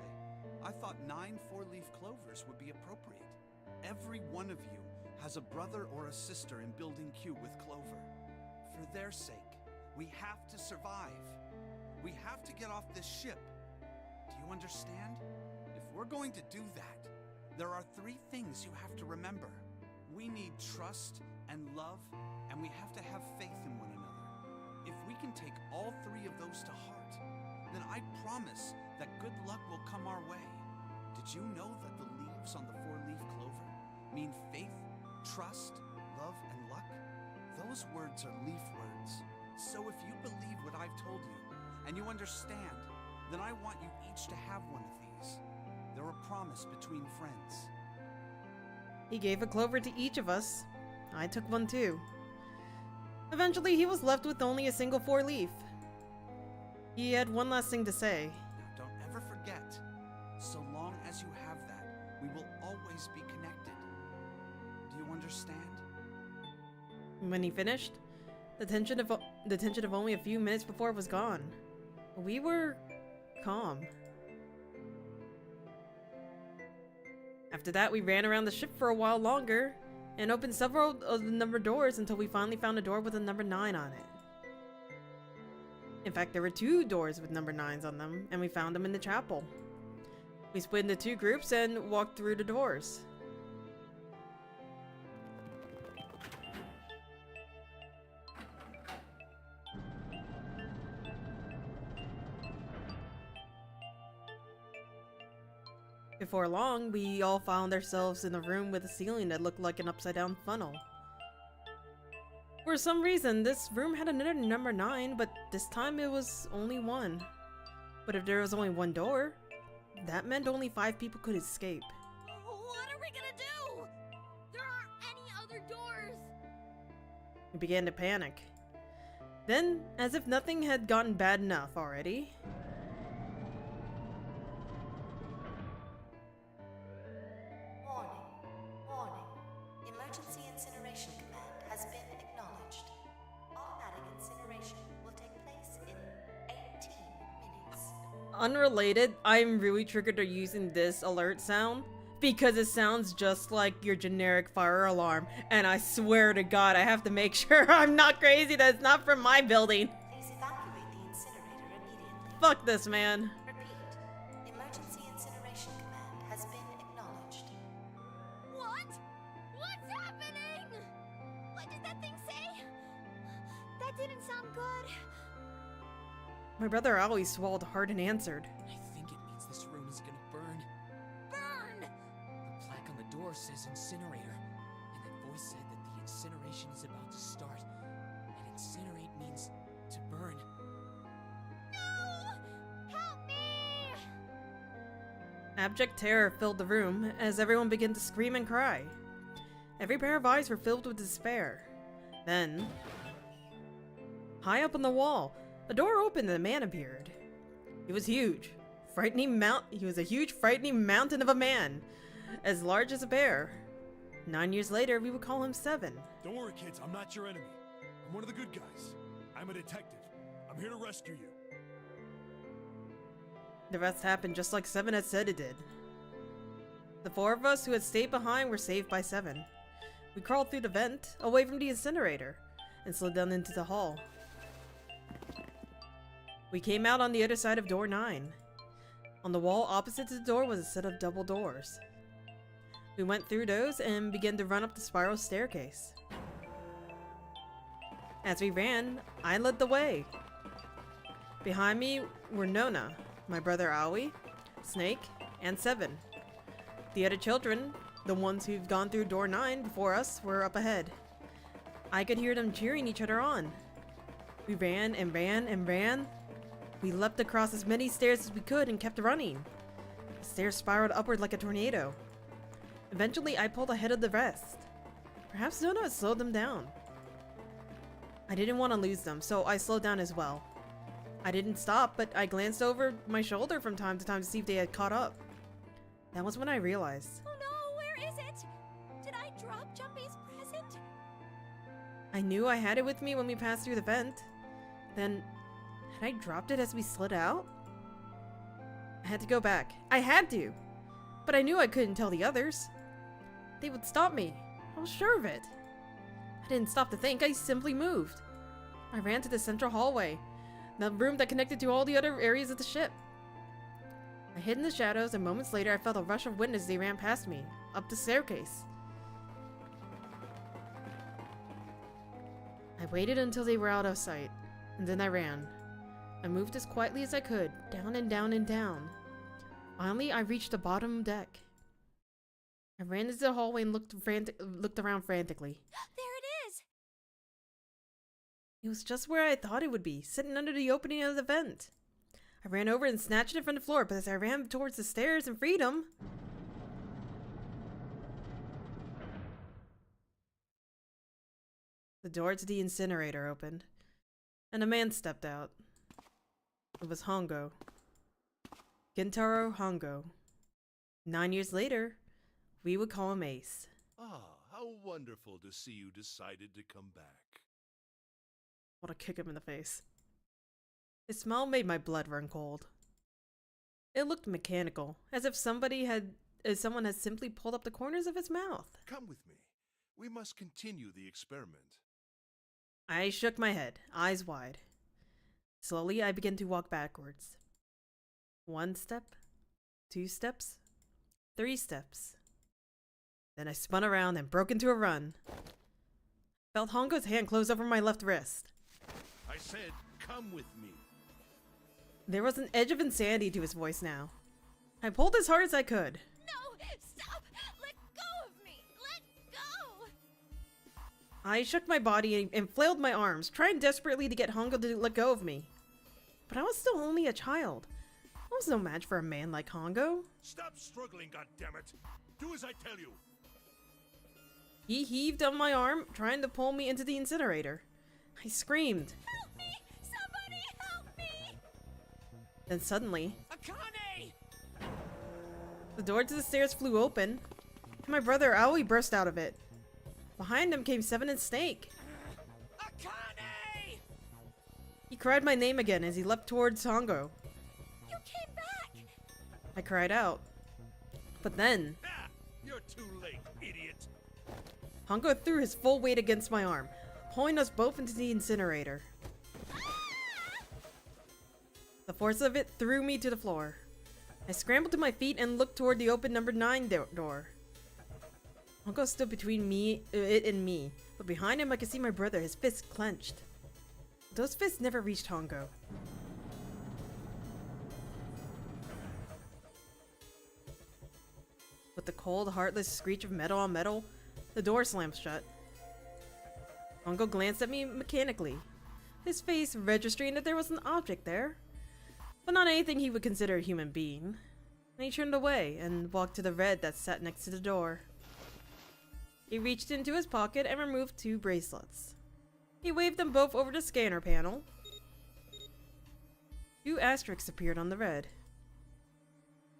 [SPEAKER 3] I thought 9 4-leaf clovers would be appropriate. Every one of you has a brother or a sister in Building Q with Clover. For their sake, we have to survive. We have to get off this ship. Do you understand? If we're going to do that, there are 3 things you have to remember. We need trust and love, and we have to have faith in one another. If we can take all 3 of those to heart, then I promise that good luck will come our way. Did you know that the leaves on the 4-leaf clover mean faith, trust, love, and luck? Those words are leaf words. So if you believe what I've told you, and you understand, then I want you each to have one of these. They're a promise between friends.
[SPEAKER 1] He gave a clover to each of us. I took one too. Eventually, he was left with only a single 4-leaf. He had one last thing to say.
[SPEAKER 3] Now, don't ever forget, so long as you have that, we will always be connected. Do you understand?
[SPEAKER 1] When he finished, the tension of only a few minutes before was gone. We were calm. After that, we ran around the ship for a while longer and opened several of the numbered doors until we finally found a door with a number 9 on it. In fact, there were 2 doors with number 9s on them, and we found them in the chapel. We split into 2 groups and walked through the doors. Before long, we all found ourselves in a room with a ceiling that looked like an upside-down funnel. For some reason, this room had another number 9, but this time it was only 1. But if there was only 1 door, that meant only 5 people could escape.
[SPEAKER 5] What are we gonna do? There aren't any other doors.
[SPEAKER 1] We began to panic. Then, as if nothing had gotten bad enough already,
[SPEAKER 9] Warning. Emergency incineration command has been acknowledged. Automatic incineration will take place in 18 minutes.
[SPEAKER 1] unrelated, I'm really triggered to using this alert sound because it sounds just like your generic fire alarm, and I swear to God I have to make sure I'm not crazy that it's not from my building.
[SPEAKER 9] Please evacuate the incinerator immediately.
[SPEAKER 1] Fuck this, man.
[SPEAKER 9] Repeat. Emergency incineration command has been acknowledged.
[SPEAKER 5] What? What's happening? What did that thing say? That didn't sound good.
[SPEAKER 1] My brother always swallowed hard and answered.
[SPEAKER 11] I think it means this room is gonna burn.
[SPEAKER 5] Burn!
[SPEAKER 11] The plaque on the door says incinerator, and that voice said that the incineration is about to start. And incinerate means to burn.
[SPEAKER 5] No! Help me!
[SPEAKER 1] Abject terror filled the room as everyone began to scream and cry. Every pair of eyes were filled with despair. Then, high up on the wall, a door opened and a man appeared. He was huge. He was a huge, frightening mountain of a man, as large as a bear. 9 years later, we would call him 7.
[SPEAKER 4] Don't worry, kids. I'm not your enemy. I'm one of the good guys. I'm a detective. I'm here to rescue you.
[SPEAKER 1] The rest happened just like 7 had said it did. The 4 of us who had stayed behind were saved by 7. We crawled through the vent, away from the incinerator, and slid down into the hall. We came out on the other side of door 9. On the wall opposite to the door was a set of double doors. We went through those and began to run up the spiral staircase. As we ran, I led the way. Behind me were Nona, my brother Aoi, Snake, and 7. The other children, the ones who've gone through door 9 before us, were up ahead. I could hear them cheering each other on. We ran and ran and ran. We leapt across as many stairs as we could and kept running. The stairs spiraled upward like a tornado. Eventually, I pulled ahead of the rest. Perhaps Nona had slowed them down. I didn't want to lose them, so I slowed down as well. I didn't stop, but I glanced over my shoulder from time to time to see if they had caught up. That was when I realized.
[SPEAKER 5] Oh no, where is it? Did I drop Jumpy's present?
[SPEAKER 1] I knew I had it with me when we passed through the vent. Then, had I dropped it as we slid out? I had to go back. I had to! But I knew I couldn't tell the others. They would stop me. I was sure of it. I didn't stop to think, I simply moved. I ran to the central hallway, the room that connected to all the other areas of the ship. I hid in the shadows, and moments later I felt a rush of wind as they ran past me, up the staircase. I waited until they were out of sight, and then I ran. I moved as quietly as I could, down and down and down. Finally, I reached the bottom deck. I ran into the hallway and looked around frantically.
[SPEAKER 5] There it is!
[SPEAKER 1] It was just where I thought it would be, sitting under the opening of the vent. I ran over and snatched it from the floor, but as I ran towards the stairs and freedom... The door to the incinerator opened, and a man stepped out. It was Hongo. Gentaro Hongo. 9 years later, we would call him Ace.
[SPEAKER 10] Ah, how wonderful to see you decided to come back.
[SPEAKER 1] I want to kick him in the face. His smile made my blood run cold. It looked mechanical, as if someone had simply pulled up the corners of his mouth.
[SPEAKER 10] Come with me. We must continue the experiment.
[SPEAKER 1] I shook my head, eyes wide. Slowly, I began to walk backwards. 1 step, 2 steps, 3 steps. Then I spun around and broke into a run. Felt Hongo's hand close over my left wrist.
[SPEAKER 10] I said, come with me.
[SPEAKER 1] There was an edge of insanity to his voice now. I pulled as hard as I could.
[SPEAKER 5] No! Stop! Let go of me! Let go!
[SPEAKER 1] I shook my body and flailed my arms, trying desperately to get Hongo to let go of me. But I was still only a child. I was no match for a man like Hongo.
[SPEAKER 10] Stop struggling, goddammit! Do as I tell you!
[SPEAKER 1] He heaved on my arm, trying to pull me into the incinerator. I screamed.
[SPEAKER 5] Help me! Somebody help me!
[SPEAKER 1] Then suddenly,
[SPEAKER 8] Akane!
[SPEAKER 1] the door to the stairs flew open, and my brother Aoi burst out of it. Behind him came Seven and Snake.
[SPEAKER 8] Akane!
[SPEAKER 1] He cried my name again as he leapt towards Hongo.
[SPEAKER 5] You came back!
[SPEAKER 1] I cried out. But then,
[SPEAKER 10] Ah! You're too late, idiot!
[SPEAKER 1] Hongo threw his full weight against my arm, pulling us both into the incinerator. The force of it threw me to the floor. I scrambled to my feet and looked toward the open number 9 door. Hongo stood between it and me, but behind him I could see my brother, his fists clenched. Those fists never reached Hongo. With the cold, heartless screech of metal on metal, the door slammed shut. Hongo glanced at me mechanically, his face registering that there was an object there, but not anything he would consider a human being. And he turned away and walked to the red that sat next to the door. He reached into his pocket and removed 2 bracelets. He waved them both over the scanner panel. 2 asterisks appeared on the red.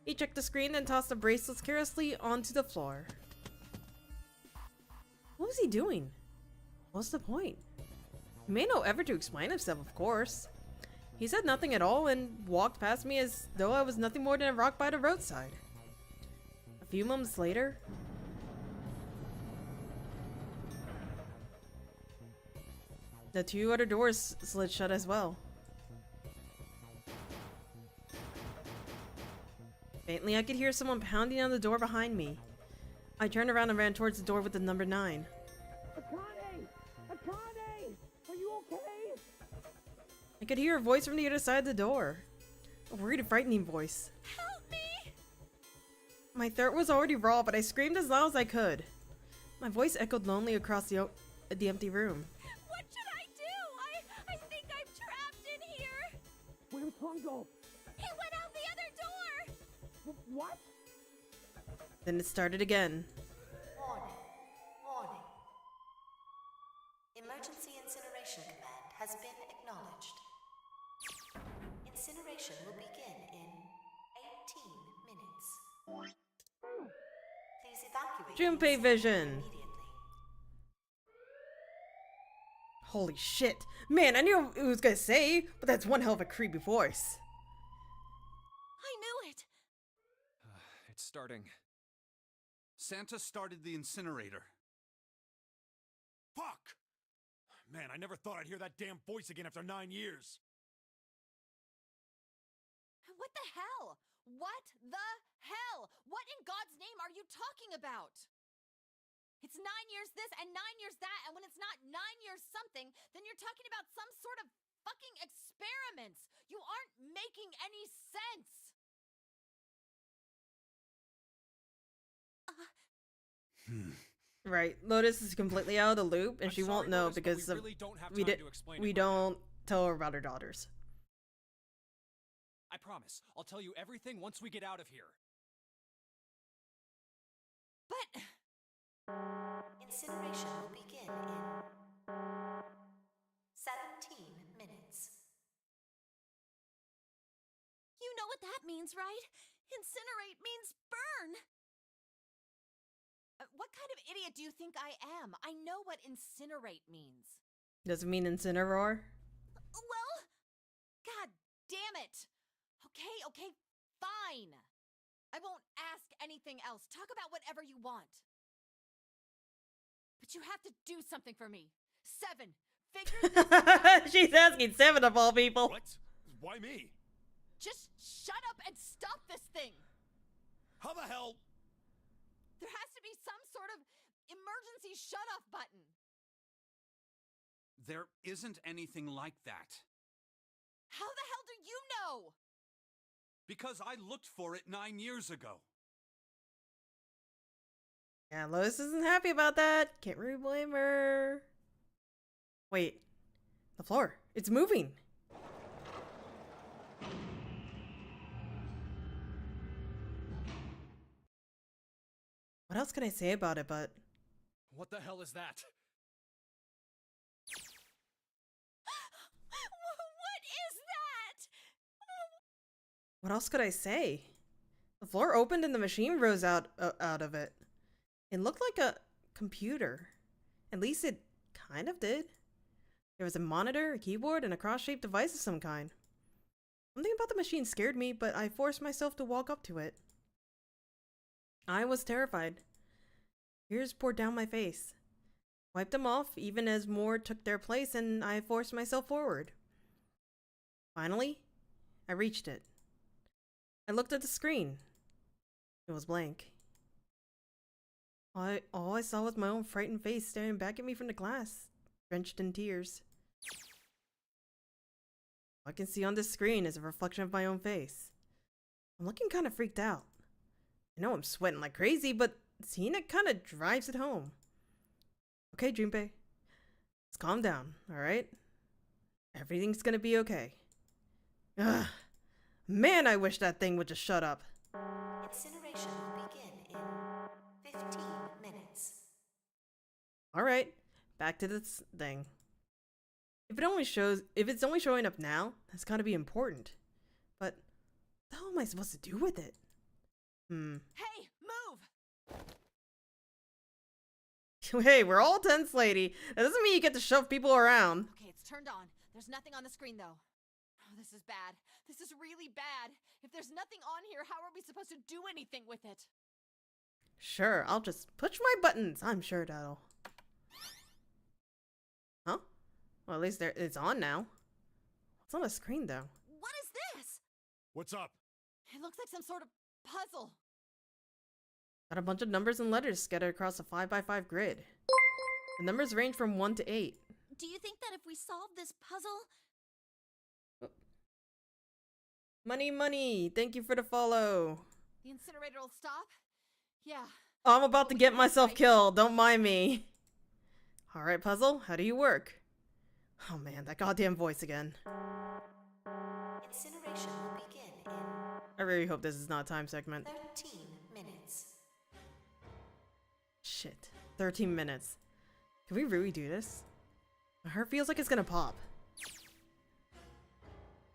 [SPEAKER 1] He checked the screen and tossed the bracelets carelessly onto the floor. What was he doing? What's the point? He made no effort to explain himself, of course. He said nothing at all and walked past me as though I was nothing more than a rock by the roadside. A few moments later, the 2 other doors slid shut as well. Faintly, I could hear someone pounding on the door behind me. I turned around and ran towards the door with the number 9.
[SPEAKER 8] Akane! Akane! Are you okay?
[SPEAKER 1] I could hear a voice from the other side of the door. A worried and frightening voice.
[SPEAKER 5] Help me!
[SPEAKER 1] My throat was already raw, but I screamed as loud as I could. My voice echoed lonely across the empty room.
[SPEAKER 5] What should I do? I think I'm trapped in here!
[SPEAKER 8] Where's Hongo?
[SPEAKER 5] He went out the other door!
[SPEAKER 8] What?
[SPEAKER 1] Then it started again.
[SPEAKER 9] Warning. Warning. Emergency incineration command has been acknowledged. Incineration will begin in 18 minutes. Please evacuate.
[SPEAKER 1] Junpei vision.
[SPEAKER 9] immediately.
[SPEAKER 1] Holy shit. Man, I knew what it was gonna say, but that's one hell of a creepy voice.
[SPEAKER 5] I knew it!
[SPEAKER 3] It's starting. Santa started the incinerator.
[SPEAKER 4] Fuck! Man, I never thought I'd hear that damn voice again after 9 years.
[SPEAKER 12] What the hell? What the hell? What in God's name are you talking about? It's 9 years this and 9 years that, and when it's not 9 years something, then you're talking about some sort of fucking experiments. You aren't making any sense.
[SPEAKER 1] Right, Lotus is completely out of the loop, and
[SPEAKER 11] I'm
[SPEAKER 1] she
[SPEAKER 11] sorry,
[SPEAKER 1] won't know
[SPEAKER 11] Lotus, but
[SPEAKER 1] because
[SPEAKER 11] we
[SPEAKER 1] of,
[SPEAKER 11] really don't have
[SPEAKER 1] we,
[SPEAKER 11] time
[SPEAKER 1] di-
[SPEAKER 11] to explain
[SPEAKER 1] we
[SPEAKER 11] it right now.
[SPEAKER 1] don't tell her about her daughters.
[SPEAKER 11] I promise. I'll tell you everything once we get out of here.
[SPEAKER 12] But
[SPEAKER 9] Incineration will begin in 17 minutes.
[SPEAKER 5] You know what that means, right? Incinerate means burn!
[SPEAKER 12] what kind of idiot do you think I am? I know what incinerate means.
[SPEAKER 1] Does it mean Incineroar?
[SPEAKER 12] Well, God damn it. Okay, fine. I won't ask anything else. Talk about whatever you want. But you have to do something for me. 7, figure this out.
[SPEAKER 1] She's asking 7 of all people.
[SPEAKER 4] What? Why me?
[SPEAKER 12] Just shut up and stop this thing.
[SPEAKER 4] How the hell?
[SPEAKER 12] There has to be some sort of emergency shut-off button.
[SPEAKER 3] There isn't anything like that.
[SPEAKER 12] How the hell do you know?
[SPEAKER 3] Because I looked for it 9 years ago.
[SPEAKER 1] Yeah, Lois isn't happy about that. Can't really blame her. Wait. The floor. It's moving. What else can I say about it but...
[SPEAKER 11] What the hell is that?
[SPEAKER 12] What is that?
[SPEAKER 1] What else could I say? The floor opened and the machine rose out of it. It looked like a computer. At least it kind of did. There was a monitor, a keyboard, and a cross-shaped device of some kind. Something about the machine scared me, but I forced myself to walk up to it. I was terrified. Tears poured down my face. Wiped them off, even as more took their place, and I forced myself forward. Finally, I reached it. I looked at the screen. It was blank. All I saw was my own frightened face staring back at me from the glass, drenched in tears. All I can see on this screen is a reflection of my own face. I'm looking kind of freaked out. I know I'm sweating like crazy, but seeing it kind of drives it home. Okay, Junpei. Let's calm down, alright? Everything's gonna be okay. Ugh. Man, I wish that thing would just shut up.
[SPEAKER 9] Incineration will begin in 15 minutes.
[SPEAKER 1] Alright, back to this thing. If it's only showing up now, that's gotta be important. But what the hell am I supposed to do with it?
[SPEAKER 12] Hey, move!
[SPEAKER 1] Hey, we're all tense, lady. That doesn't mean you get to shove people around.
[SPEAKER 12] Okay, it's turned on. There's nothing on the screen, though. Oh, this is bad. This is really bad. If there's nothing on here, how are we supposed to do anything with it?
[SPEAKER 1] Sure, I'll just push my buttons. I'm sure that'll... Huh? Well, at least it's on now. What's on the screen, though?
[SPEAKER 12] What is this?
[SPEAKER 4] What's up?
[SPEAKER 12] It looks like some sort of puzzle.
[SPEAKER 1] Got a bunch of numbers and letters scattered across a 5x5 grid. The numbers range from 1 to 8.
[SPEAKER 5] Do you think that if we solve this puzzle...
[SPEAKER 1] Money, money! Thank you for the follow.
[SPEAKER 12] The incinerator will stop? Yeah.
[SPEAKER 1] Oh, I'm about to get myself killed. Don't mind me. Alright, puzzle. How do you work? Oh man, that goddamn voice again.
[SPEAKER 9] Incineration will begin in
[SPEAKER 1] I really hope this is not a time segment.
[SPEAKER 9] 13 minutes.
[SPEAKER 1] Shit. 13 minutes. Can we really do this? My heart feels like it's gonna pop.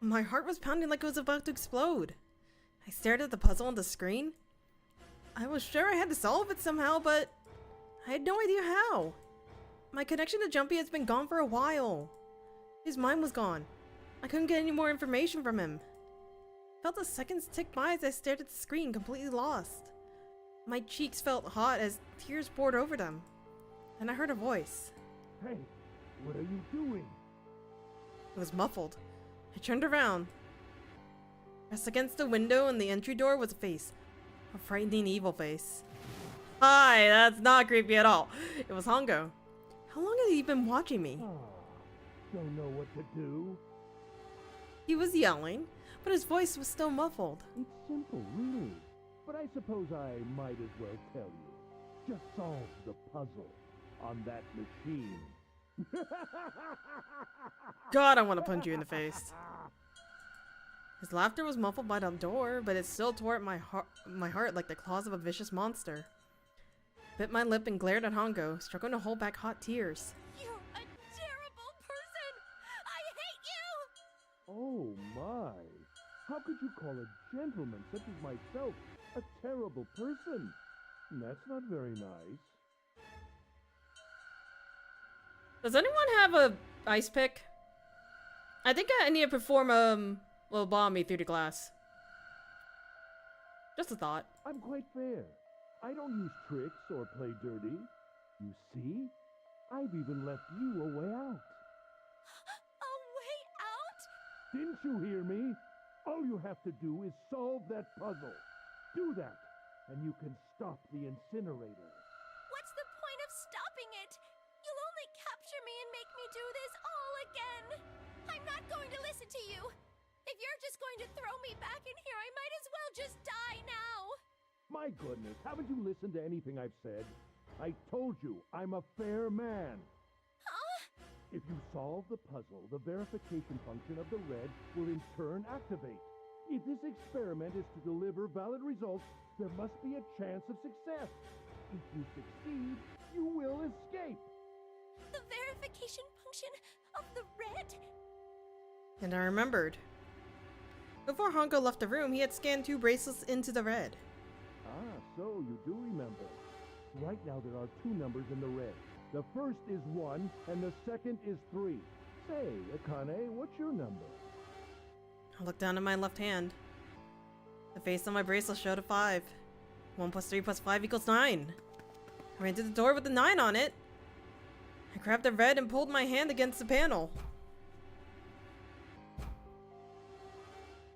[SPEAKER 1] My heart was pounding like it was about to explode. I stared at the puzzle on the screen. I was sure I had to solve it somehow, but I had no idea how. My connection to Jumpy has been gone for a while. His mind was gone. I couldn't get any more information from him. I felt the seconds tick by as I stared at the screen, completely lost. My cheeks felt hot as tears poured over them. Then I heard a voice.
[SPEAKER 7] Hey, what are you doing?
[SPEAKER 1] It was muffled. I turned around. Pressed against the window in the entry door was a face. A frightening evil face. Hi, that's not creepy at all. It was Hongo. How long had he been watching me?
[SPEAKER 7] Don't know what to do.
[SPEAKER 1] He was yelling, but his voice was still muffled.
[SPEAKER 7] It's simple, really. But I suppose I might as well tell you. Just solve the puzzle on that machine.
[SPEAKER 1] God, I want to punch you in the face. His laughter was muffled by the door, but it still tore at my heart like the claws of a vicious monster. Bit my lip and glared at Hongo, struggling to hold back hot tears.
[SPEAKER 12] You're a terrible person! I hate you!
[SPEAKER 7] Oh my! How could you call a gentleman such as myself a terrible person? That's not very nice.
[SPEAKER 1] Does anyone have a ice pick? I think I need to perform a little bomb through the glass. Just a thought.
[SPEAKER 7] I'm quite fair. I don't use tricks or play dirty. You see? I've even left you a way out. Didn't you hear me? All you have to do is solve that puzzle. Do that, and you can stop the incinerator.
[SPEAKER 5] What's the point of stopping it? You'll only capture me and make me do this all again. I'm not going to listen to you. If you're just going to throw me back in here, I might as well just die now.
[SPEAKER 7] My goodness, haven't you listened to anything I've said? I told you, I'm a fair man.
[SPEAKER 5] Huh?
[SPEAKER 7] If you solve the puzzle, the verification function of the red will in turn activate. If this experiment is to deliver valid results, there must be a chance of success. If you succeed, you will escape.
[SPEAKER 5] The verification function of the red?
[SPEAKER 1] And I remembered. Before Honko left the room, he had scanned 2 bracelets into the red.
[SPEAKER 7] Ah, so you do remember. Right now there are 2 numbers in the red. The first is 1, and the second is 3. Say, Akane, what's your number?
[SPEAKER 1] I looked down at my left hand. The face on my bracelet showed a 5. 1 plus 3 plus 5 equals 9. I ran to the door with the 9 on it. I grabbed the red and pulled my hand against the panel.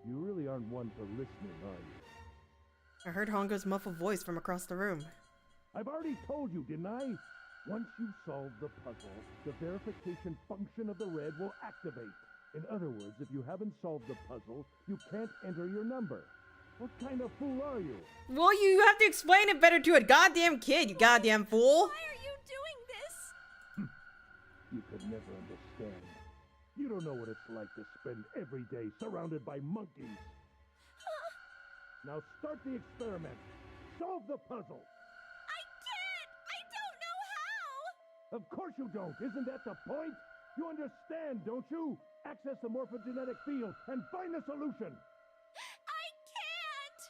[SPEAKER 7] You really aren't one for listening, are you?
[SPEAKER 1] I heard Hongo's muffled voice from across the room.
[SPEAKER 7] I've already told you, didn't I? Once you solve the puzzle, the verification function of the red will activate. In other words, if you haven't solved the puzzle, you can't enter your number. What kind of fool are you?
[SPEAKER 1] Well, you have to explain it better to a goddamn kid, you goddamn fool!
[SPEAKER 5] Why are you doing this?
[SPEAKER 7] You could never understand. You don't know what it's like to spend every day surrounded by monkeys. Now start the experiment. Solve the puzzle.
[SPEAKER 5] I can't! I don't know how!
[SPEAKER 7] Of course you don't. Isn't that the point? You understand, don't you? Access the morphogenetic field and find the solution.
[SPEAKER 5] I can't!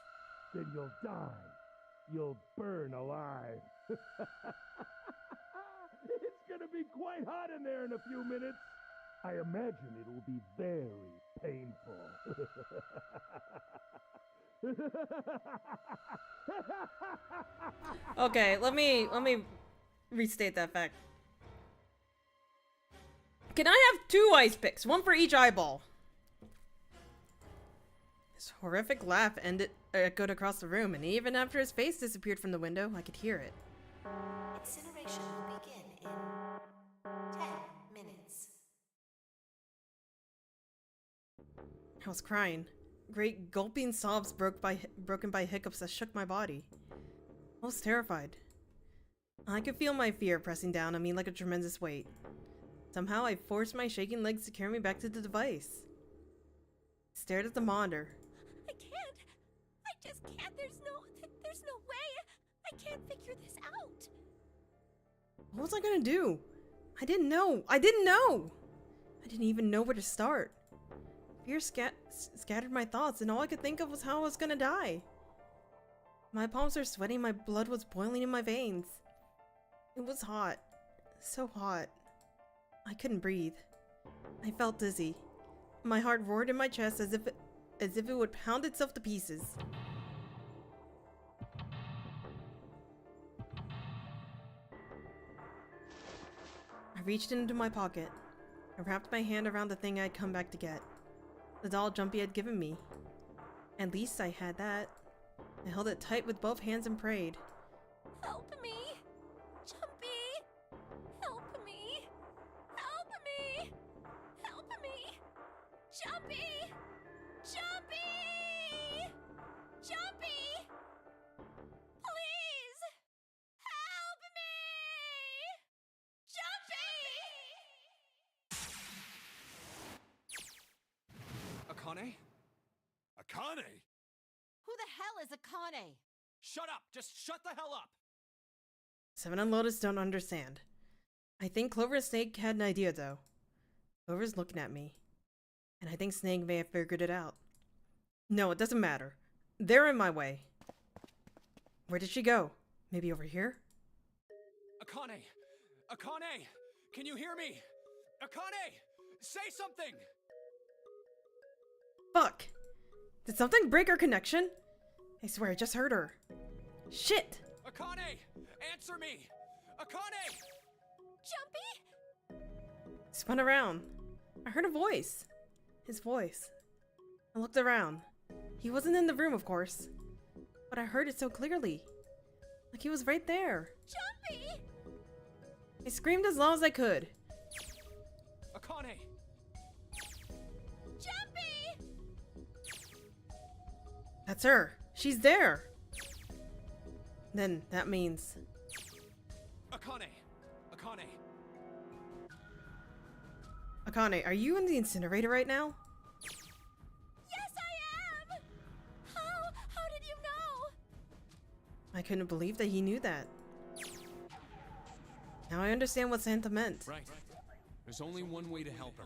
[SPEAKER 7] Then you'll die. You'll burn alive. It's gonna be quite hot in there in a few minutes. I imagine it will be very painful.
[SPEAKER 1] Okay, let me restate that fact. Can I have 2 ice picks? 1 for each eyeball. His horrific laugh echoed across the room, and even after his face disappeared from the window, I could hear it.
[SPEAKER 9] Incineration will begin in 10 minutes.
[SPEAKER 1] I was crying. Great gulping sobs broken by hiccups that shook my body. I was terrified. I could feel my fear pressing down on me like a tremendous weight. Somehow I forced my shaking legs to carry me back to the device. I stared at the monitor.
[SPEAKER 5] I can't. I just can't. There's no way. I can't figure this out.
[SPEAKER 1] What was I gonna do? I didn't know. I didn't even know where to start. Fear scattered my thoughts, and all I could think of was how I was gonna die. My palms were sweating, my blood was boiling in my veins. It was hot. So hot. I couldn't breathe. I felt dizzy. My heart roared in my chest as if it would pound itself to pieces. I reached into my pocket. I wrapped my hand around the thing I'd come back to get. The doll Jumpy had given me. At least I had that. I held it tight with both hands and prayed.
[SPEAKER 5] Help me! Jumpy! Help me! Help me! Help me! Jumpy! Jumpy! Jumpy! Please! Help me! Jumpy!
[SPEAKER 6] Akane?
[SPEAKER 10] Akane?
[SPEAKER 12] Who the hell is Akane?
[SPEAKER 11] Shut up! Just shut the hell up!
[SPEAKER 1] Seven and Lotus don't understand. I think Clover and Snake had an idea though. Clover's looking at me. And I think Snake may have figured it out. No, it doesn't matter. They're in my way. Where did she go? Maybe over here?
[SPEAKER 11] Akane! Akane! Can you hear me? Akane! Say something!
[SPEAKER 1] Fuck! Did something break our connection? I swear I just heard her. Shit!
[SPEAKER 11] Akane! Answer me! Akane!
[SPEAKER 5] Jumpy?
[SPEAKER 1] I spun around. I heard a voice. His voice. I looked around. He wasn't in the room, of course. But I heard it so clearly. Like he was right there.
[SPEAKER 12] Jumpy!
[SPEAKER 1] I screamed as loud as I could.
[SPEAKER 11] Akane!
[SPEAKER 12] Jumpy!
[SPEAKER 1] That's her. She's there. Then that means...
[SPEAKER 11] Akane! Akane!
[SPEAKER 1] Akane, are you in the incinerator right now?
[SPEAKER 12] Yes, I am! How did you know?
[SPEAKER 1] I couldn't believe that he knew that. Now I understand what Santa meant.
[SPEAKER 11] Right. There's only one way to help her.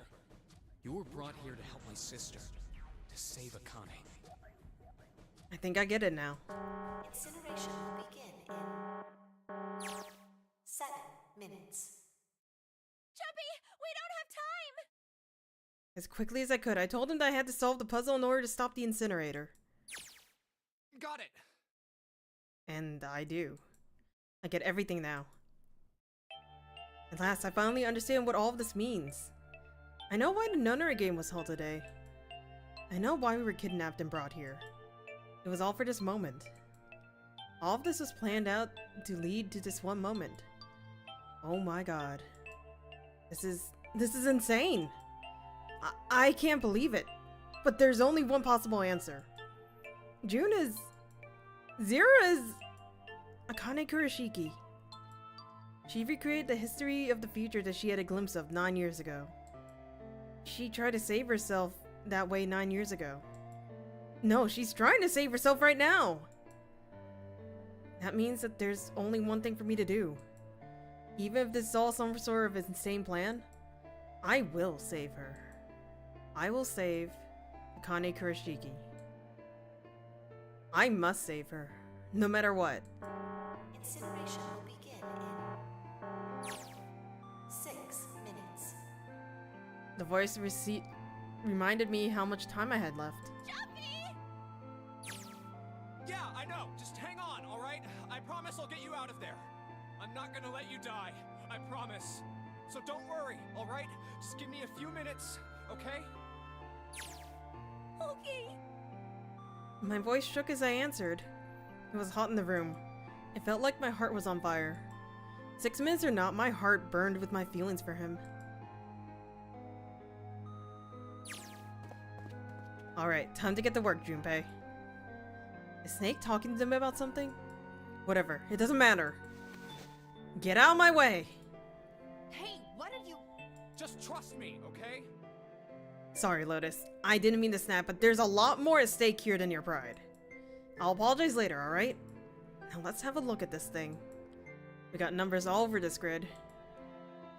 [SPEAKER 11] You were brought here to help my sister. To save Akane.
[SPEAKER 1] I think I get it now.
[SPEAKER 9] Incineration will begin in 7 minutes.
[SPEAKER 12] Jumpy, we don't have time!
[SPEAKER 1] As quickly as I could, I told him that I had to solve the puzzle in order to stop the incinerator.
[SPEAKER 11] Got it!
[SPEAKER 1] And I do. I get everything now. At last, I finally understand what all of this means. I know why the Nonary game was held today. I know why we were kidnapped and brought here. It was all for this moment. All of this was planned out to lead to this one moment. Oh my god. This is insane. I can't believe it. But there's only one possible answer. Zora is Akane Kurashiki. She recreated the history of the future that she had a glimpse of 9 years ago. She tried to save herself that way 9 years ago. No, she's trying to save herself right now! That means that there's only one thing for me to do. Even if this is all some sort of insane plan, I will save her. I will save Akane Kurashiki. I must save her, no matter what.
[SPEAKER 9] Incineration will begin in 6 minutes.
[SPEAKER 1] The voice reminded me how much time I had left.
[SPEAKER 11] Yeah, I know. Just hang on, alright? I promise I'll get you out of there. I'm not gonna let you die. I promise. So don't worry, alright? Just give me a few minutes, okay?
[SPEAKER 12] Okay.
[SPEAKER 1] My voice shook as I answered. It was hot in the room. It felt like my heart was on fire. 6 minutes or not, my heart burned with my feelings for him. Alright, time to get to work, Junpei. Is Snake talking to them about something? Whatever, it doesn't matter. Get out of my way!
[SPEAKER 12] Hey, what are you...
[SPEAKER 11] Just trust me, okay?
[SPEAKER 1] Sorry, Lotus. I didn't mean to snap, but there's a lot more at stake here than your pride. I'll apologize later, alright? Now let's have a look at this thing. We got numbers all over this grid.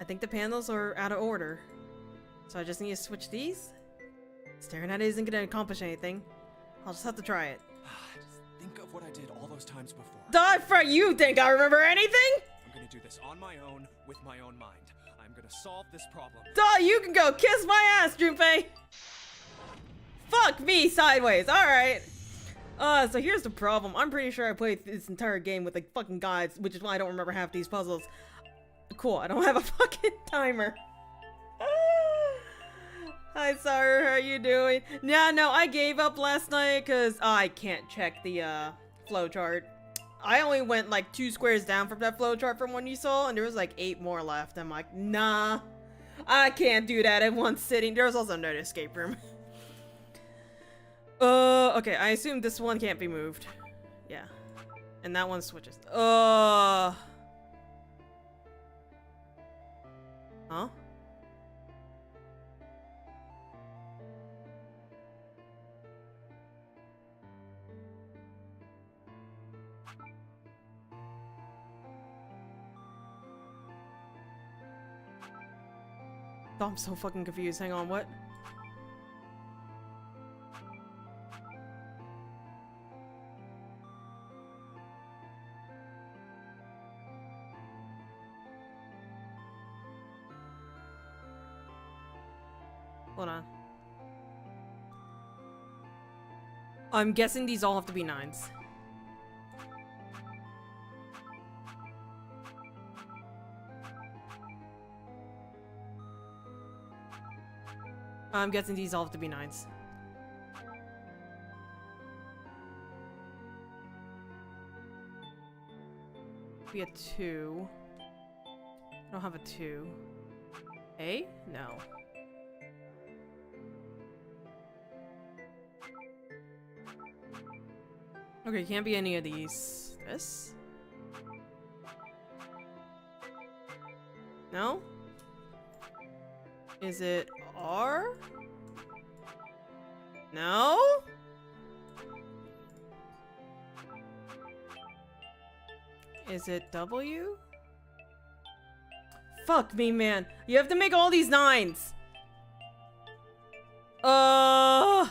[SPEAKER 1] I think the panels are out of order. So I just need to switch these? Staring at it isn't gonna accomplish anything. I'll just have to try it.
[SPEAKER 6] Just think of what I did all those times before.
[SPEAKER 1] Die for you think I remember anything?
[SPEAKER 6] I'm gonna do this on my own, with my own mind. I'm gonna solve this problem.
[SPEAKER 1] Duh, you can go kiss my ass, Junpei! Fuck me sideways, alright. So here's the problem. I'm pretty sure I played this entire game with like fucking guides, which is why I don't remember half these puzzles. Cool, I don't have a fucking timer. Hi, Sarah, how you doing? Yeah, no, I gave up last night because I can't check the flowchart. I only went like 2 squares down from that flowchart from when you saw, and there was like 8 more left. I'm like, nah, I can't do that in one sitting. There was also another escape room. Okay, I assume this one can't be moved. Yeah. And that one switches. Huh? Oh, I'm so fucking confused. Hang on, what? Hold on. I'm guessing these all have to be 9s. I'm guessing these all have to be 9s. Be a 2. I don't have a 2. A? No. Okay, can't be any of these. This? No? Is it R? No? Is it W? Fuck me, man. You have to make all these 9s. Uh.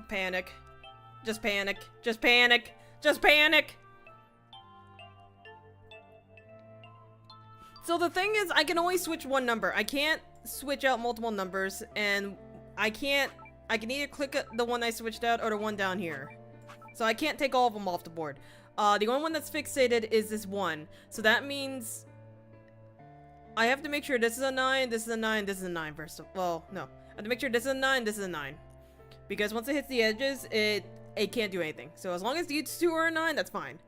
[SPEAKER 1] Panic. Just panic. Just panic. Just panic. So the thing is, I can only switch one number. I can't switch out multiple numbers, and I can either click the one I switched out or the one down here. So I can't take all of them off the board. The only one that's fixated is this one. So that means I have to make sure this is a 9, this is a 9, this is a 9 first. Well, no. I have to make sure this is a 9, this is a 9. Because once it hits the edges, it can't do anything. So as long as these two are a 9, that's fine.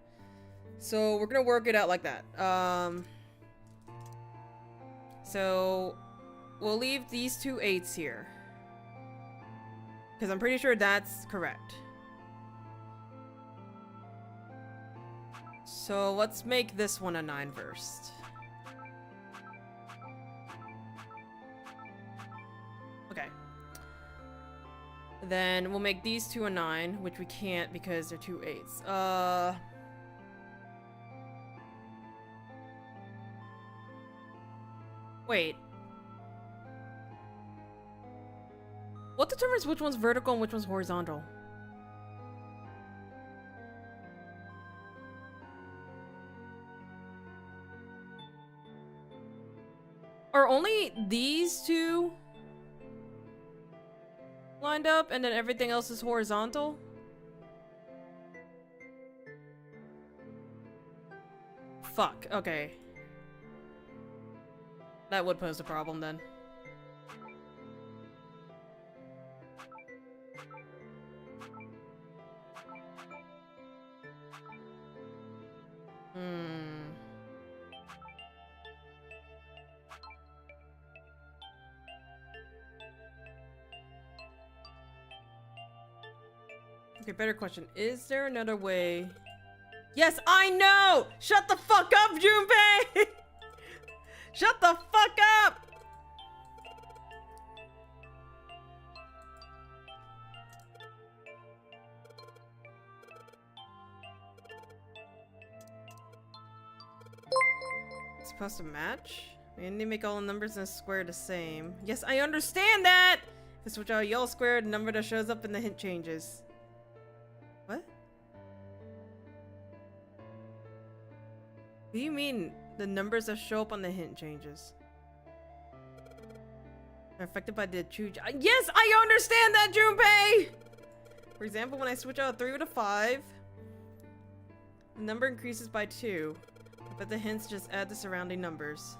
[SPEAKER 1] So we're gonna work it out like that. So we'll leave these two 8s here. Because I'm pretty sure that's correct. So let's make this one a 9 first. Okay. Then we'll make these two a 9, which we can't because they're two 8s. Wait. What determines which one's vertical and which one's horizontal? Are only these two lined up and then everything else is horizontal? Fuck, okay. That would pose a problem then. Okay, better question. Is there another way? Yes, I know! Shut the fuck up, Junpei! Shut the fuck up! It's supposed to match? We need to make all the numbers in a square the same. Yes, I understand that! If I switch out a yellow square, the number that shows up in the hint changes. What? What do you mean the numbers that show up on the hint changes? Are affected by the true. Yes, I understand that, Junpei! For example, when I switch out a 3 with a 5, the number increases by 2, but the hints just add the surrounding numbers.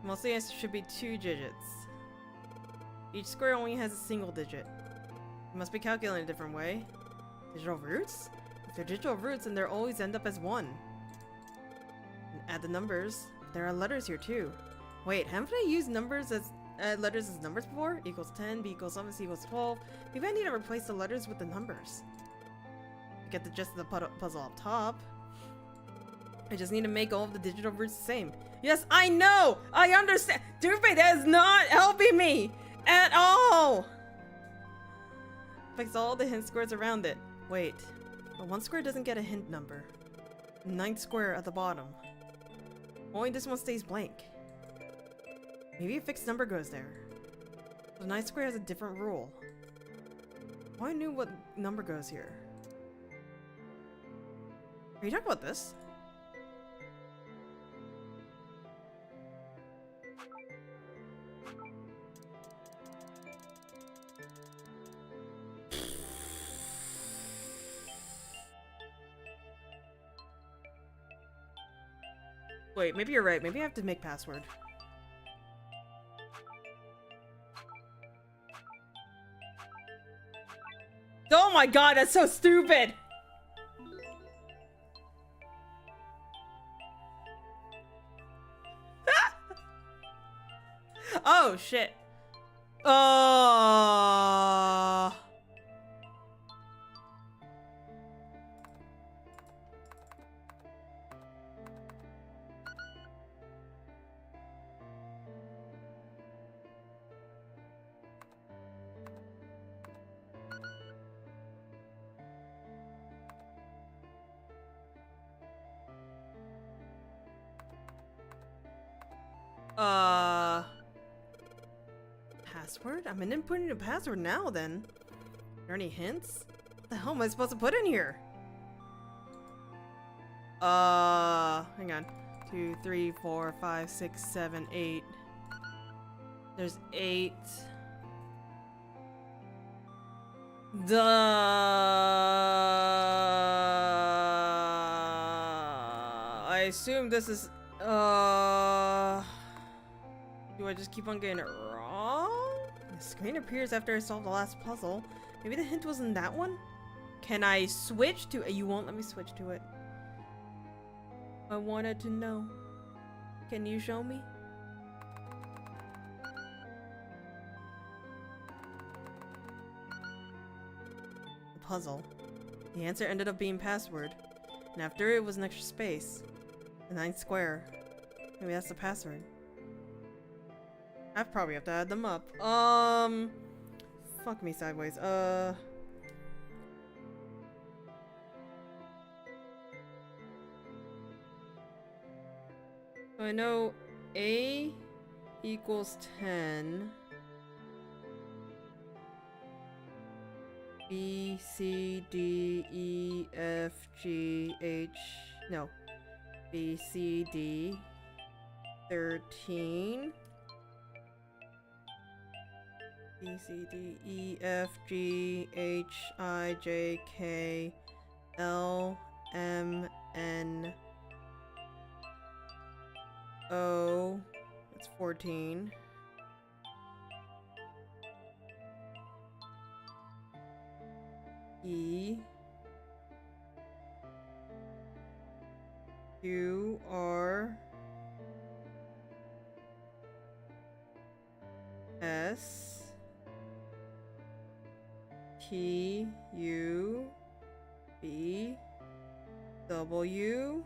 [SPEAKER 1] Mostly it should be 2 digits. Each square only has a single digit. It must be calculated in a different way. Digital roots? If they're digital roots, then they'll always end up as 1. And add the numbers. There are letters here too. Wait, haven't I used numbers as letters as numbers before? Equals 10, B equals 7, C equals 12. Maybe I need to replace the letters with the numbers. I get the gist of the puzzle up top. I just need to make all of the digital roots the same. Yes, I know! I understand! Junpei, that is not helping me! At all! Fix all the hint squares around it. Wait. But one square doesn't get a hint number. 9th square at the bottom. Only this one stays blank. Maybe a fixed number goes there. The 9th square has a different rule. Oh, I knew what number goes here. Are you talking about this? Wait, maybe you're right. Maybe I have to make password. Oh my god, that's so stupid! Oh, shit. Password? I'm inputting a password now then. Are there any hints? What the hell am I supposed to put in here? Hang on. 2, 3, 4, 5, 6, 7, 8. There's 8. Duh. I assume this is, do I just keep on getting it wrong? The screen appears after I solve the last puzzle. Maybe the hint was in that one? Can I switch to it? You won't let me switch to it. I wanted to know. Can you show me? The puzzle. The answer ended up being password. And after it was an extra space. The 9th square. Maybe that's the password. I probably have to add them up. Fuck me sideways. I know A equals 10. B, C, D, E, F, G, H. No. B, C, D. 13. B, C, D, E, F, G, H, I, J, K, L, M, N, O. That's 14. E, Q, R, S, T, U, B, W,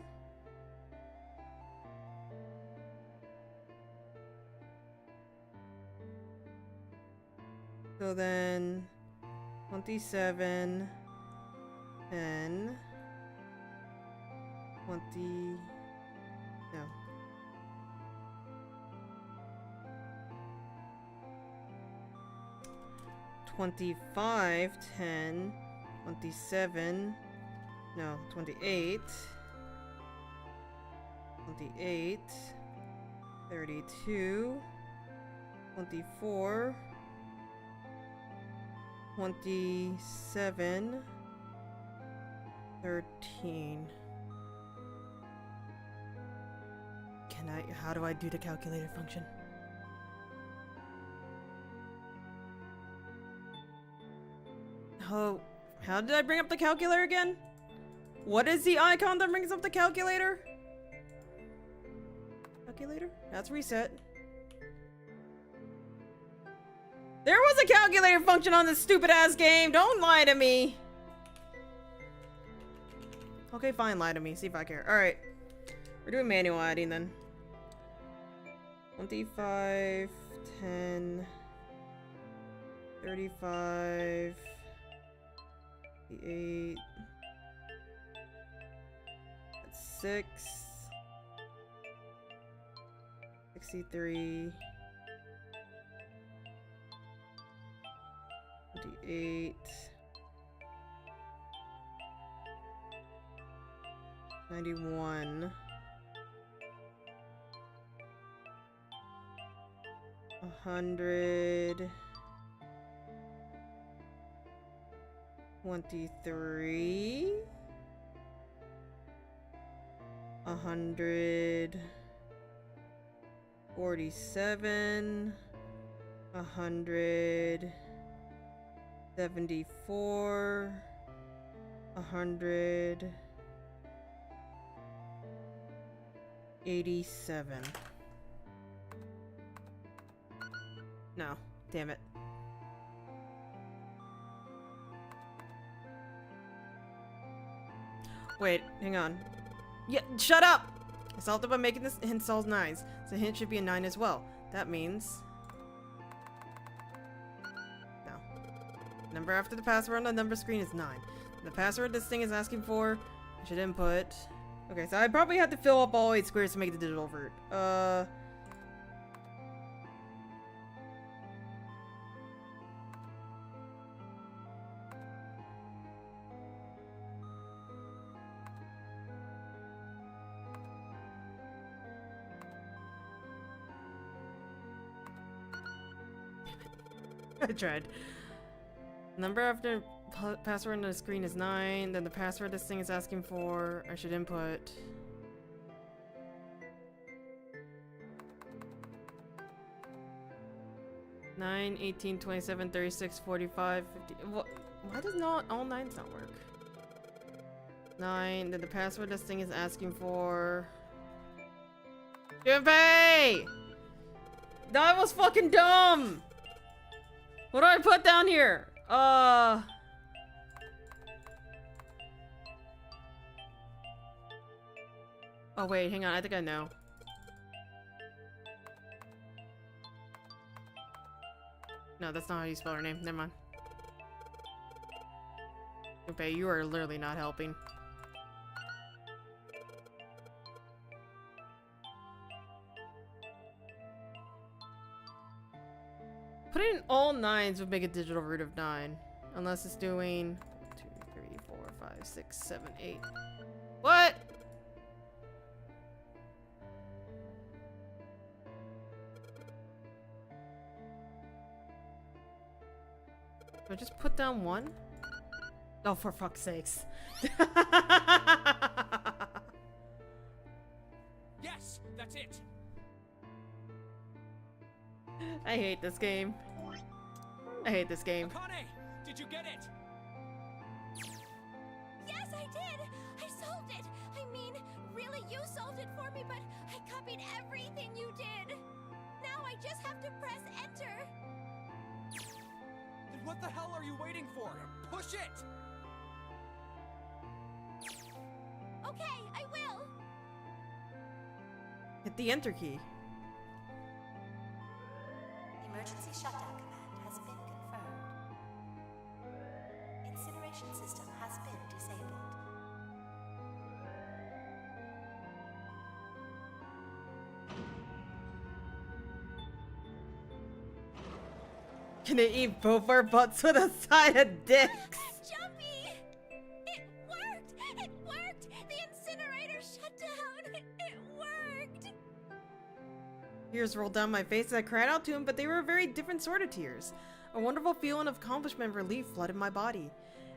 [SPEAKER 1] so then 27, 10, 20, no. 25, 10, 27, no, 28, 28, 32, 24, 27, 13. How do I do the calculator function? How did I bring up the calculator again? What is the icon that brings up the calculator? Calculator? That's reset. There was a calculator function on this stupid ass game. Don't lie to me. Okay, fine, lie to me. See if I care. Alright. We're doing manual adding then. 25, 10, 35, 8, that's 6, 63, 28, 91, 100, 23, 147, 174, 187. No, damn it. Wait, hang on. Yeah, shut up! I solved it by making this hint solves 9s, so hint should be a 9 as well. That means... No. Number after the password on the number screen is 9. The password this thing is asking for, I should input... Okay, so I probably have to fill up all 8 squares to make the digital vert. I tried. Number after password on the screen is 9. Then the password this thing is asking for, I should input. Nine, 18, 27, 36, 45, 50. What? Why does not all 9s not work? 9. Then the password this thing is asking for. Junpei! That was fucking dumb! What do I put down here? Oh wait, hang on. I think I know. No, that's not how you spell her name. Never mind. Okay, you are literally not helping. Putting in all 9s would make a digital root of 9. Unless it's doing 1, 2, 3, 4, 5, 6, 7, 8. What? Do I just put down 1? Oh, for fuck's sakes.
[SPEAKER 11] Yes, that's it.
[SPEAKER 1] I hate this game. I hate this game.
[SPEAKER 11] Akane, did you get it?
[SPEAKER 5] Yes, I did! I solved it! I mean, really, you solved it for me, but I copied everything you did! Now I just have to press enter!
[SPEAKER 3] Then what the hell are you waiting for? Push it!
[SPEAKER 5] Okay, I will!
[SPEAKER 1] Hit the enter key.
[SPEAKER 9] Emergency shutdown command has been confirmed. Incineration system has been disabled.
[SPEAKER 1] Can it eat both our butts with a side of dicks?
[SPEAKER 5] Jumpy! It worked! It worked! The incinerator shut down! It worked!
[SPEAKER 1] Tears rolled down my face as I cried out to him, but they were a very different sort of tears. A wonderful feeling of accomplishment and relief flooded my body.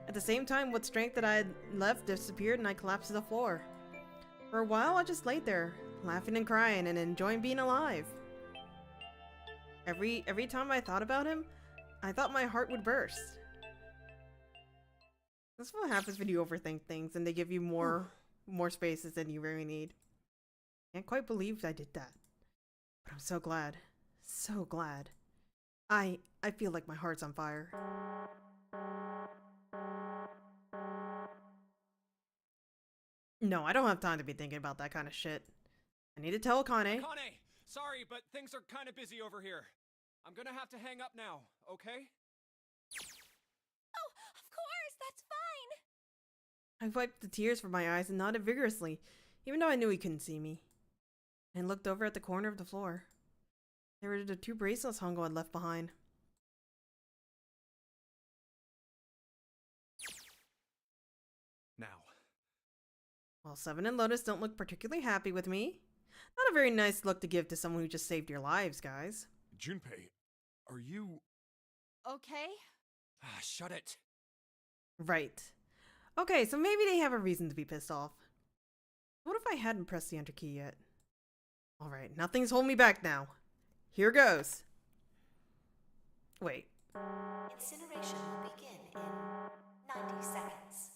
[SPEAKER 1] At the same time, what strength that I had left disappeared and I collapsed to the floor. For a while, I just laid there, laughing and crying and enjoying being alive. Every time I thought about him, I thought my heart would burst. That's what happens when you overthink things and they give you more spaces than you really need. Can't quite believe I did that. But I'm so glad. So glad. I feel like my heart's on fire. No, I don't have time to be thinking about that kind of shit. I need to tell Akane.
[SPEAKER 3] Akane, sorry, but things are kind of busy over here. I'm gonna have to hang up now, okay?
[SPEAKER 5] Oh, of course, that's fine!
[SPEAKER 1] I wiped the tears from my eyes and nodded vigorously, even though I knew he couldn't see me. And looked over at the corner of the floor. There were the 2 bracelets Hongo had left behind.
[SPEAKER 6] Now.
[SPEAKER 1] While Seven and Lotus don't look particularly happy with me. Not a very nice look to give to someone who just saved your lives, guys.
[SPEAKER 4] Junpei, are you...
[SPEAKER 12] Okay?
[SPEAKER 3] Ah, shut it.
[SPEAKER 1] Right. Okay, so maybe they have a reason to be pissed off. What if I hadn't pressed the enter key yet? Alright, nothing's holding me back now. Here goes. Wait.
[SPEAKER 9] Incineration will begin in 90 seconds.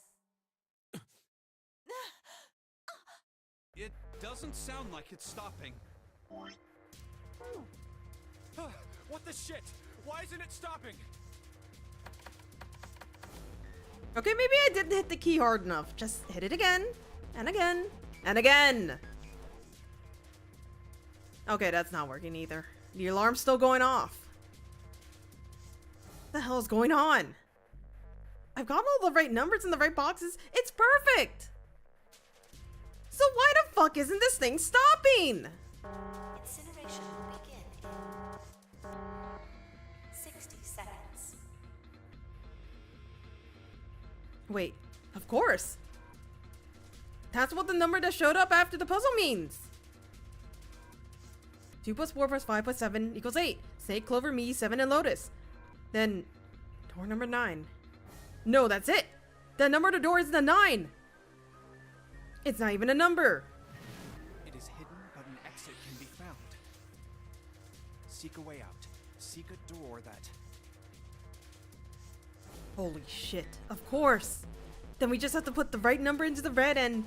[SPEAKER 3] It doesn't sound like it's stopping.
[SPEAKER 11] What the shit? Why isn't it stopping?
[SPEAKER 1] Okay, maybe I didn't hit the key hard enough. Just hit it again, and again, and again. Okay, that's not working either. The alarm's still going off. What the hell is going on? I've got all the right numbers in the right boxes. It's perfect! So why the fuck isn't this thing stopping?
[SPEAKER 9] Incineration will begin in 60 seconds.
[SPEAKER 1] Wait, of course. That's what the number that showed up after the puzzle means. 2 plus 4 plus 5 plus 7 equals 8. Snake, Clover, me, 7, and Lotus. Then, door number 9. No, that's it! The number of the door is the 9! It's not even a number!
[SPEAKER 6] It is hidden, but an exit can be found. Seek a way out. Seek a door that...
[SPEAKER 1] Holy shit, of course! Then we just have to put the right number into the red and...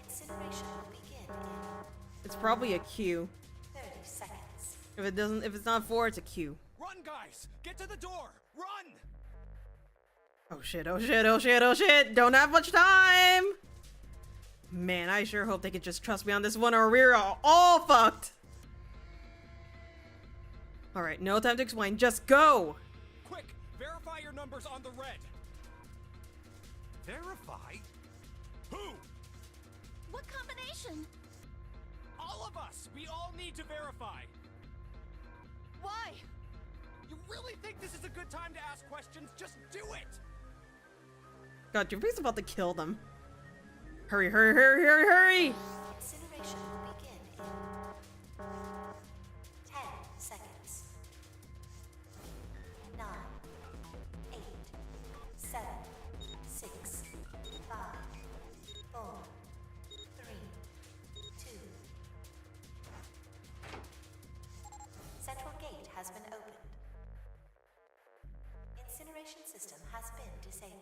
[SPEAKER 9] Incineration will begin in
[SPEAKER 1] It's probably a Q.
[SPEAKER 9] 30 seconds.
[SPEAKER 1] If it's not 4, it's a Q.
[SPEAKER 11] Run, guys! Get to the door! Run!
[SPEAKER 1] Oh shit, oh shit, oh shit, oh shit! Don't have much time! Man, I sure hope they could just trust me on this one or we're all fucked! Alright, no time to explain, just go!
[SPEAKER 11] Quick! Verify your numbers on the red! Verify? Who?
[SPEAKER 5] What combination?
[SPEAKER 11] All of us! We all need to verify!
[SPEAKER 5] Why?
[SPEAKER 11] You really think this is a good time to ask questions? Just do it!
[SPEAKER 1] God, Junpei's about to kill them. Hurry, hurry, hurry, hurry, hurry!
[SPEAKER 9] Incineration will begin in 10 seconds. 9, 8, 7, 6, 5, 4, 3, 2. Central gate has been opened. Incineration system has been disabled.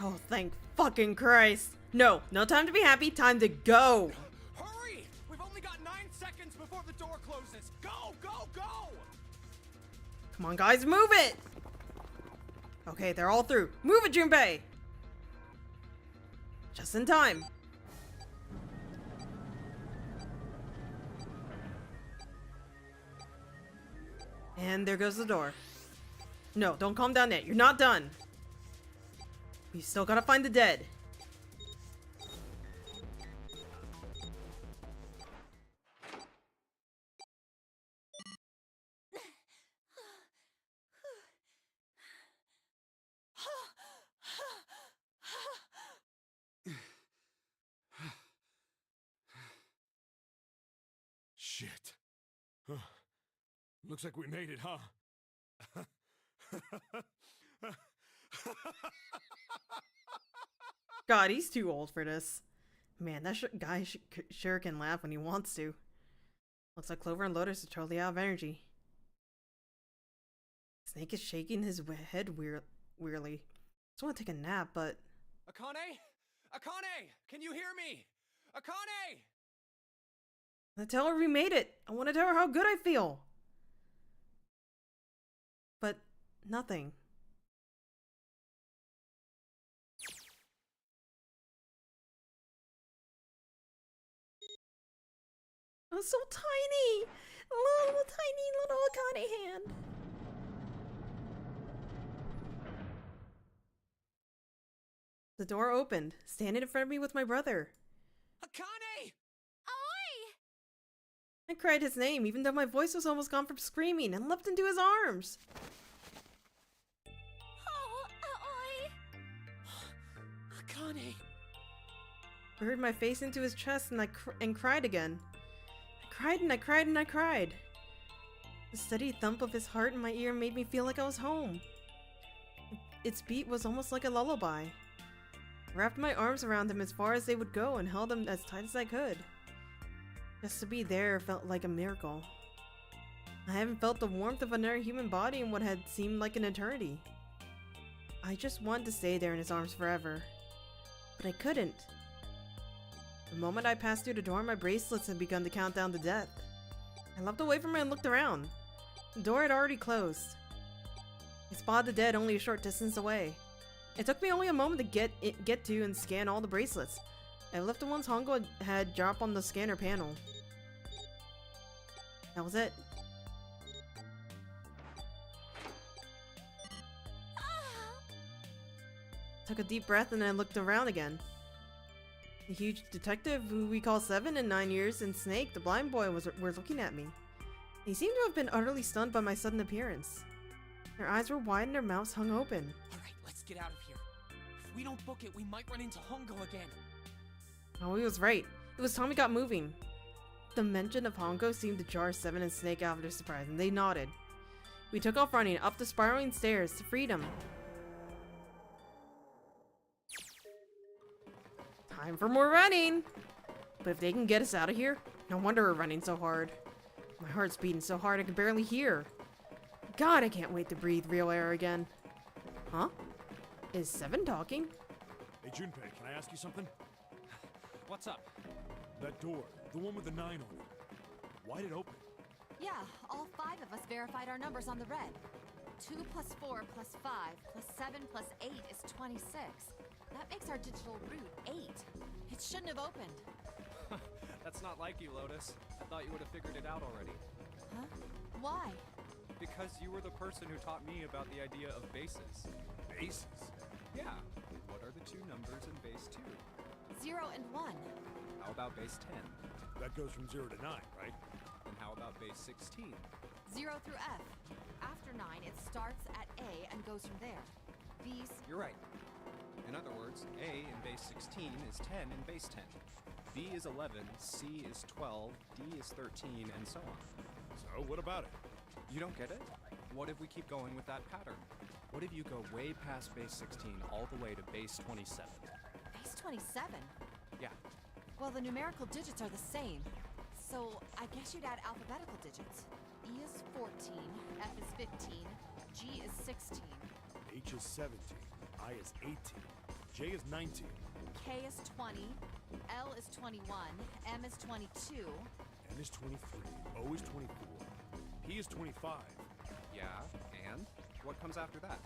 [SPEAKER 1] Oh, thank fucking Christ! No, no time to be happy, time to go!
[SPEAKER 11] Hurry! We've only got 9 seconds before the door closes! Go, go, go!
[SPEAKER 1] Come on, guys, move it! Okay, they're all through. Move it, Junpei! Just in time. And there goes the door. No, don't calm down yet. You're not done. We still gotta find the dead.
[SPEAKER 4] Shit. Huh. Looks like we made it, huh?
[SPEAKER 1] God, he's too old for this. Man, that guy sure can laugh when he wants to. Looks like Clover and Lotus are totally out of energy. Snake is shaking his head wearily. I just want to take a nap, but...
[SPEAKER 11] Akane? Akane! Can you hear me? Akane!
[SPEAKER 1] I tell her we made it. I want to tell her how good I feel. But nothing. Oh, so tiny! Little tiny little Akane hand. The door opened, standing in front of me with my brother.
[SPEAKER 11] Akane!
[SPEAKER 5] Oi!
[SPEAKER 1] I cried his name, even though my voice was almost gone from screaming, and leapt into his arms.
[SPEAKER 5] Oh, oi!
[SPEAKER 11] Akane!
[SPEAKER 1] I buried my face into his chest and cried again. I cried and I cried and I cried. The steady thump of his heart in my ear made me feel like I was home. Its beat was almost like a lullaby. I wrapped my arms around him as far as they would go and held him as tight as I could. Just to be there felt like a miracle. I haven't felt the warmth of another human body in what had seemed like an eternity. I just wanted to stay there in his arms forever. But I couldn't. The moment I passed through the door, my bracelets had begun to count down to death. I leapt away from it and looked around. The door had already closed. I spotted the dead only a short distance away. It took me only a moment to get to and scan all the bracelets. I left the ones Hongo had drop on the scanner panel. That was it. Took a deep breath and then looked around again. The huge detective who we call 7 in 9 years and Snake, the blind boy, were looking at me. They seemed to have been utterly stunned by my sudden appearance. Their eyes were wide and their mouths hung open.
[SPEAKER 8] Alright, let's get out of here. If we don't book it, we might run into Hongo again.
[SPEAKER 1] Oh, he was right. It was time we got moving. The mention of Hongo seemed to jar 7 and Snake out of their surprise, and they nodded. We took off running up the spiraling stairs to freedom. Time for more running! But if they can get us out of here, no wonder we're running so hard. My heart's beating so hard I can barely hear. God, I can't wait to breathe real air again. Huh? Is 7 talking?
[SPEAKER 4] Hey, Junpei, can I ask you something?
[SPEAKER 11] What's up?
[SPEAKER 4] That door, the one with the 9 on it. Why'd it open?
[SPEAKER 12] Yeah, all 5 of us verified our numbers on the red. 2 plus 4 plus 5 plus 7 plus 8 is 26. That makes our digital route 8. It shouldn't have opened.
[SPEAKER 6] That's not like you, Lotus. I thought you would have figured it out already.
[SPEAKER 12] Huh? Why?
[SPEAKER 6] Because you were the person who taught me about the idea of bases.
[SPEAKER 4] Bases?
[SPEAKER 6] Yeah. What are the 2 numbers in base 2?
[SPEAKER 12] 0 and 1.
[SPEAKER 6] How about base 10?
[SPEAKER 4] That goes from 0 to 9, right?
[SPEAKER 6] And how about base 16?
[SPEAKER 12] 0 through F. After 9, it starts at A and goes from there. B's...
[SPEAKER 6] You're right. In other words, A in base 16 is 10 in base 10. B is 11, C is 12, D is 13, and so on.
[SPEAKER 4] So, what about it?
[SPEAKER 6] You don't get it? What if we keep going with that pattern? What if you go way past base 16 all the way to base 27?
[SPEAKER 12] Base 27?
[SPEAKER 6] Yeah.
[SPEAKER 12] Well, the numerical digits are the same. So, I guess you'd add alphabetical digits. E is 14, F is 15, G is 16.
[SPEAKER 4] H is 17, I is 18, J is 19.
[SPEAKER 12] K is 20, L is 21, M is 22.
[SPEAKER 4] N is 23, O is 24, P is 25.
[SPEAKER 6] Yeah, and? What comes after that?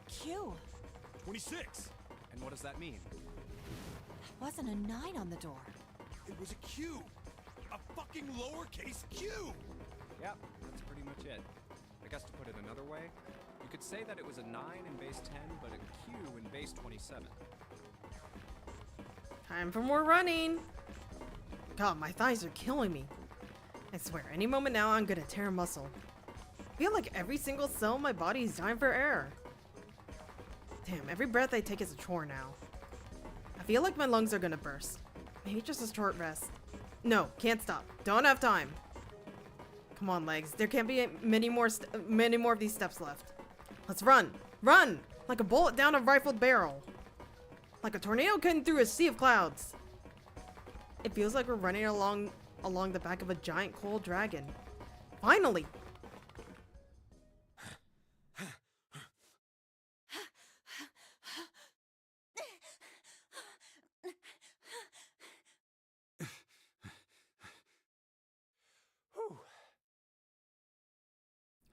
[SPEAKER 12] Q.
[SPEAKER 4] 26!
[SPEAKER 6] And what does that mean?
[SPEAKER 12] There wasn't a 9 on the door.
[SPEAKER 4] It was a Q! A fucking lowercase Q!
[SPEAKER 6] Yeah, that's pretty much it. I guess to put it another way, you could say that it was a 9 in base 10, but a Q in base 27.
[SPEAKER 1] Time for more running! God, my thighs are killing me. I swear, any moment now I'm gonna tear a muscle. I feel like every single cell in my body is dying for air. Damn, every breath I take is a chore now. I feel like my lungs are gonna burst. Maybe just a short rest. No, can't stop. Don't have time. Come on, legs. There can't be many more of these steps left. Let's run! Run! Like a bullet down a rifled barrel. Like a tornado cutting through a sea of clouds. It feels like we're running along the back of a giant coal dragon. Finally!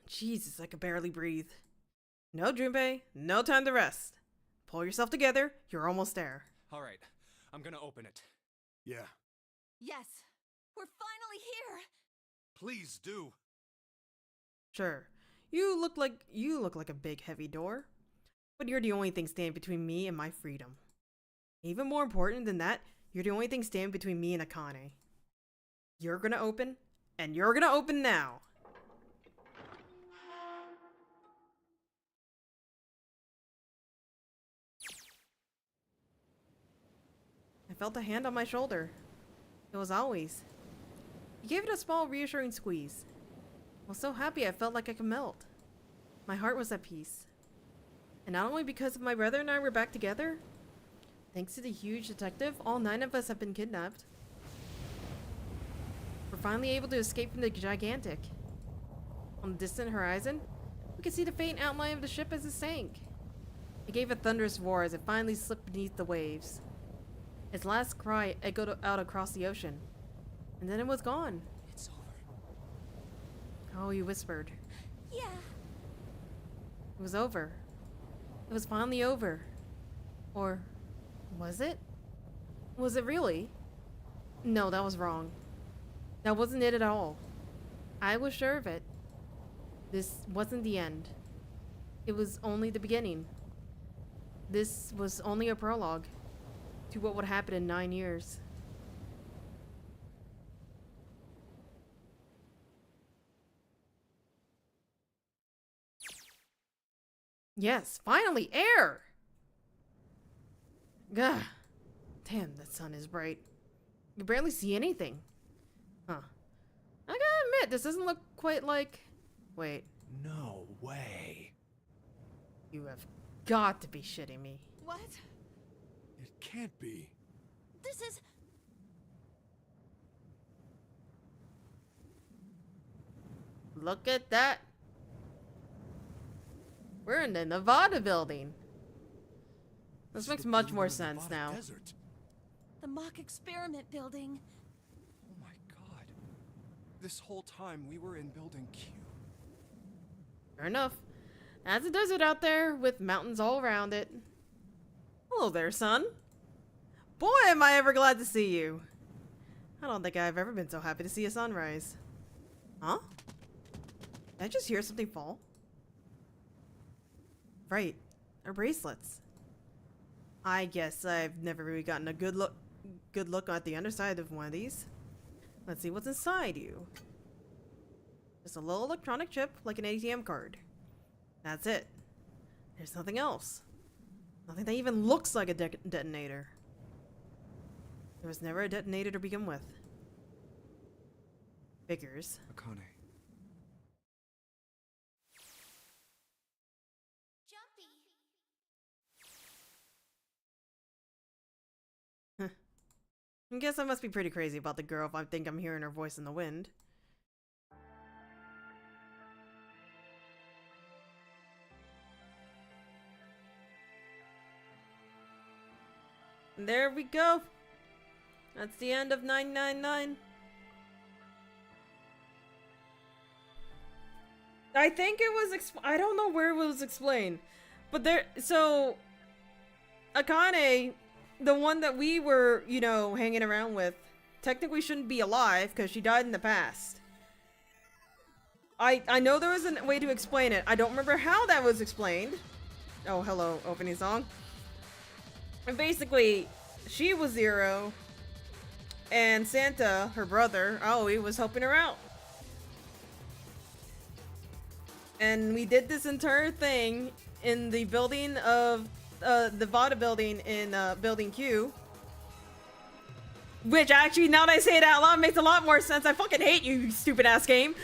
[SPEAKER 1] Jesus, I could barely breathe. No, Junpei, no time to rest. Pull yourself together, you're almost there.
[SPEAKER 6] Alright, I'm gonna open it.
[SPEAKER 4] Yeah.
[SPEAKER 12] Yes, we're finally here.
[SPEAKER 10] Please do.
[SPEAKER 1] Sure, you look like a big heavy door, but you're the only thing standing between me and my freedom. Even more important than that, you're the only thing standing between me and Akane. You're gonna open, and you're gonna open now. I felt a hand on my shoulder. It was always. He gave it a small, reassuring squeeze. I was so happy I felt like I could melt. My heart was at peace. And not only because my brother and I were back together, thanks to the huge detective, all 9 of us have been kidnapped. We're finally able to escape from the gigantic. On the distant horizon, we could see the faint outline of the ship as it sank. It gave a thunderous roar as it finally slipped beneath the waves. Its last cry echoed out across the ocean. And then it was gone.
[SPEAKER 11] It's over.
[SPEAKER 1] Oh, he whispered.
[SPEAKER 5] Yeah.
[SPEAKER 1] It was over. It was finally over. Or was it? Was it really? No, that was wrong. That wasn't it at all. I was sure of it. This wasn't the end. It was only the beginning. This was only a prologue to what would happen in 9 years. Yes, finally, air! Gah. Damn, that sun is bright. You can barely see anything. Huh. I gotta admit, this doesn't look quite like... Wait.
[SPEAKER 7] No way.
[SPEAKER 1] You have got to be shitting me.
[SPEAKER 5] What?
[SPEAKER 4] It can't be.
[SPEAKER 5] This is...
[SPEAKER 1] Look at that. We're in the Nevada building. This makes much more sense now.
[SPEAKER 4] Desert.
[SPEAKER 5] the mock experiment building.
[SPEAKER 6] Oh my god. This whole time we were in Building Q.
[SPEAKER 1] Fair enough. That's a desert out there with mountains all around it. Hello there, son. Boy, am I ever glad to see you. I don't think I've ever been so happy to see a sunrise. Huh? Did I just hear something fall? Right. Our bracelets. I guess I've never really gotten a good look at the underside of one of these. Let's see what's inside you. Just a little electronic chip like an ATM card. That's it. There's nothing else. Nothing that even looks like a detonator. There was never a detonator to begin with. Figures.
[SPEAKER 6] Akane.
[SPEAKER 5] Jumpy.
[SPEAKER 1] I guess I must be pretty crazy about the girl if I think I'm hearing her voice in the wind. There we go. That's the end of 999. I think it was I don't know where it was explained. But there, so Akane, the one that we were, you know, hanging around with, technically shouldn't be alive because she died in the past. I know there was a way to explain it. I don't remember how that was explained. Oh, hello, opening song. And basically, she was Zero, and Santa, her brother, he was helping her out. And we did this entire thing in the building of, the Vada building in, Building Q. Which actually, now that I say it out loud, makes a lot more sense. I fucking hate you, you stupid ass game.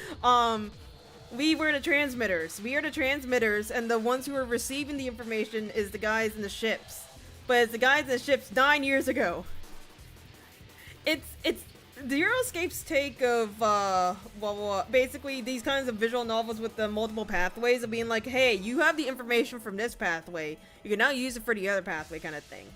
[SPEAKER 1] We were the transmitters. We are the transmitters, and the ones who are receiving the information is the guys in the ships. But it's the guys in the ships 9 years ago. It's the Euroscape's take of basically these kinds of visual novels with the multiple pathways of being like, hey, you have the information from this pathway, you can now use it for the other pathway kind of thing.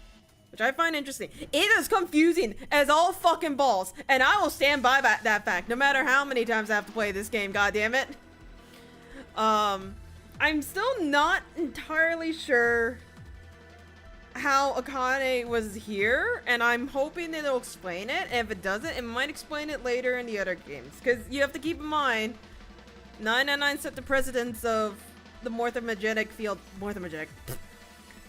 [SPEAKER 1] Which I find interesting. It is confusing as all fucking balls, and I will stand by that fact no matter how many times I have to play this game, goddammit. I'm still not entirely sure how Akane was here, and I'm hoping it'll explain it. And if it doesn't, it might explain it later in the other games. Because you have to keep in mind, 999 set the precedence of the morphogenetic field.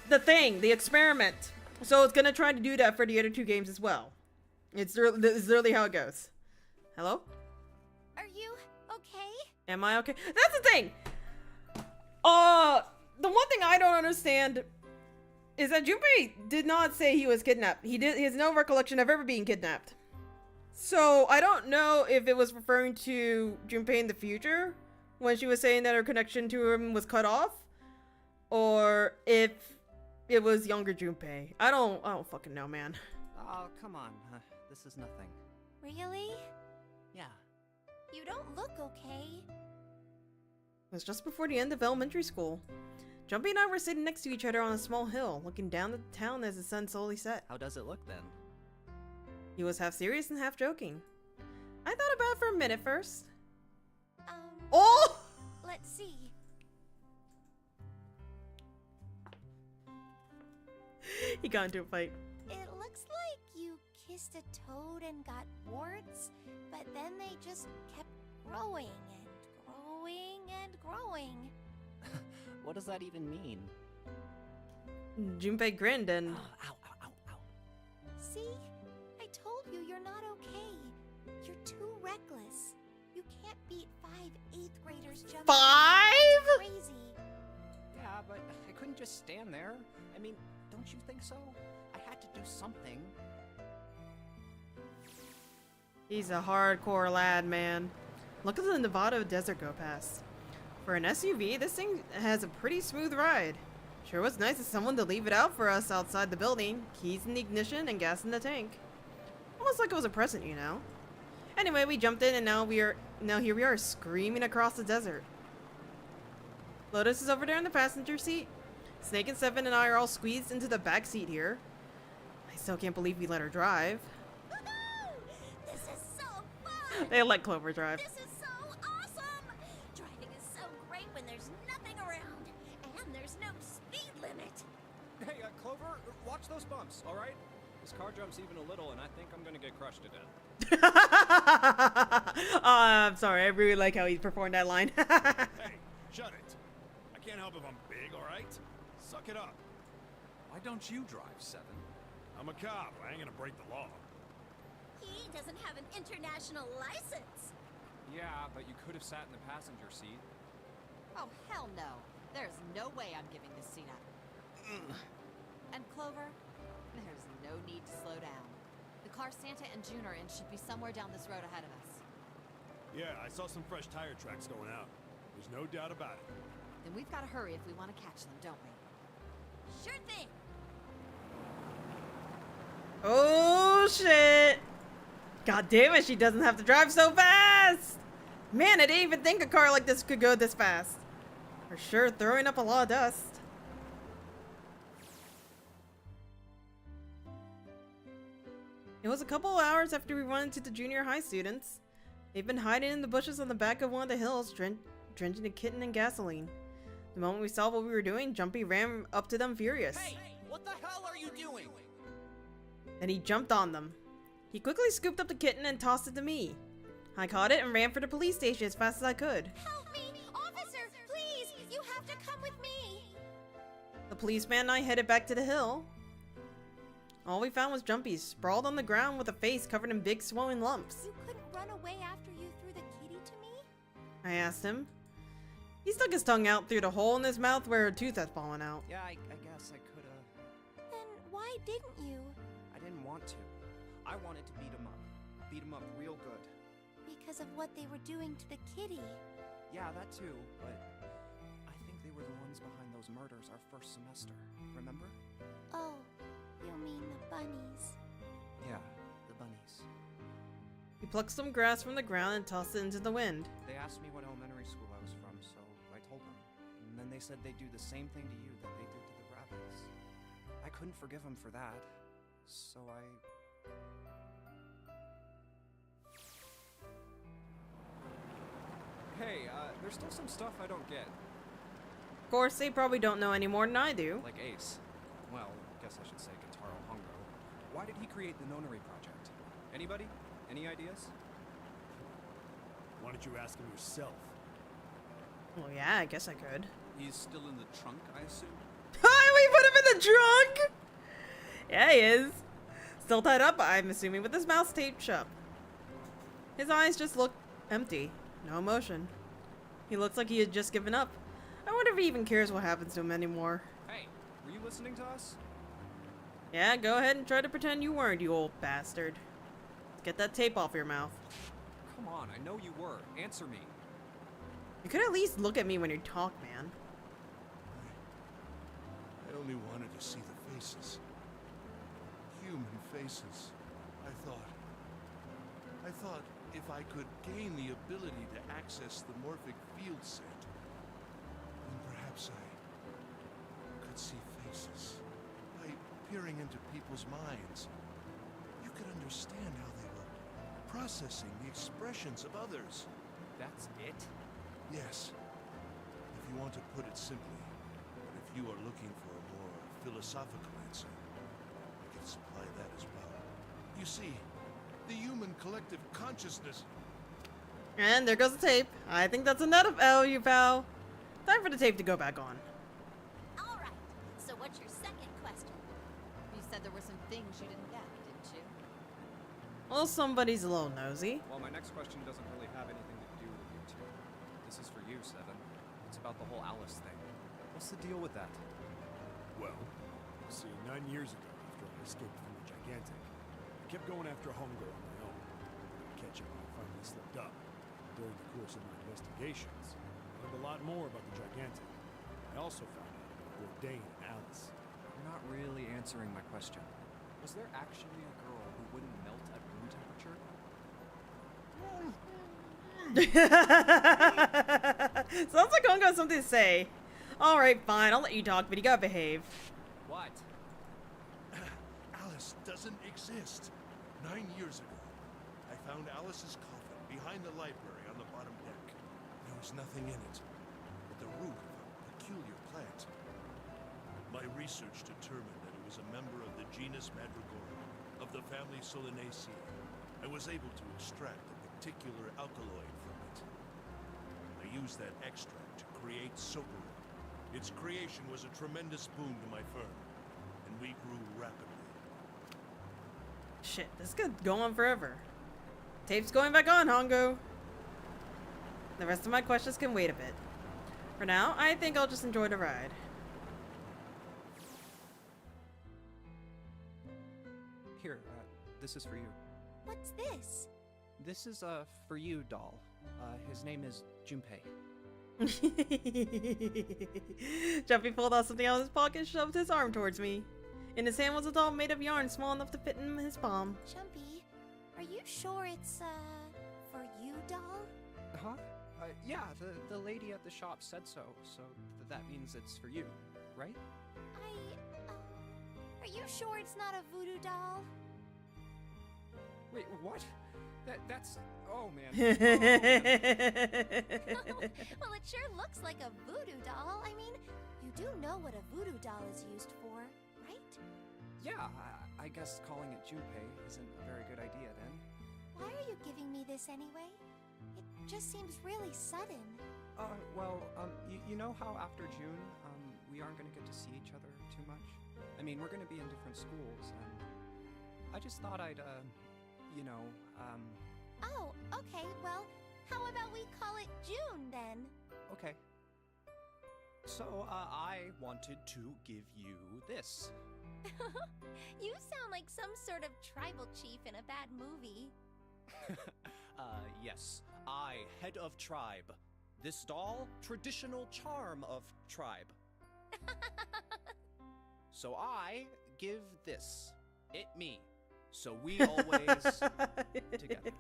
[SPEAKER 1] The thing, the experiment. So it's gonna try to do that for the other two games as well. It's literally how it goes. Hello?
[SPEAKER 5] Are you okay?
[SPEAKER 1] Am I okay? That's the thing! The one thing I don't understand is that Junpei did not say he was kidnapped. He has no recollection of ever being kidnapped. So, I don't know if it was referring to Junpei in the future, when she was saying that her connection to him was cut off, or if it was younger Junpei. I don't fucking know, man.
[SPEAKER 6] Oh, come on. This is nothing.
[SPEAKER 5] Really?
[SPEAKER 6] Yeah.
[SPEAKER 5] You don't look okay.
[SPEAKER 1] It was just before the end of elementary school. Jumpy and I were sitting next to each other on a small hill, looking down at the town as the sun slowly set.
[SPEAKER 6] How does it look then?
[SPEAKER 1] He was half serious and half joking. I thought about it for a minute first. Oh!
[SPEAKER 5] Let's see.
[SPEAKER 1] He got into a fight.
[SPEAKER 5] It looks like you kissed a toad and got warts, but then they just kept growing and growing and growing.
[SPEAKER 6] What does that even mean?
[SPEAKER 1] Junpei grinned and...
[SPEAKER 6] Ow, ow, ow, ow.
[SPEAKER 5] See? I told you you're not okay. You're too reckless. You can't beat 5 8th graders jumping.
[SPEAKER 1] 5?
[SPEAKER 5] Crazy.
[SPEAKER 6] Yeah, but I couldn't just stand there. I mean, don't you think so? I had to do something.
[SPEAKER 1] He's a hardcore lad, man. Look at the Nevada desert go past. For an SUV, this thing has a pretty smooth ride. Sure was nice of someone to leave it out for us outside the building. Keys in the ignition and gas in the tank. Almost like it was a present, you know. Anyway, we jumped in and now here we are screaming across the desert. Lotus is over there in the passenger seat. Snake and Seven and I are all squeezed into the back seat here. I still can't believe we let her drive.
[SPEAKER 5] This is so fun!
[SPEAKER 1] They let Clover drive.
[SPEAKER 5] This is so awesome! Driving is so great when there's nothing around, and there's no speed limit.
[SPEAKER 6] Hey, Clover, watch those bumps, all right? This car jumps even a little, and I think I'm gonna get crushed to death.
[SPEAKER 1] I'm sorry, I really like how he performed that line.
[SPEAKER 4] Hey, shut it. I can't help if I'm big, all right? Suck it up.
[SPEAKER 3] Why don't you drive, Seven?
[SPEAKER 4] I'm a cop. I ain't gonna break the law.
[SPEAKER 5] He doesn't have an international license.
[SPEAKER 6] Yeah, but you could have sat in the passenger seat.
[SPEAKER 12] Oh, hell no. There's no way I'm giving this seat up. And Clover, there's no need to slow down. The car Santa and June are in should be somewhere down this road ahead of us.
[SPEAKER 4] Yeah, I saw some fresh tire tracks going out. There's no doubt about it.
[SPEAKER 12] Then we've got to hurry if we want to catch them, don't we?
[SPEAKER 5] Sure thing.
[SPEAKER 1] Oh shit! God damn it, she doesn't have to drive so fast! Man, I didn't even think a car like this could go this fast. For sure, throwing up a lot of dust. It was a couple of hours after we run into the junior high students. They've been hiding in the bushes on the back of one of the hills, drenching the kitten in gasoline. The moment we saw what we were doing, Jumpy ran up to them furious.
[SPEAKER 8] Hey, what the hell are you doing?
[SPEAKER 1] Then he jumped on them. He quickly scooped up the kitten and tossed it to me. I caught it and ran for the police station as fast as I could.
[SPEAKER 5] Help me! Officer, please! You have to come with me!
[SPEAKER 1] The policeman and I headed back to the hill. All we found was Jumpy, sprawled on the ground with a face covered in big swollen lumps.
[SPEAKER 5] You couldn't run away after you threw the kitty to me?
[SPEAKER 1] I asked him. He stuck his tongue out through the hole in his mouth where a tooth had fallen out.
[SPEAKER 6] Yeah, I guess I could've.
[SPEAKER 5] Then why didn't you?
[SPEAKER 6] I didn't want to. I wanted to beat him up. Beat him up real good.
[SPEAKER 5] Because of what they were doing to the kitty.
[SPEAKER 6] Yeah, that too, but I think they were the ones behind those murders our first semester. Remember?
[SPEAKER 5] Oh, you mean the bunnies.
[SPEAKER 6] Yeah, the bunnies.
[SPEAKER 1] He plucked some grass from the ground and tossed it into the wind.
[SPEAKER 6] They asked me what elementary school I was from, so I told them. And then they said they'd do the same thing to you that they did to the rabbits. I couldn't forgive them for that, so I... Hey, there's still some stuff I don't get.
[SPEAKER 1] Of course, they probably don't know any more than I do.
[SPEAKER 6] Like Ace. Well, I guess I should say Kentaro Hongo. Why did he create the Nonary project? Anybody? Any ideas?
[SPEAKER 4] Why don't you ask him yourself?
[SPEAKER 1] Well, yeah, I guess I could.
[SPEAKER 3] He's still in the trunk, I assume?
[SPEAKER 1] We put him in the trunk! Yeah, he is. Still tied up, I'm assuming, with his mouth taped shut. His eyes just look empty. No emotion. He looks like he had just given up. I wonder if he even cares what happens to him anymore.
[SPEAKER 6] Hey, were you listening to us?
[SPEAKER 1] Yeah, go ahead and try to pretend you weren't, you old bastard. Get that tape off your mouth.
[SPEAKER 6] Come on, I know you were. Answer me.
[SPEAKER 1] You could at least look at me when you talk, man.
[SPEAKER 10] I only wanted to see the faces. Human faces. I thought if I could gain the ability to access the morphic field set, then perhaps I could see faces. By peering into people's minds, you could understand how they were processing the expressions of others.
[SPEAKER 6] That's it?
[SPEAKER 10] Yes. If you want to put it simply, but if you are looking for a more philosophical answer, I can supply that as well. You see, the human collective consciousness.
[SPEAKER 1] And there goes the tape. I think that's enough of L, you pal. Time for the tape to go back on.
[SPEAKER 5] All right. So what's your second question?
[SPEAKER 12] You said there were some things you didn't get, didn't you?
[SPEAKER 1] Well, somebody's a little nosy.
[SPEAKER 6] Well, my next question doesn't really have anything to do with you two. This is for you, Seven. It's about the whole Alice thing. What's the deal with that?
[SPEAKER 4] Well, see, 9 years ago, after I escaped from the Gigantic, I kept going after a homegirl on my own. To catch up when I finally slipped up. During the course of my investigations, I learned a lot more about the Gigantic. I also found out about Bourdain and Alice.
[SPEAKER 6] You're not really answering my question. Was there actually a girl who wouldn't melt at room temperature?
[SPEAKER 1] Sounds like Hongo has something to say. Alright, fine, I'll let you talk, but you gotta behave.
[SPEAKER 6] What?
[SPEAKER 10] Alice doesn't exist. 9 years ago, I found Alice's coffin behind the library on the bottom deck. There was nothing in it but the root of a peculiar plant. My research determined that it was a member of the genus Mandragora, of the family Solanaceae. I was able to extract a particular alkaloid from it. I used that extract to create Soperin. Its creation was a tremendous boon to my firm, and we grew rapidly.
[SPEAKER 1] Shit, this could go on forever. Tape's going back on, Hongo. The rest of my questions can wait a bit. For now, I think I'll just enjoy the ride.
[SPEAKER 6] Here, this is for you.
[SPEAKER 5] What's this?
[SPEAKER 6] This is for you, doll. His name is Junpei.
[SPEAKER 1] Jumpy pulled out something out of his pocket and shoved his arm towards me. In his hand was a doll made of yarn small enough to fit in his palm.
[SPEAKER 5] Jumpy, are you sure it's, for you, doll?
[SPEAKER 6] Huh? Yeah, the lady at the shop said so, so that means it's for you, right?
[SPEAKER 5] Are you sure it's not a voodoo doll?
[SPEAKER 6] Wait, what? That's... Oh, man.
[SPEAKER 5] Well, it sure looks like a voodoo doll. I mean, you do know what a voodoo doll is used for, right?
[SPEAKER 6] Yeah, I guess calling it Junpei isn't a very good idea then.
[SPEAKER 5] Why are you giving me this anyway? It just seems really sudden.
[SPEAKER 6] Well, you know how after June, we aren't gonna get to see each other too much? I mean, we're gonna be in different schools, and I just thought I'd,
[SPEAKER 5] Oh, okay, well, how about we call it June, then?
[SPEAKER 6] Okay. So, I wanted to give you this.
[SPEAKER 5] You sound like some sort of tribal chief in a bad movie.
[SPEAKER 6] Yes. I, head of tribe. This doll, traditional charm of tribe. So I give this. It me. So we always together.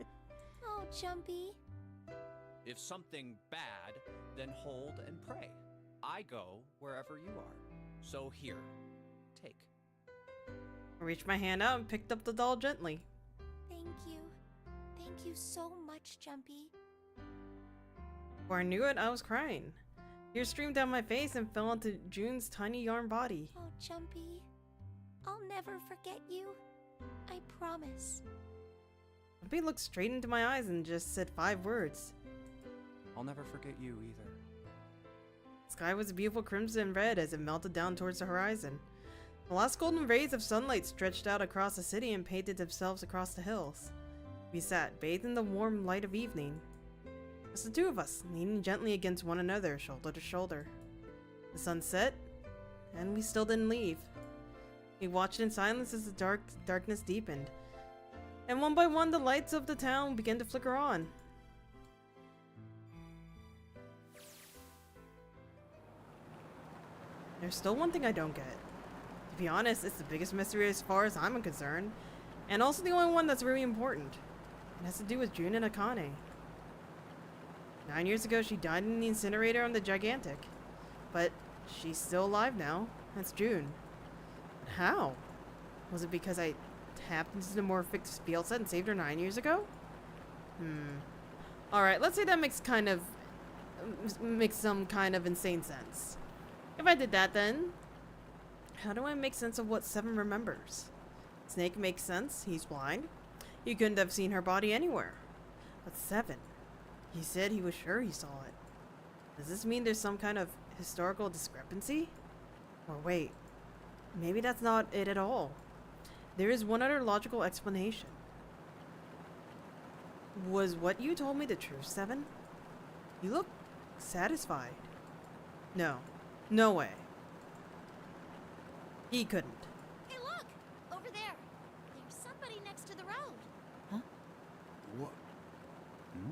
[SPEAKER 5] Oh, Jumpy.
[SPEAKER 6] If something bad, then hold and pray. I go wherever you are. So here, take.
[SPEAKER 1] I reached my hand out and picked up the doll gently.
[SPEAKER 5] Thank you. Thank you so much, Jumpy.
[SPEAKER 1] Before I knew it, I was crying. Tears streamed down my face and fell onto June's tiny yarn body.
[SPEAKER 5] Oh, Jumpy. I'll never forget you. I promise.
[SPEAKER 1] Jumpy looked straight into my eyes and just said 5 words.
[SPEAKER 6] I'll never forget you either.
[SPEAKER 1] The sky was a beautiful crimson red as it melted down towards the horizon. The last golden rays of sunlight stretched out across the city and painted themselves across the hills. We sat, bathed in the warm light of evening. Just the two of us, leaning gently against one another, shoulder to shoulder. The sun set, and we still didn't leave. We watched in silence as the darkness deepened. And one by one, the lights of the town began to flicker on. There's still one thing I don't get. To be honest, it's the biggest mystery as far as I'm concerned, and also the only one that's really important. It has to do with June and Akane. 9 years ago, she died in the incinerator on the Gigantic. But she's still alive now. That's June. But how? Was it because I tapped into the morphic spiel set and saved her 9 years ago? Alright, let's say that makes some kind of insane sense. If I did that, then how do I make sense of what Seven remembers? Snake makes sense. He's blind. He couldn't have seen her body anywhere. But Seven, he said he was sure he saw it. Does this mean there's some kind of historical discrepancy? Or wait, maybe that's not it at all. There is one other logical explanation. Was what you told me the truth, Seven? You look satisfied. No. No way. He couldn't.
[SPEAKER 5] Hey, look! Over there. There's somebody next to the road.
[SPEAKER 11] Huh?
[SPEAKER 4] What? Hmm?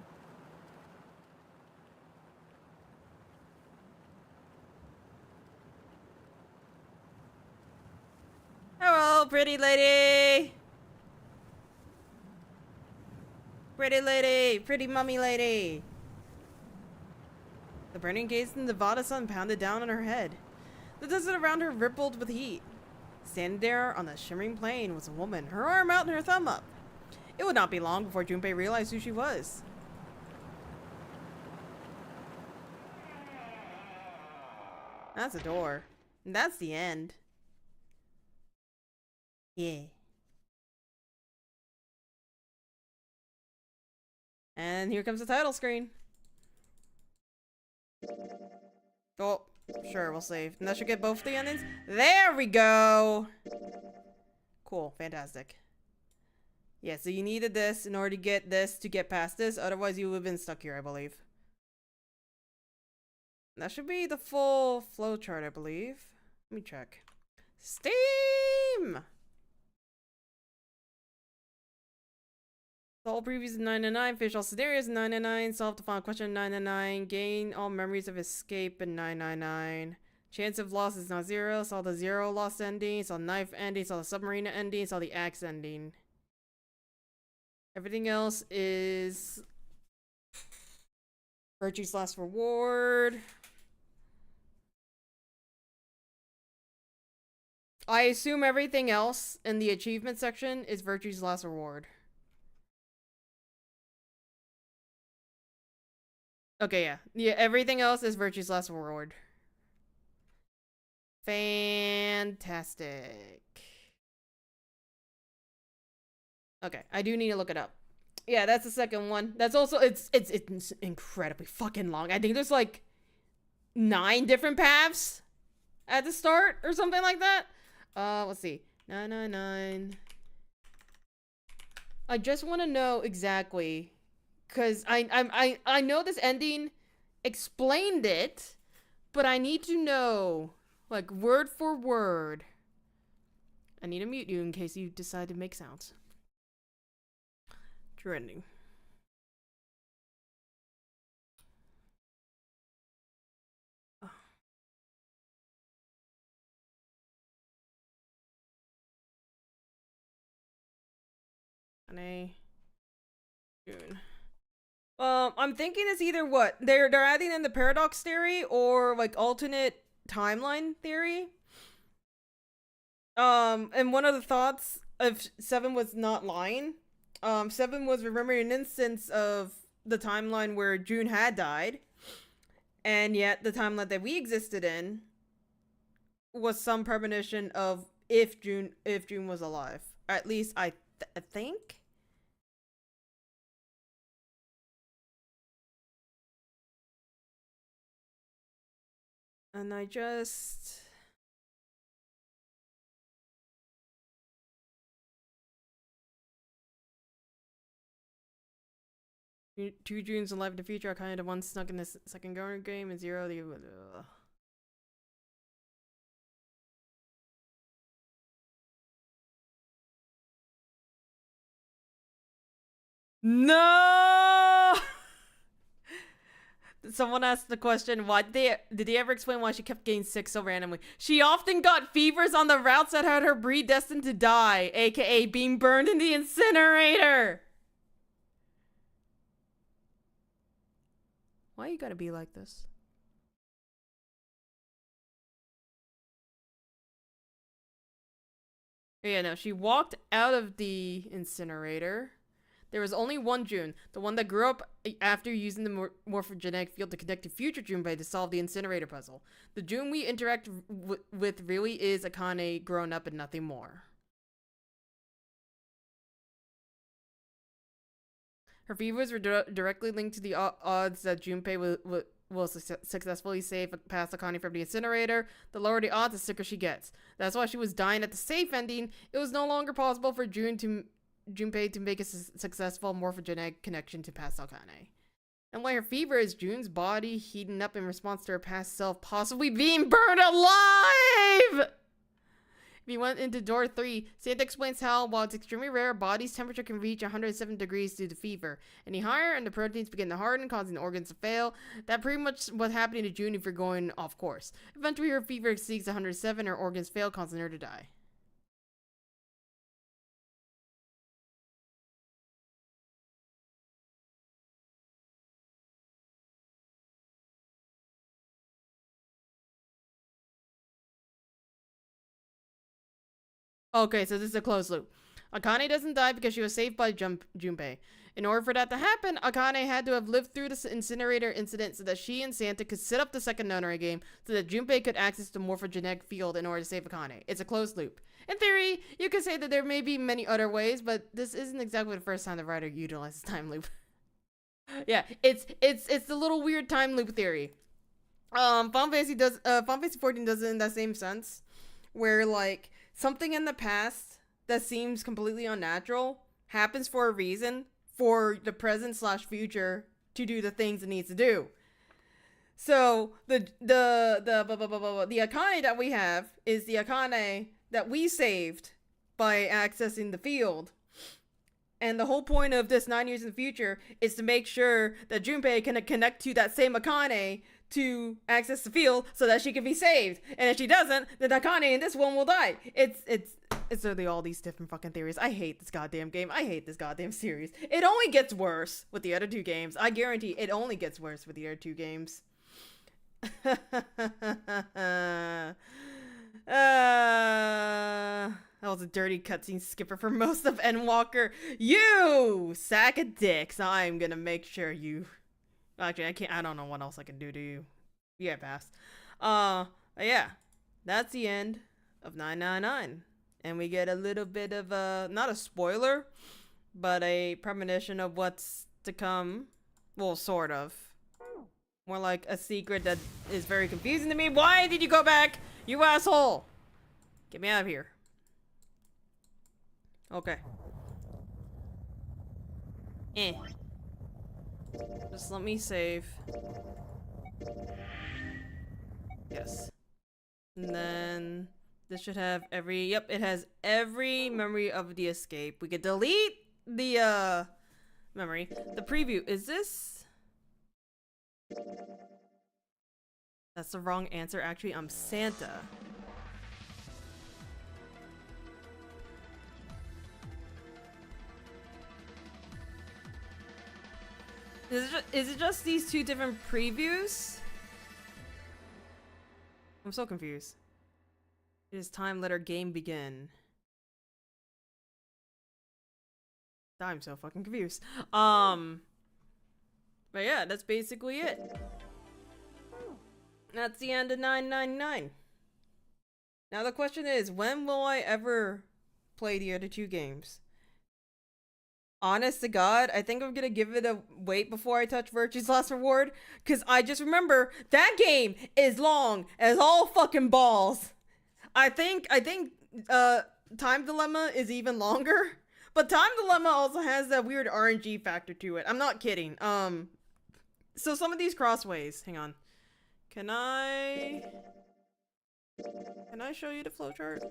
[SPEAKER 1] Hello, pretty lady! Pretty lady! Pretty mummy lady! The burning gaze in the Nevada sun pounded down on her head. The desert around her rippled with heat. Standing there on the shimmering plain was a woman, her arm out and her thumb up. It would not be long before Junpei realized who she was. That's a door. And that's the end. Yeah. And here comes the title screen. Oh, sure, we'll save. And that should get both the endings. There we go! Cool, fantastic. Yeah, so you needed this in order to get past this. Otherwise, you would have been stuck here, I believe. That should be the full flowchart, I believe. Let me check. Steam! Solve previews 999, finish all scenarios 999, solve the final question 999, gain all memories of escape in 999. Chance of loss is not 0, saw the 0 lost ending, saw knife ending, saw the submarine ending, saw the axe ending. Everything else is Virtue's last reward. I assume everything else in the achievement section is Virtue's last reward. Okay, yeah. Yeah, everything else is Virtue's last reward. Fantastic. Okay, I do need to look it up. Yeah, that's the second one. That's also, it's incredibly fucking long. I think there's like 9 different paths at the start or something like that. Let's see. 999. I just want to know exactly, because I know this ending explained it, but I need to know, like, word for word. I need to mute you in case you decide to make sounds. True ending. Oh. June. I'm thinking it's either what they're adding in the paradox theory or like alternate timeline theory. And one of the thoughts of Seven was not lying. Seven was remembering an instance of the timeline where June had died, and yet the timeline that we existed in was some premonition of if June was alive. At least I think. And I just... Two Junes alive in the future are kind of one snuck in this second Gore game and 0 the... No! Someone asked the question, why did they ever explain why she kept getting sick so randomly? She often got fevers on the routes that had her predestined to die, aka being burned in the incinerator. Why you gotta be like this? Yeah, no, she walked out of the incinerator. There was only one June, the one that grew up after using the morphogenetic field to connect to future Junpei to solve the incinerator puzzle. The June we interact with really is Akane grown up and nothing more. Her fevers were directly linked to the odds that Junpei will successfully save past Akane from the incinerator. The lower the odds, the sicker she gets. That's why she was dying at the safe ending. It was no longer possible for Junpei to make a successful morphogenetic connection to past Akane. And why her fever is June's body heating up in response to her past self possibly being burned alive! If you went into door 3, Santa explains how, while it's extremely rare, a body's temperature can reach 107 degrees due to fever. Any higher, and the proteins begin to harden, causing the organs to fail. That's pretty much what's happening to June if you're going off course. Eventually, her fever exceeds 107, her organs fail, causing her to die. Okay, so this is a closed loop. Akane doesn't die because she was saved by Junpei. In order for that to happen, Akane had to have lived through the incinerator incident so that she and Santa could set up the second Nonary game so that Junpei could access the morphogenetic field in order to save Akane. It's a closed loop. In theory, you could say that there may be many other ways, but this isn't exactly the first time the writer utilizes time loop. Yeah, it's the little weird time loop theory. Final Fantasy 14 does it in that same sense, where like something in the past that seems completely unnatural happens for a reason for the present / future to do the things it needs to do. So the Akane that we have is the Akane that we saved by accessing the field. And the whole point of this 9 years in the future is to make sure that Junpei can connect to that same Akane to access the field so that she can be saved. And if she doesn't, then Akane in this one will die. It's really all these different fucking theories. I hate this goddamn game. I hate this goddamn series. It only gets worse with the other two games. I guarantee it only gets worse with the other two games. That was a dirty cutscene skipper for most of Endwalker. You sack of dicks. I'm gonna make sure you... Actually, I can't. I don't know what else I can do to you. Yeah, pass. Yeah. That's the end of 999. And we get a little bit of a... Not a spoiler, but a premonition of what's to come. Well, sort of. More like a secret that is very confusing to me. Why did you go back? You asshole! Get me out of here. Okay. Just let me save. Yes. And then this should have every... Yep, it has every memory of the escape. We could delete the memory. The preview. Is this... That's the wrong answer. Actually, I'm Santa. Is it just these two different previews? I'm so confused. It is time, let our game begin. I'm so fucking confused. But yeah, that's basically it. That's the end of 999. Now the question is, when will I ever play the other two games? Honest to God, I think I'm gonna give it a wait before I touch Virtue's Last Reward, because I just remember that game is long as all fucking balls. I think Time Dilemma is even longer, but Time Dilemma also has that weird RNG factor to it. I'm not kidding. So some of these crossways, hang on. Can I show you the flowchart?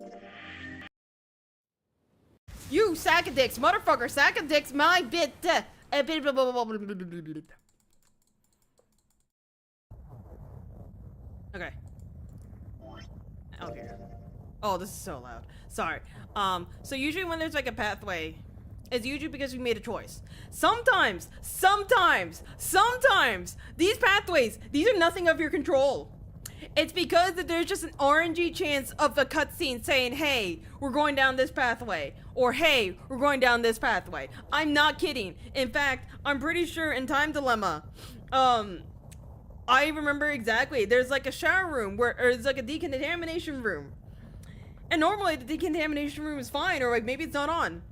[SPEAKER 1] You sack of dicks, motherfucker, sack of dicks, my bit. Okay. Okay. Oh, this is so loud. Sorry. So usually when there's like a pathway, it's usually because we made a choice. Sometimes, these pathways, these are nothing of your control. It's because that there's just an RNG chance of a cutscene saying, hey, we're going down this pathway. Or, hey, we're going down this pathway. I'm not kidding. In fact, I'm pretty sure in Time Dilemma, I remember exactly. There's like a shower room or it's like a decontamination room. And normally the decontamination room is fine, or like maybe it's not on.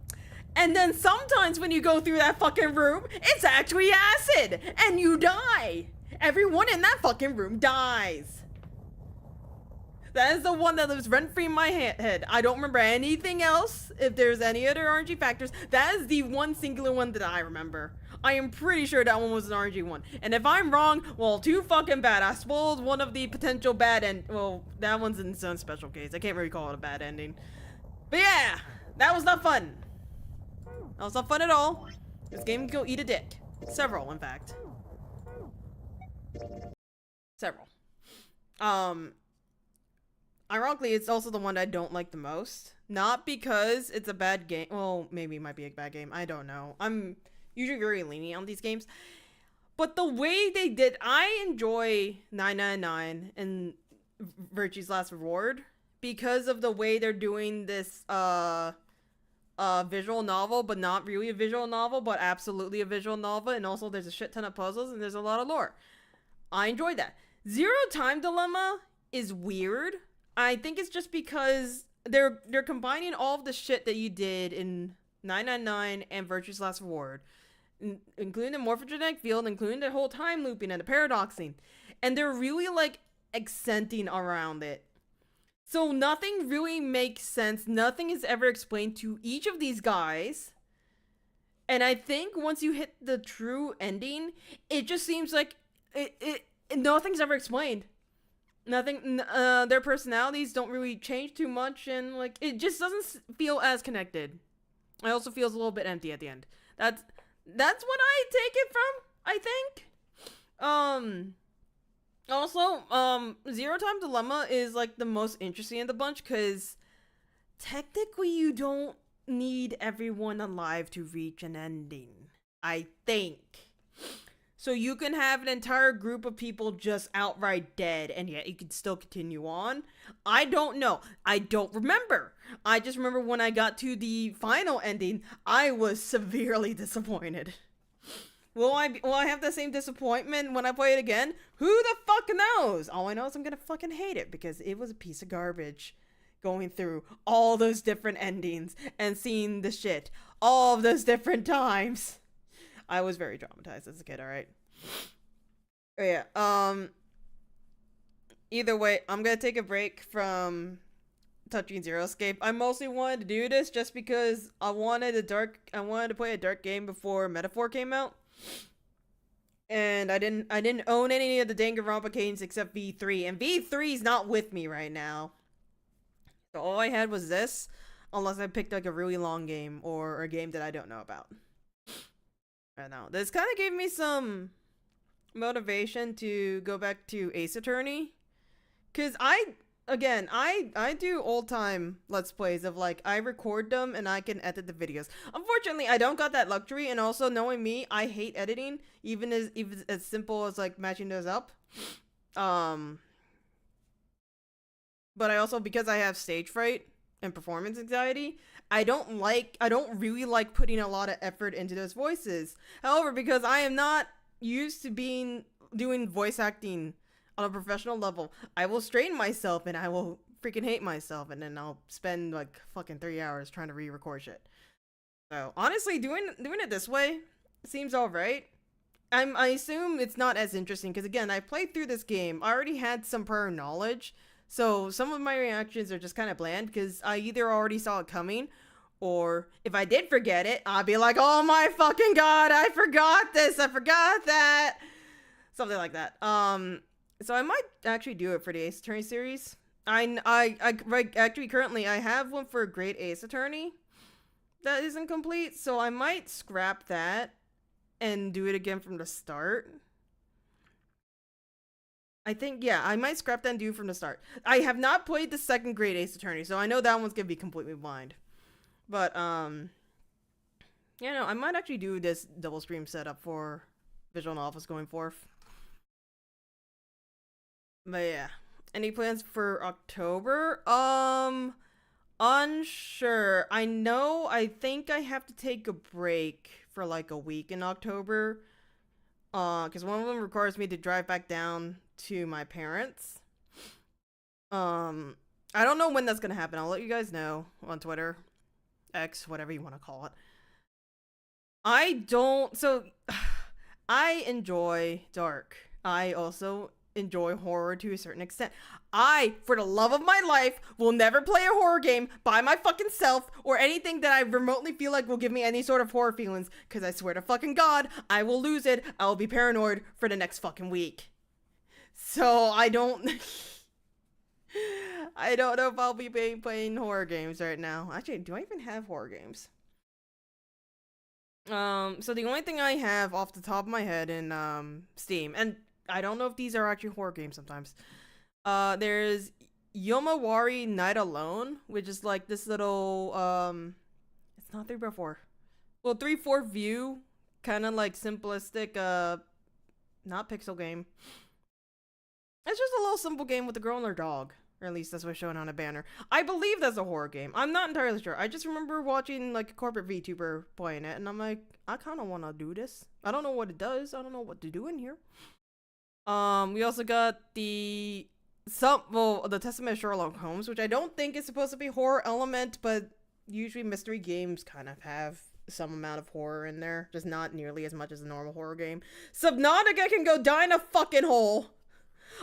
[SPEAKER 1] And then sometimes when you go through that fucking room, it's actually acid and you die. Everyone in that fucking room dies. That is the one that lives rent-free in my head. I don't remember anything else. If there's any other RNG factors, that is the one singular one that I remember. I am pretty sure that one was an RNG one. And if I'm wrong, well, too fucking bad. I spoiled one of the potential bad end. Well, that one's in its own special case. I can't really call it a bad ending. But yeah, that was not fun. That was not fun at all. This game can go eat a dick. Several, in fact. Several. Ironically, it's also the one I don't like the most. Not because it's a bad game. Well, maybe it might be a bad game. I don't know. I'm usually very lenient on these games. But the way they did, I enjoy 999 and Virtue's Last Reward because of the way they're doing this visual novel, but not really a visual novel, but absolutely a visual novel. And also there's a shit ton of puzzles and there's a lot of lore. I enjoyed that. Zero Time Dilemma is weird. I think it's just because they're combining all of the shit that you did in 999 and Virtue's Last Reward, including the morphogenetic field, including the whole time looping and the paradoxing, and they're really like accenting around it. So nothing really makes sense. Nothing is ever explained to each of these guys. And I think once you hit the true ending, it just seems like nothing's ever explained. Nothing, their personalities don't really change too much, and like it just doesn't feel as connected. It also feels a little bit empty at the end. That's what I take it from, I think. Also, Zero Time Dilemma is like the most interesting in the bunch because technically you don't need everyone alive to reach an ending, I think. So you can have an entire group of people just outright dead, and yet you can still continue on. I don't know. I don't remember. I just remember when I got to the final ending, I was severely disappointed. Will I have the same disappointment when I play it again? Who the fuck knows? All I know is I'm gonna fucking hate it because it was a piece of garbage. Going through all those different endings and seeing the shit all of those different times. I was very traumatized as a kid, alright? Yeah, either way, I'm gonna take a break from touching Zero Escape. I mostly wanted to do this just because I wanted to play a dark game before Metaphor came out. And I didn't own any of the Danganronpa games except V3, and V3 is not with me right now. So all I had was this, unless I picked like a really long game or a game that I don't know about. I don't know. This kind of gave me some motivation to go back to Ace Attorney, because I do old time Let's Plays of like I record them and I can edit the videos. Unfortunately, I don't got that luxury, and also knowing me, I hate editing, even as simple as like matching those up. But I also, because I have stage fright and performance anxiety, I don't really like putting a lot of effort into those voices. However, because I am not used to doing voice acting on a professional level, I will strain myself and I will freaking hate myself, and then I'll spend like fucking 3 hours trying to re-record shit. So honestly, doing it this way seems alright. I assume it's not as interesting because again, I played through this game. I already had some prior knowledge. So some of my reactions are just kind of bland because I either already saw it coming, or if I did forget it, I'll be like, oh my fucking god, I forgot this, I forgot that. Something like that. So I might actually do it for the Ace Attorney series. Actually currently I have one for Great Ace Attorney that isn't complete, so I might scrap that and do it again from the start. I think, yeah, I might scrap that and do it from the start. I have not played the second grade Ace Attorney, so I know that one's gonna be completely blind. But, yeah, no, I might actually do this double stream setup for Visual Novels going forth. But yeah. Any plans for October? Unsure. I think I have to take a break for like a week in October. Because one of them requires me to drive back down to my parents. I don't know when that's gonna happen. I'll let you guys know on Twitter. X, whatever you want to call it. I enjoy dark. I also enjoy horror to a certain extent. I, for the love of my life, will never play a horror game by my fucking self or anything that I remotely feel like will give me any sort of horror feelings, because I swear to fucking God, I will lose it. I will be paranoid for the next fucking week. So I don't know if I'll be playing horror games right now. Actually, do I even have horror games? So the only thing I have off the top of my head in Steam, and I don't know if these are actually horror games sometimes. There's Yomawari Night Alone, which is like this little it's not 3x4. Well, 3/4 view, kind of like simplistic not pixel game. It's just a little simple game with a girl and her dog. Or at least that's what's shown on a banner. I believe that's a horror game. I'm not entirely sure. I just remember watching like a corporate VTuber playing it, and I'm like, I kind of want to do this. I don't know what it does. I don't know what to do in here. We also got the Testament of Sherlock Holmes, which I don't think is supposed to be horror element, but usually mystery games kind of have some amount of horror in there, just not nearly as much as a normal horror game. Subnautica can go die in a fucking hole.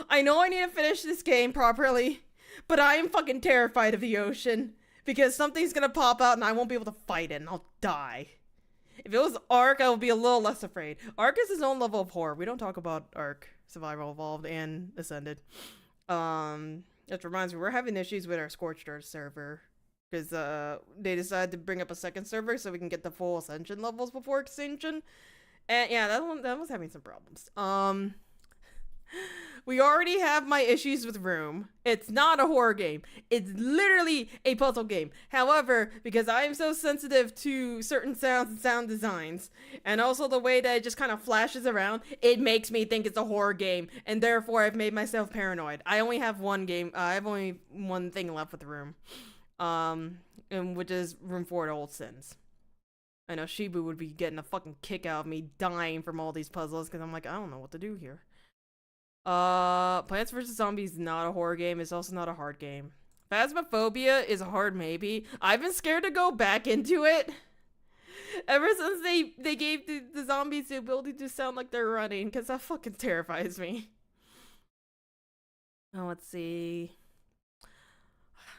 [SPEAKER 1] I know I need to finish this game properly, but I am fucking terrified of the ocean because something's gonna pop out and I won't be able to fight it and I'll die. If it was Ark, I would be a little less afraid. Ark is his own level of horror. We don't talk about Ark, Survival Evolved and Ascended. That reminds me, we're having issues with our Scorched Earth server because they decided to bring up a second server so we can get the full Ascension levels before Extinction. And yeah, that was having some problems. We already have my issues with Room. It's not a horror game. It's literally a puzzle game. However, because I am so sensitive to certain sounds and sound designs, and also the way that it just kind of flashes around, it makes me think it's a horror game, and therefore I've made myself paranoid. I only have one game. I have only one thing left with Room, and which is Room 4 Old Sins. I know Shibu would be getting a fucking kick out of me dying from all these puzzles because I'm like, I don't know what to do here. Plants vs. Zombies is not a horror game. It's also not a hard game. Phasmophobia is a hard maybe. I've been scared to go back into it. Ever since they gave the zombies the ability to sound like they're running, because that fucking terrifies me. Oh, let's see.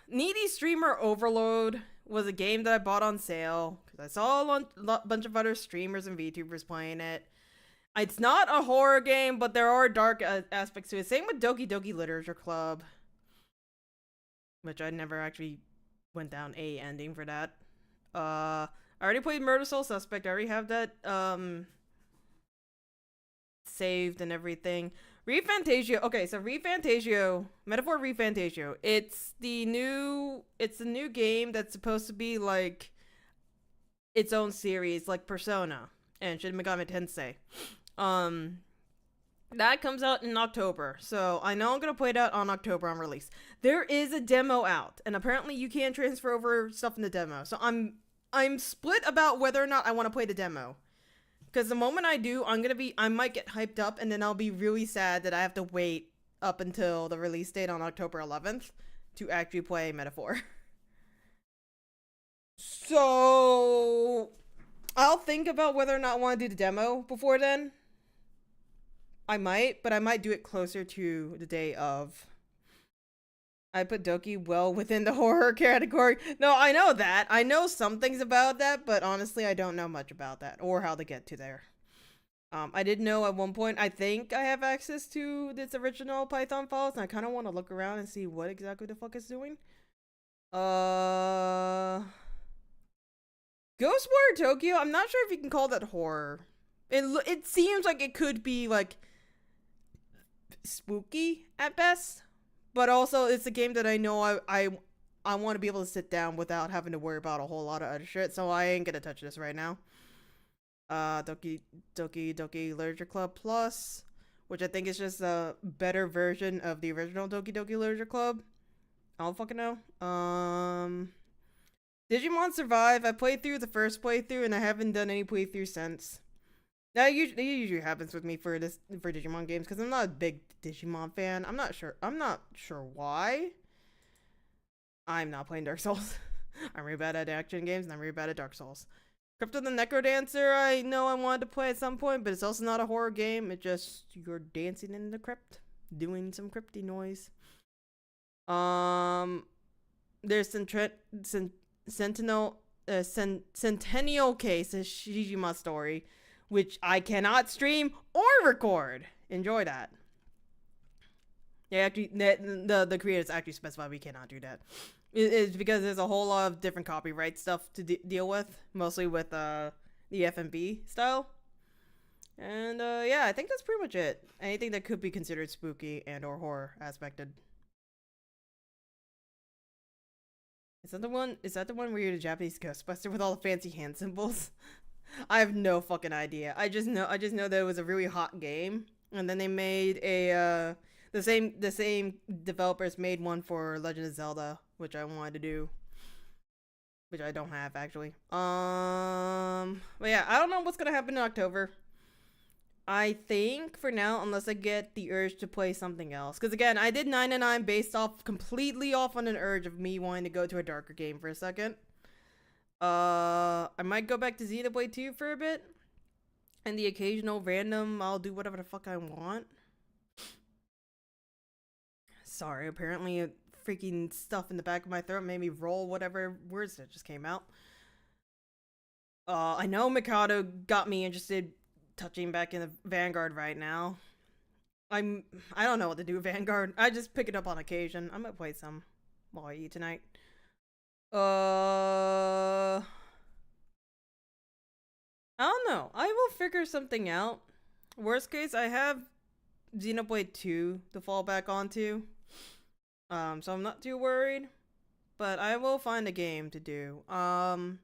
[SPEAKER 1] Needy Streamer Overload was a game that I bought on sale because I saw a bunch of other streamers and VTubers playing it. It's not a horror game, but there are dark aspects to it. Same with Doki Doki Literature Club, which I never actually went down a ending for that. I already played Murder Soul Suspect. I already have that saved and everything. ReFantasio. Okay, so ReFantasio, Metaphor ReFantasio. It's the new game that's supposed to be like its own series, like Persona and Shin Megami Tensei. That comes out in October, so I know I'm gonna play that on October on release. There is a demo out, and apparently you can transfer over stuff in the demo. So I'm split about whether or not I want to play the demo, because the moment I do, I might get hyped up, and then I'll be really sad that I have to wait up until the release date on October 11th to actually play Metaphor. So I'll think about whether or not I want to do the demo before then. I might, but I might do it closer to the day of. I put Doki well within the horror category. No, I know that. I know some things about that, but honestly, I don't know much about that or how to get to there. I did know at one point, I think I have access to this original Python files, and I kind of want to look around and see what exactly the fuck it's doing. Ghost Warrior Tokyo, I'm not sure if you can call that horror, It seems like it could be like spooky at best, but also it's a game that I know I want to be able to sit down without having to worry about a whole lot of other shit. So I ain't gonna touch this right now. Doki Literature Club Plus, which I think is just a better version of the original Doki Literature Club. I don't fucking know. Digimon Survive. I played through the first playthrough and I haven't done any playthrough since. That usually happens with me for Digimon games because I'm not a big Digimon fan. I'm not sure why. I'm not playing Dark Souls. I'm really bad at action games and I'm really bad at Dark Souls. Crypto the Necrodancer, I know I wanted to play at some point, but it's also not a horror game. It's just you're dancing in the crypt, doing some crypty noise. There's Centennial Case, a Shijima story, which I cannot stream or record. Enjoy that. Yeah, actually, the creators actually specify we cannot do that. It's because there's a whole lot of different copyright stuff to deal with, mostly with the FMV style. And yeah, I think that's pretty much it. Anything that could be considered spooky and or horror aspected. Is that the one where you're the Japanese Ghostbuster with all the fancy hand symbols? I have no fucking idea. I just know that it was a really hot game, and then they made a the same developers made one for Legend of Zelda, which I wanted to do, which I don't have actually. But yeah, I don't know what's gonna happen in October. I think for now, unless I get the urge to play something else, because again, I did 999 based completely off on an urge of me wanting to go to a darker game for a second. I might go back to Xenoblade 2 for a bit, and the occasional random I'll do whatever the fuck I want. Sorry, apparently freaking stuff in the back of my throat made me roll whatever words that just came out. I know Mikado got me interested touching back in the Vanguard right now. I don't know what to do with Vanguard. I just pick it up on occasion. I might play some while I eat tonight. I don't know. I will figure something out. Worst case, I have Xenoblade 2 to fall back onto. So I'm not too worried. But I will find a game to do. Am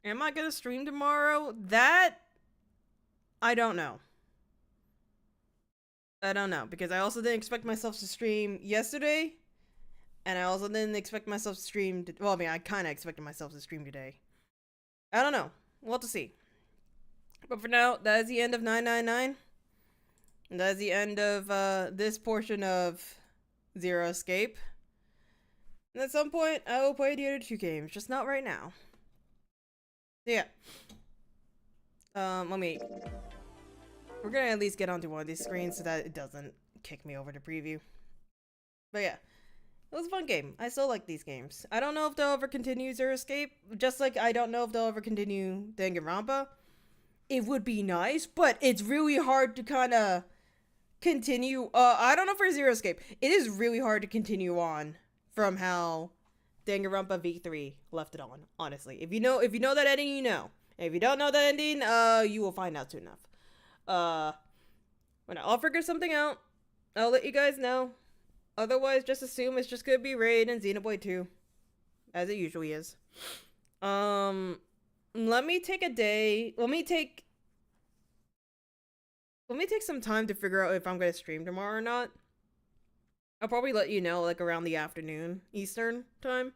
[SPEAKER 1] I gonna stream tomorrow? That I don't know. I don't know, because I also didn't expect myself to stream yesterday. And I also didn't expect myself to stream well, I mean, I kinda expected myself to stream today. I don't know. We'll have to see. But for now, that is the end of 999. And that is the end of this portion of Zero Escape. And at some point, I will play the other two games, just not right now. So yeah. We're gonna at least get onto one of these screens so that it doesn't kick me over to preview. But yeah. It was a fun game. I still like these games. I don't know if they'll ever continue Zero Escape, just like I don't know if they'll ever continue Danganronpa. It would be nice, but it's really hard to kind of continue. I don't know for Zero Escape. It is really hard to continue on from how Danganronpa V3 left it on, honestly. If you know that ending, you know. And if you don't know that ending, you will find out soon enough. When I'll figure something out, I'll let you guys know. Otherwise, just assume it's just gonna be Raid and Xenoblade 2. As it usually is. Let me take a day. Let me take some time to figure out if I'm gonna stream tomorrow or not. I'll probably let you know, like, around the afternoon, Eastern time.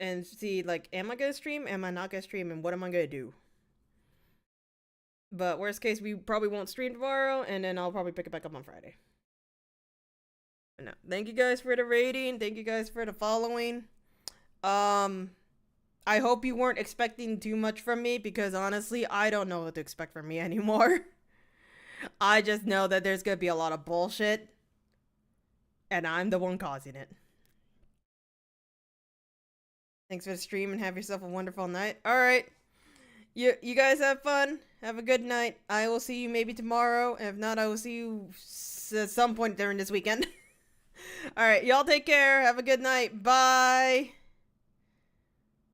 [SPEAKER 1] And see, like, am I gonna stream? Am I not gonna stream? And what am I gonna do? But worst case, we probably won't stream tomorrow, and then I'll probably pick it back up on Friday. No, thank you guys for the rating. Thank you guys for the following. I hope you weren't expecting too much from me, because honestly, I don't know what to expect from me anymore. I just know that there's gonna be a lot of bullshit, and I'm the one causing it. Thanks for the stream, and have yourself a wonderful night. Alright. You guys have fun. Have a good night. I will see you maybe tomorrow. And if not, I will see you at some point during this weekend. Alright, y'all take care. Have a good night. Bye.